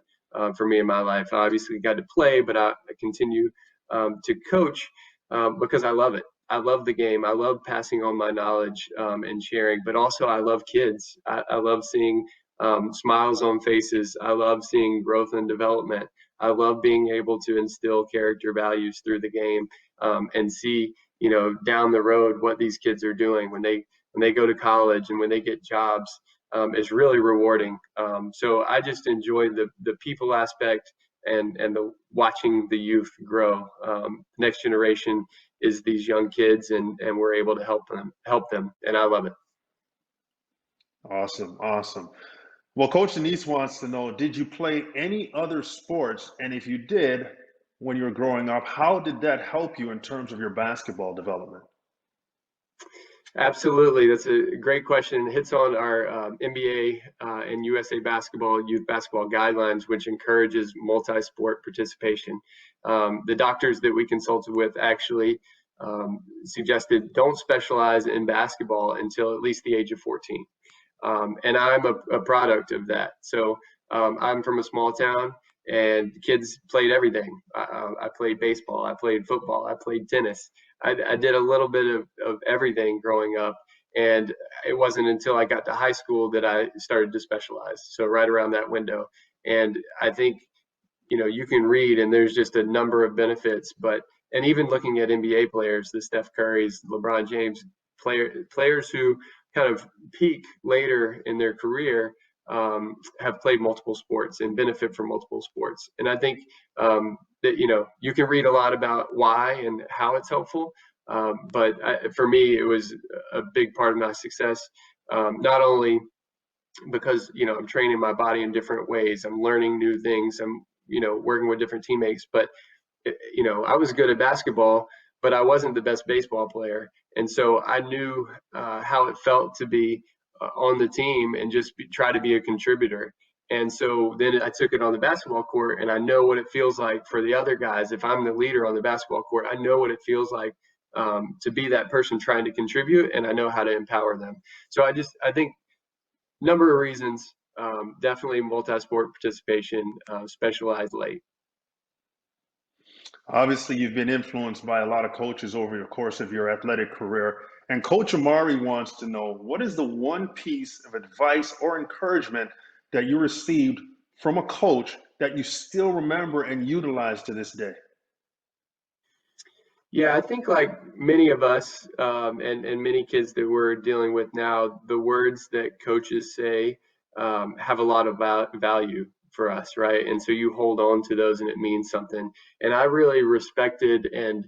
for me in my life. I obviously got to play, but I continue to coach because I love it. I love the game. I love passing on my knowledge and sharing, but also I love kids. I love seeing smiles on faces. I love seeing growth and development. I love being able to instill character values through the game and see, down the road what these kids are doing when they go to college and when they get jobs. It's really rewarding. So I just enjoy the people aspect and the watching the youth grow. Next generation is these young kids, and we're able to help them, and I love it. Awesome. Well, Coach Denise wants to know, did you play any other sports? And if you did, when you were growing up, how did that help you in terms of your basketball development? Absolutely. That's a great question. It hits on our NBA and USA basketball, youth basketball guidelines, which encourages multi-sport participation. The doctors that we consulted with actually suggested don't specialize in basketball until at least the age of 14. And I'm a product of that. So I'm from a small town. and kids played everything. I played baseball, I played football, I played tennis. I did a little bit of everything growing up. And it wasn't until I got to high school that I started to specialize. So right around that window. And I think, you can read and there's just a number of benefits, and even looking at NBA players, the Steph Currys, LeBron James, players who kind of peak later in their career, have played multiple sports and benefit from multiple sports. And I think that, you can read a lot about why and how it's helpful. For me, it was a big part of my success, not only because, I'm training my body in different ways, I'm learning new things, I'm, working with different teammates, but I was good at basketball, but I wasn't the best baseball player. And so I knew how it felt to be on the team and just try to be a contributor. And so then I took it on the basketball court, and I know what it feels like for the other guys. If I'm the leader on the basketball court, I know what it feels like to be that person trying to contribute, and I know how to empower them. So I think number of reasons, definitely multi-sport participation, specialized late. Obviously, you've been influenced by a lot of coaches over the course of your athletic career. And Coach Amari wants to know, what is the one piece of advice or encouragement that you received from a coach that you still remember and utilize to this day? Yeah, I think like many of us, and many kids that we're dealing with now, the words that coaches say have a lot of value for us, right? And so you hold on to those and it means something. And I really respected and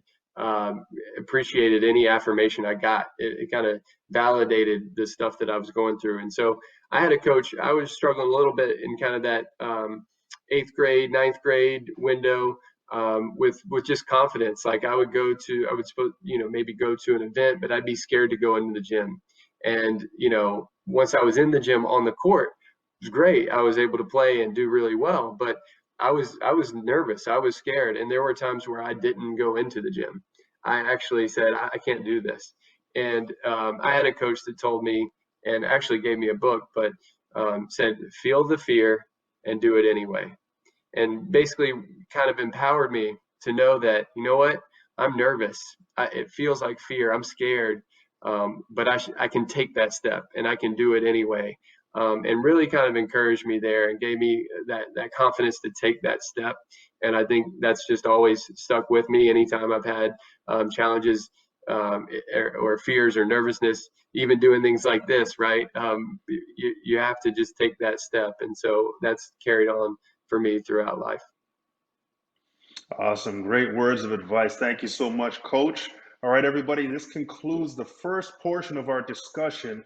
appreciated any affirmation I got. It kind of validated the stuff that I was going through. And so I had a coach, I was struggling a little bit in kind of that 8th grade, 9th grade window, with just confidence. Like I would maybe go to an event, but I'd be scared to go into the gym. And, once I was in the gym on the court, it was great. I was able to play and do really well, but I was nervous. I was scared. And there were times where I didn't go into the gym. I actually said, I can't do this. And I had a coach that told me, and actually gave me a book, but said, feel the fear and do it anyway. And basically kind of empowered me to know that, you know what, I'm nervous. It feels like fear. I'm scared, but I can take that step and I can do it anyway. And really kind of encouraged me there and gave me that confidence to take that step. And I think that's just always stuck with me anytime I've had challenges, or fears or nervousness, even doing things like this, right? You have to just take that step. And so that's carried on for me throughout life. Awesome. Great words of advice. Thank you so much, Coach. All right, everybody, this concludes the first portion of our discussion.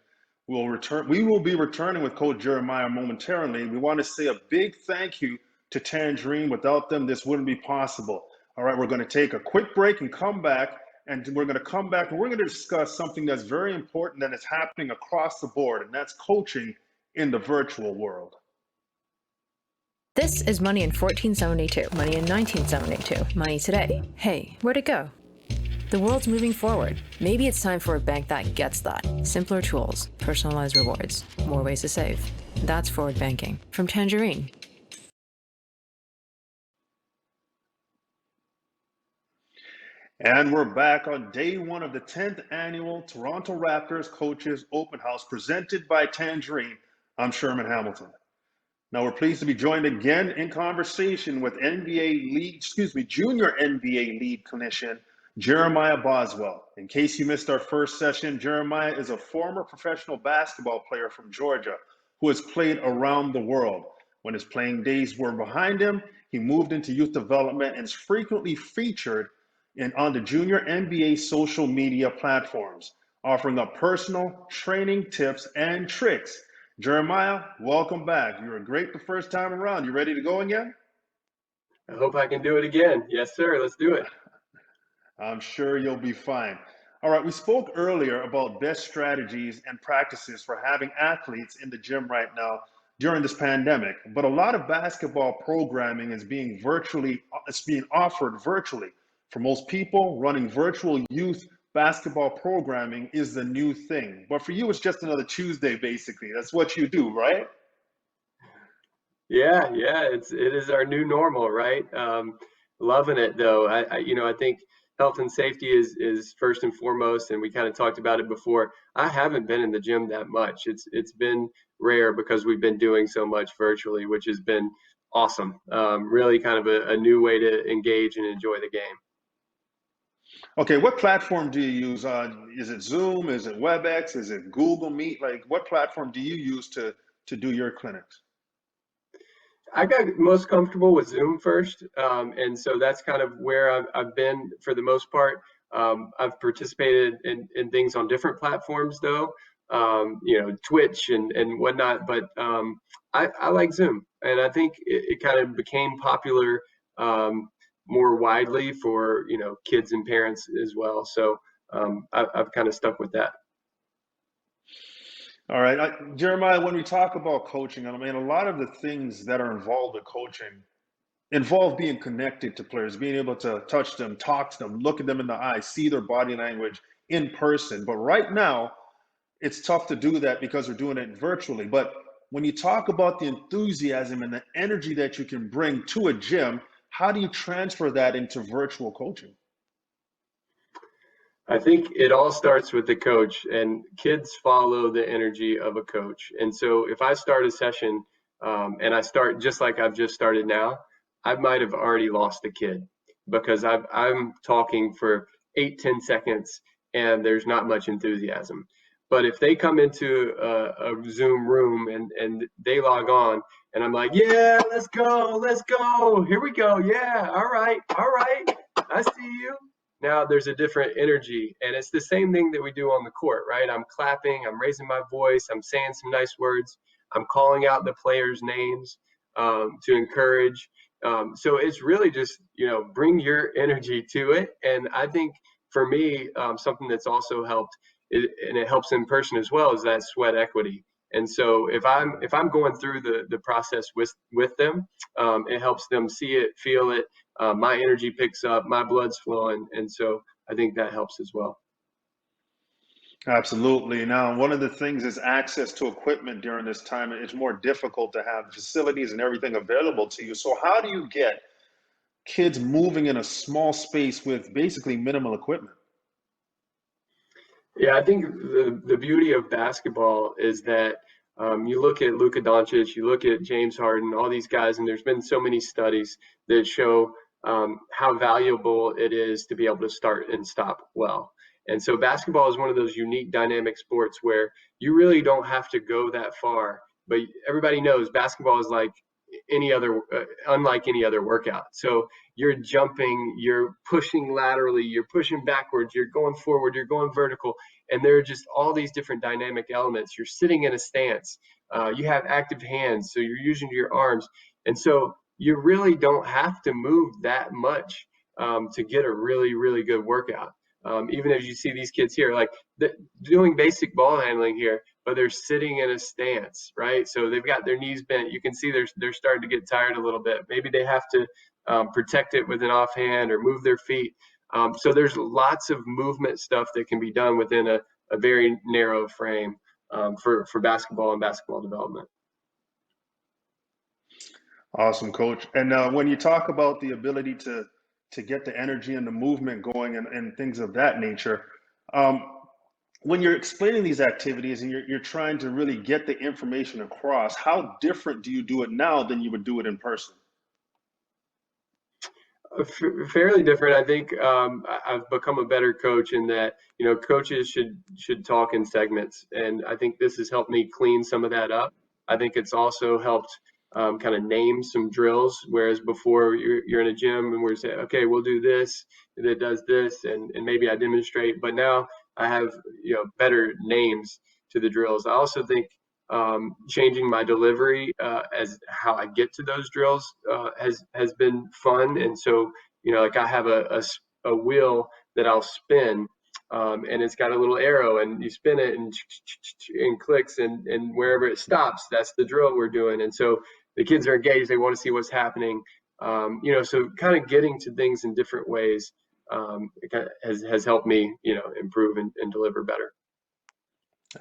We will be returning with Coach Jeremiah momentarily. We want to say a big thank you to Tangerine. Without them, this wouldn't be possible. All right, we're going to take a quick break and come back. And we're going to discuss something that's very important that is happening across the board, and that's coaching in the virtual world. This is Money in 1472, Money in 1972, Money Today. Hey, where'd it go? The world's moving forward. Maybe it's time for a bank that gets that. Simpler tools, personalized rewards, more ways to save. That's forward banking. From Tangerine. And we're back on day one of the 10th annual Toronto Raptors Coaches Open House presented by Tangerine. I'm Sherman Hamilton. Now we're pleased to be joined again in conversation with Junior NBA lead clinician Jeremiah Boswell. In case you missed our first session, Jeremiah is a former professional basketball player from Georgia who has played around the world. When his playing days were behind him, he moved into youth development and is frequently featured on the Junior NBA social media platforms, offering up personal training tips and tricks. Jeremiah, welcome back. You were great the first time around. You ready to go again? I hope I can do it again. Yes, sir. Let's do it. I'm sure you'll be fine. All right, we spoke earlier about best strategies and practices for having athletes in the gym right now during this pandemic, but a lot of basketball programming is being offered virtually. For most people, running virtual youth basketball programming is the new thing. But for you, it's just another Tuesday, basically. That's what you do, right? Yeah, yeah, it is our new normal, right? Loving it though. I think health and safety is first and foremost, and we kind of talked about it before. I haven't been in the gym that much. It's been rare because we've been doing so much virtually, which has been awesome. Really kind of a new way to engage and enjoy the game. Okay, what platform do you use? Is it Zoom? Is it WebEx? Is it Google Meet? Like, what platform do you use to do your clinics? I got most comfortable with Zoom first, and so that's kind of where I've been for the most part. I've participated in things on different platforms, though, Twitch and whatnot. But I like Zoom, and I think it kind of became popular more widely for kids and parents as well. So I've kind of stuck with that. All right, Jeremiah, when we talk about coaching, I mean, a lot of the things that are involved with coaching involve being connected to players, being able to touch them, talk to them, look at them in the eye, see their body language in person. But right now, it's tough to do that because we're doing it virtually. But when you talk about the enthusiasm and the energy that you can bring to a gym, how do you transfer that into virtual coaching? I think it all starts with the coach, and kids follow the energy of a coach. And so if I start a session and I start just like I've just started now, I might have already lost the kid because I'm talking for 8, 10 seconds and there's not much enthusiasm. But if they come into a Zoom room and they log on and I'm like, yeah, let's go, here we go, yeah, all right, I see you. Now there's a different energy, and it's the same thing that we do on the court, right? I'm clapping, I'm raising my voice, I'm saying some nice words, I'm calling out the players' names to encourage. So it's really just bring your energy to it, and I think for me something that's also helped, and it helps in person as well, is that sweat equity. And so if I'm going through the process with them, it helps them see it, feel it, my energy picks up, my blood's flowing, and so I think that helps as well. Absolutely. Now, one of the things is access to equipment during this time. It's more difficult to have facilities and everything available to you. So, how do you get kids moving in a small space with basically minimal equipment? Yeah, I think the beauty of basketball is that you look at Luka Doncic, you look at James Harden, all these guys, and there's been so many studies that show how valuable it is to be able to start and stop well. And so basketball is one of those unique dynamic sports where you really don't have to go that far, but everybody knows basketball is like any other, unlike any other workout. So you're jumping, you're pushing laterally, you're pushing backwards, you're going forward, you're going vertical, and there are just all these different dynamic elements. You're sitting in a stance, you have active hands, so you're using your arms, and so you really don't have to move that much to get a really, really good workout. Even as you see these kids here, like doing basic ball handling here, but they're sitting in a stance, right? So they've got their knees bent. You can see they're starting to get tired a little bit. Maybe they have to protect it with an offhand or move their feet. So there's lots of movement stuff that can be done within a very narrow frame for basketball and basketball development. Awesome, coach. And when you talk about the ability to get the energy and the movement going and things of that nature, um, when you're explaining these activities and you're trying to really get the information across, how different do you do it now than you would do it in person? Fairly different. I think I've become a better coach in that coaches should talk in segments, and I think this has helped me clean some of that up. I think it's also helped kind of name some drills, whereas before you're in a gym and we're saying, okay, we'll do this that does this, and maybe I demonstrate, but now I have better names to the drills. I also think changing my delivery as how I get to those drills has been fun. And so like I have a wheel that I'll spin, and it's got a little arrow, and you spin it and clicks, and wherever it stops, that's the drill we're doing. And so the kids are engaged; they want to see what's happening. So kind of getting to things in different ways has helped me improve and deliver better.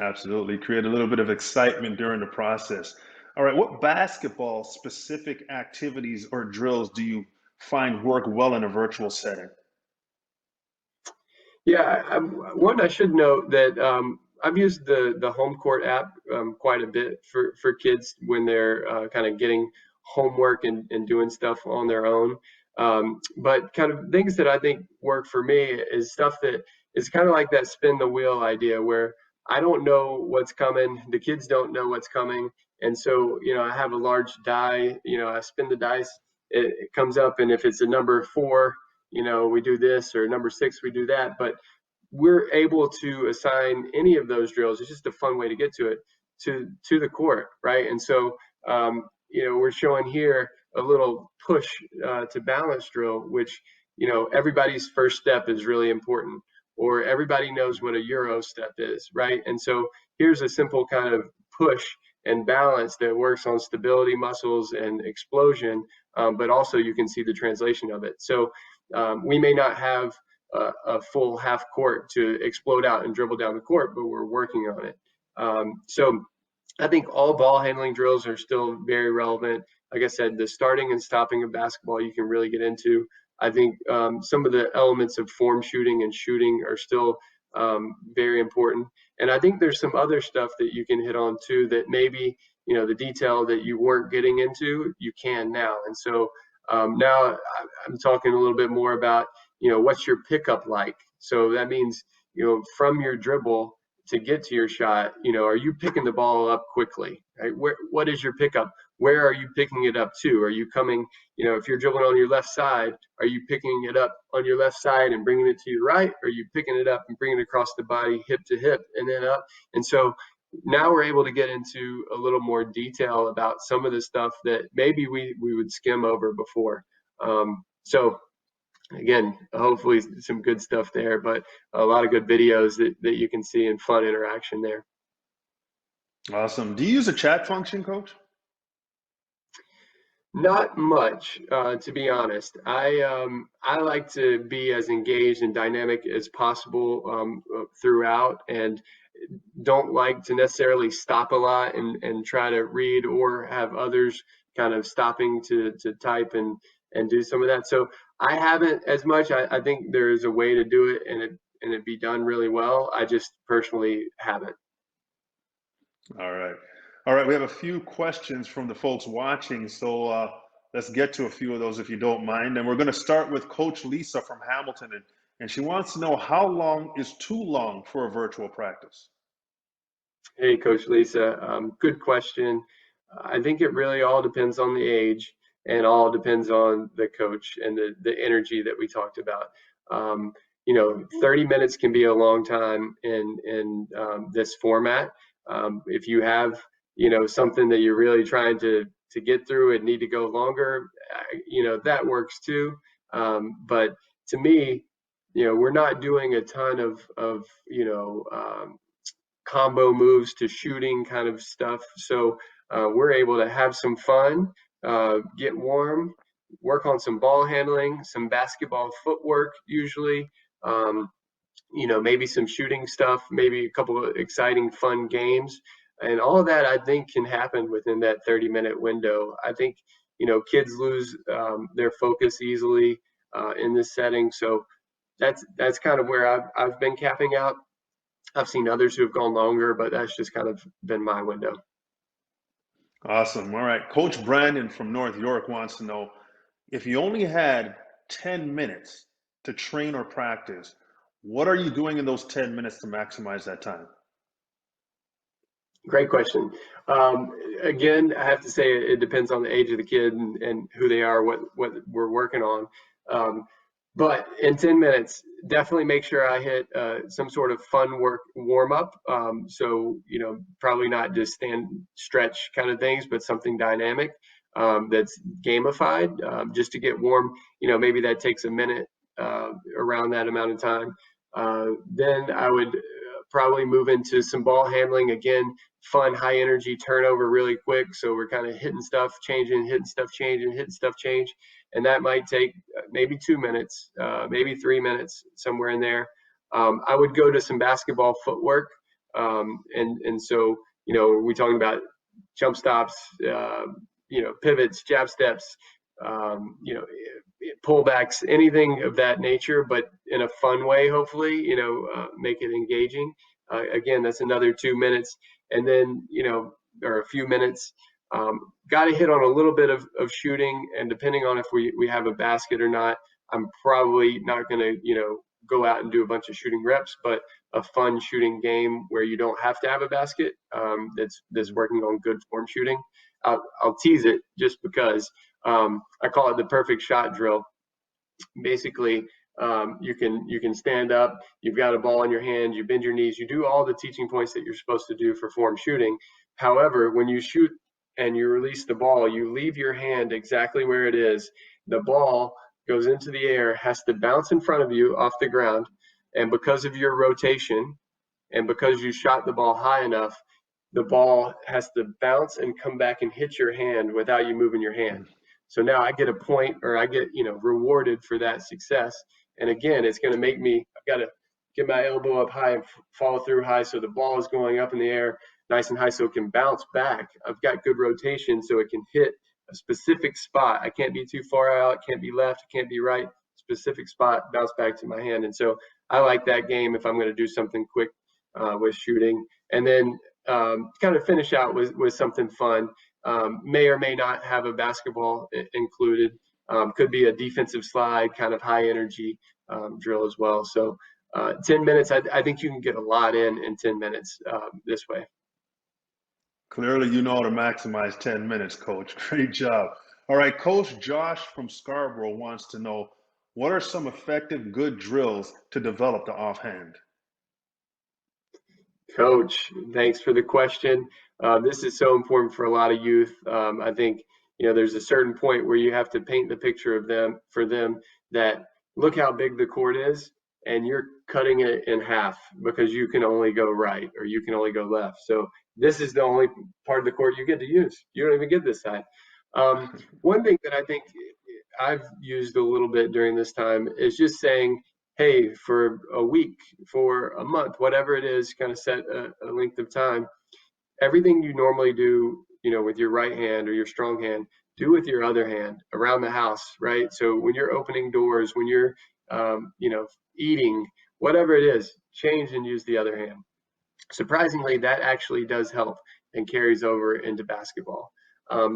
Absolutely. Create a little bit of excitement during the process. All right, what basketball specific activities or drills do you find work well in a virtual setting? Yeah, one I should note that I've used the home court app quite a bit for kids when they're kind of getting homework and doing stuff on their own. But kind of things that I think work for me is stuff that is kind of like that spin the wheel idea where I don't know what's coming, the kids don't know what's coming, and so I have a large die, I spin the dice, it comes up, and if it's a number 4, we do this, or number 6, we do that. But we're able to assign any of those drills. It's just a fun way to get to it to the court, right? And so, we're showing here a little push to balance drill, which everybody's first step is really important, or everybody knows what a Euro step is, right? And so here's a simple kind of push and balance that works on stability muscles and explosion, but also you can see the translation of it. So we may not have a full half court to explode out and dribble down the court, but we're working on it. So I think all ball handling drills are still very relevant. Like I said, the starting and stopping of basketball you can really get into. I think some of the elements of form shooting and shooting are still very important. And I think there's some other stuff that you can hit on too that maybe, the detail that you weren't getting into, you can now. And so now I'm talking a little bit more about, what's your pickup like? So that means, from your dribble to get to your shot, are you picking the ball up quickly? Right? What is your pickup? Where are you picking it up to? Are you coming, if you're dribbling on your left side, are you picking it up on your left side and bringing it to your right? Or are you picking it up and bringing it across the body, hip to hip, and then up? And so now we're able to get into a little more detail about some of the stuff that maybe we would skim over before. So again, hopefully some good stuff there, but a lot of good videos that you can see and fun interaction there. Awesome. Do you use a chat function, Coach? Not much, to be honest. I like to be as engaged and dynamic as possible throughout, and don't like to necessarily stop a lot and try to read or have others kind of stopping to type and do some of that. So I haven't as much. I think there's a way to do it and it be done really well. I just personally haven't. All right. All right. We have a few questions from the folks watching. So let's get to a few of those if you don't mind. And we're going to start with Coach Lisa from Hamilton. And she wants to know, how long is too long for a virtual practice? Hey, Coach Lisa. Good question. I think it really all depends on the age and all depends on the coach and the energy that we talked about. 30 minutes can be a long time in this format. If you have, something that you're really trying to get through and need to go longer, that works too. But to me, we're not doing a ton of combo moves to shooting kind of stuff. So we're able to have some fun, get warm, work on some ball handling, some basketball footwork usually, maybe some shooting stuff, maybe a couple of exciting, fun games. And all of that, I think, can happen within that 30-minute window. I think, kids lose their focus easily in this setting. So that's kind of where I've been capping out. I've seen others who have gone longer, but that's just kind of been my window. Awesome. All right. Coach Brandon from North York wants to know, if you only had 10 minutes to train or practice, what are you doing in those 10 minutes to maximize that time? Great question. Again, I have to say it depends on the age of the kid and who they are, what we're working on. But in 10 minutes, definitely make sure I hit some sort of fun warm up. So, probably not just stand stretch kind of things, but something dynamic that's gamified just to get warm. Maybe that takes a minute around that amount of time. Then I would probably move into some ball handling. Again, fun, high energy turnover really quick. So we're kind of hitting stuff, changing, hitting stuff, changing, hitting stuff, change. And that might take maybe 2 minutes, maybe 3 minutes, somewhere in there. I would go to some basketball footwork. And so, we're talking about jump stops, pivots, jab steps, pullbacks, anything of that nature, but in a fun way, hopefully, make it engaging. Again, that's another 2 minutes. And then, or a few minutes. Got to hit on a little bit of shooting, and depending on if we have a basket or not, I'm probably not going to, go out and do a bunch of shooting reps, but a fun shooting game where you don't have to have a basket, that's working on good form shooting. I'll tease it just because I call it the perfect shot drill. Basically, you can stand up, you've got a ball in your hand, you bend your knees, you do all the teaching points that you're supposed to do for form shooting. However, when you shoot and you release the ball, you leave your hand exactly where it is. The ball goes into the air, has to bounce in front of you off the ground, and because of your rotation and because you shot the ball high enough, the ball has to bounce and come back and hit your hand without you moving your hand. So now I get a point, or I get, rewarded for that success. And again, it's going to make me, I've got to get my elbow up high and follow through high. So the ball is going up in the air nice and high so it can bounce back. I've got good rotation so it can hit a specific spot. I can't be too far out. It can't be left. It can't be right. Specific spot, bounce back to my hand. And so I like that game if I'm going to do something quick with shooting. And then kind of finish out with something fun. May or may not have a basketball included. Could be a defensive slide, kind of high energy drill as well. So 10 minutes, I think you can get a lot in 10 minutes this way. Clearly, you know how to maximize 10 minutes, Coach. Great job. All right, Coach Josh from Scarborough wants to know, what are some effective, good drills to develop the offhand? Coach, thanks for the question. This is so important for a lot of youth. I think, there's a certain point where you have to paint the picture of them for them that look how big the court is, and you're cutting it in half because you can only go right or you can only go left. So this is the only part of the court you get to use. You don't even get this side. One thing that I think I've used a little bit during this time is just saying, hey, for a week, for a month, whatever it is, kind of set a length of time. Everything you normally do, with your right hand or your strong hand, do with your other hand around the house, right? So when you're opening doors, when you're, eating, whatever it is, change and use the other hand. Surprisingly, that actually does help and carries over into basketball.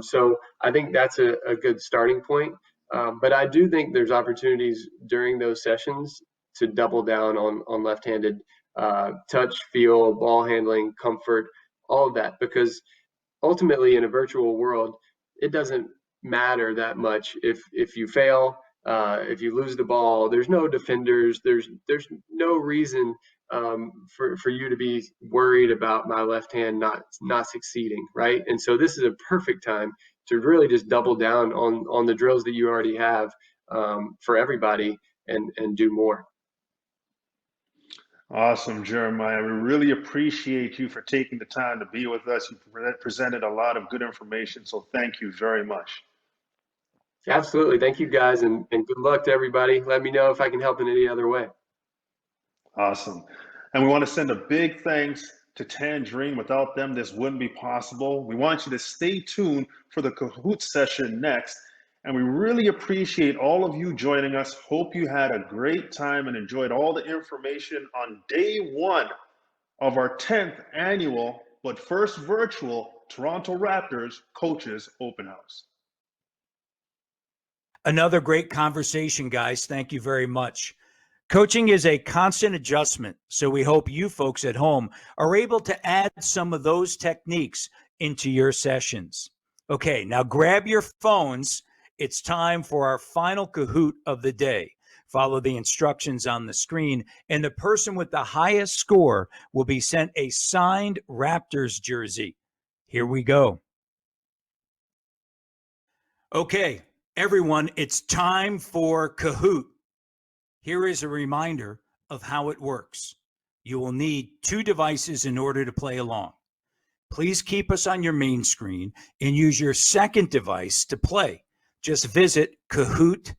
So I think that's a good starting point. But I do think there's opportunities during those sessions to double down on left-handed touch, feel, ball handling, comfort, all of that, because ultimately in a virtual world, it doesn't matter that much if you fail, if you lose the ball. There's no defenders. There's no reason for you to be worried about my left hand not succeeding, right? And so this is a perfect time to really just double down on the drills that you already have for everybody and do more. Awesome, Jeremiah. We really appreciate you for taking the time to be with us. You presented a lot of good information, so thank you very much. Absolutely. Thank you, guys, and good luck to everybody. Let me know if I can help in any other way. Awesome. And we want to send a big thanks to Tangerine. Without them, this wouldn't be possible. We want you to stay tuned for the Kahoot session next. And we really appreciate all of you joining us. Hope you had a great time and enjoyed all the information on day one of our 10th annual, but first virtual, Toronto Raptors Coaches Open House. Another great conversation, guys. Thank you very much. Coaching is a constant adjustment, so we hope you folks at home are able to add some of those techniques into your sessions. Okay, now grab your phones. It's time for our final Kahoot of the day. Follow the instructions on the screen, and the person with the highest score will be sent a signed Raptors jersey. Here we go. Okay, everyone, it's time for Kahoot. Here is a reminder of how it works. You will need 2 devices in order to play along. Please keep us on your main screen and use your second device to play. Just visit kahoot.it.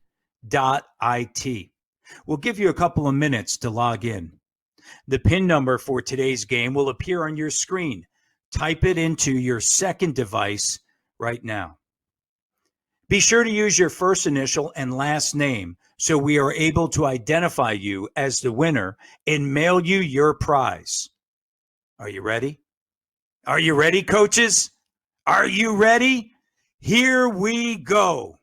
We'll give you a couple of minutes to log in. The PIN number for today's game will appear on your screen. Type it into your second device right now. Be sure to use your first initial and last name so we are able to identify you as the winner and mail you your prize. Are you ready? Are you ready, coaches? Are you ready? Here we go.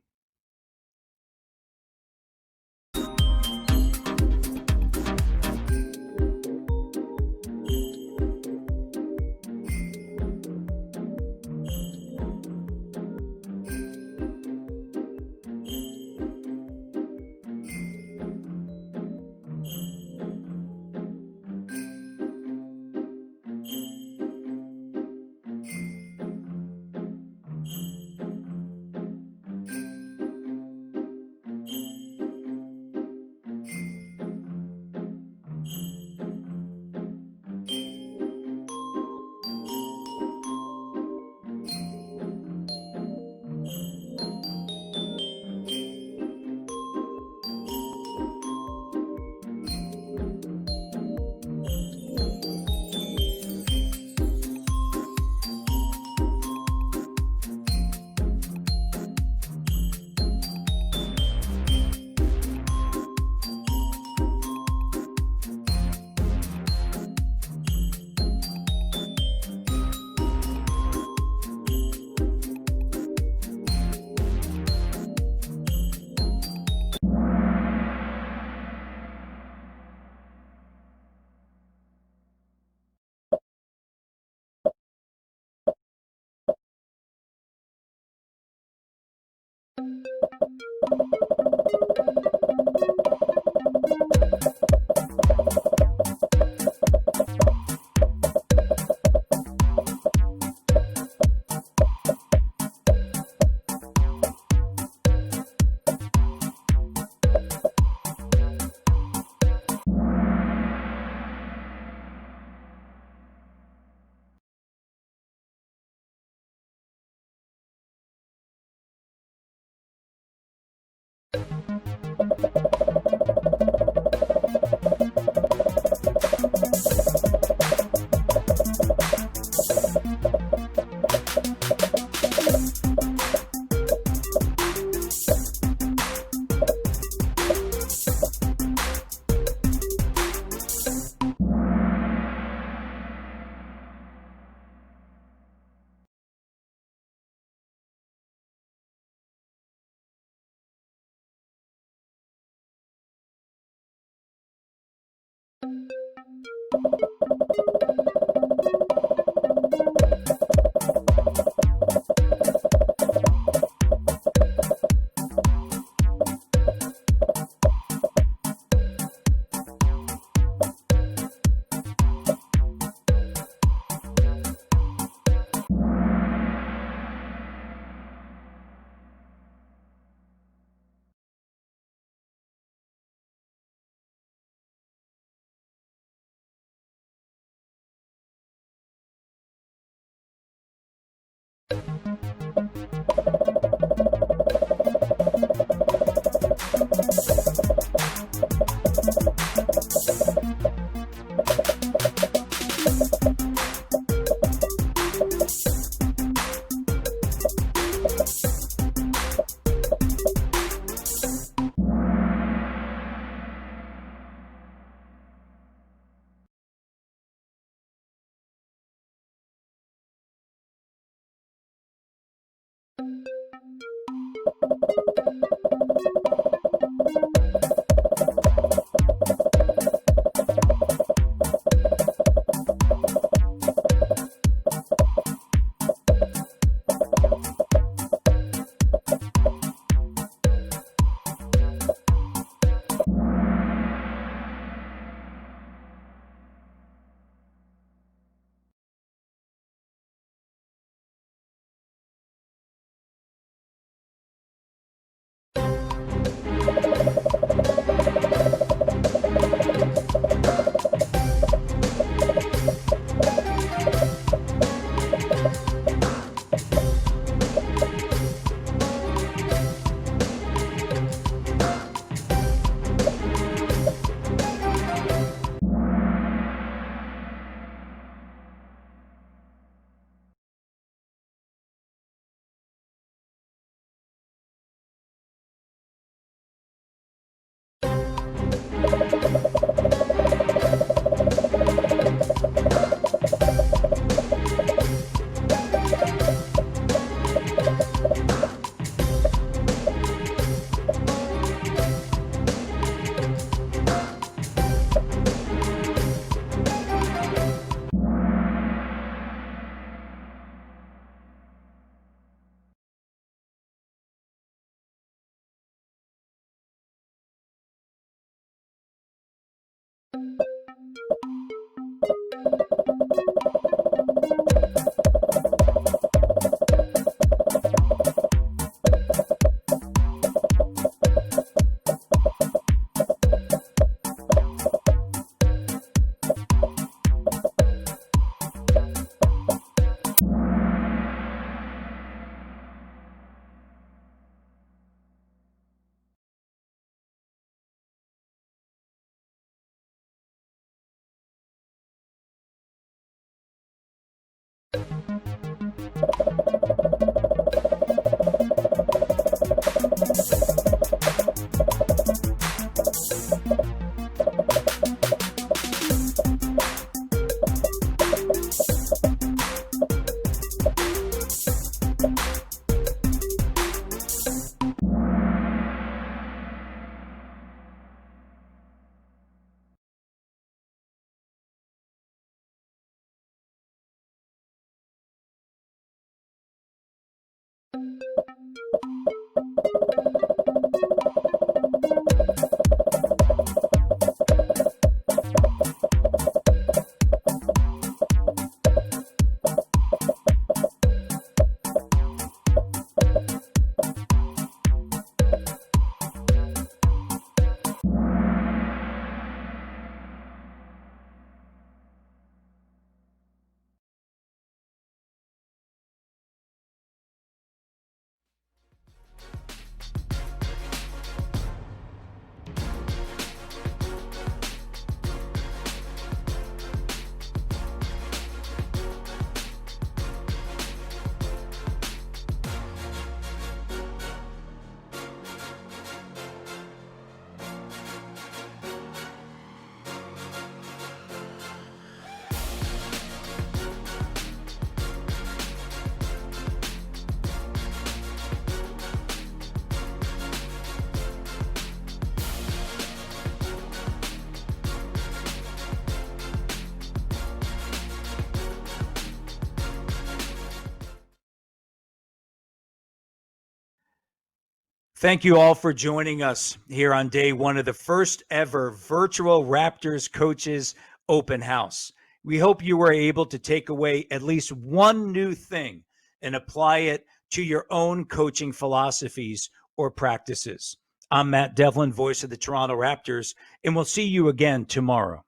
Thank you all for joining us here on day one of the first ever virtual Raptors Coaches Open House. We hope you were able to take away at least one new thing and apply it to your own coaching philosophies or practices. I'm Matt Devlin, voice of the Toronto Raptors, and we'll see you again tomorrow.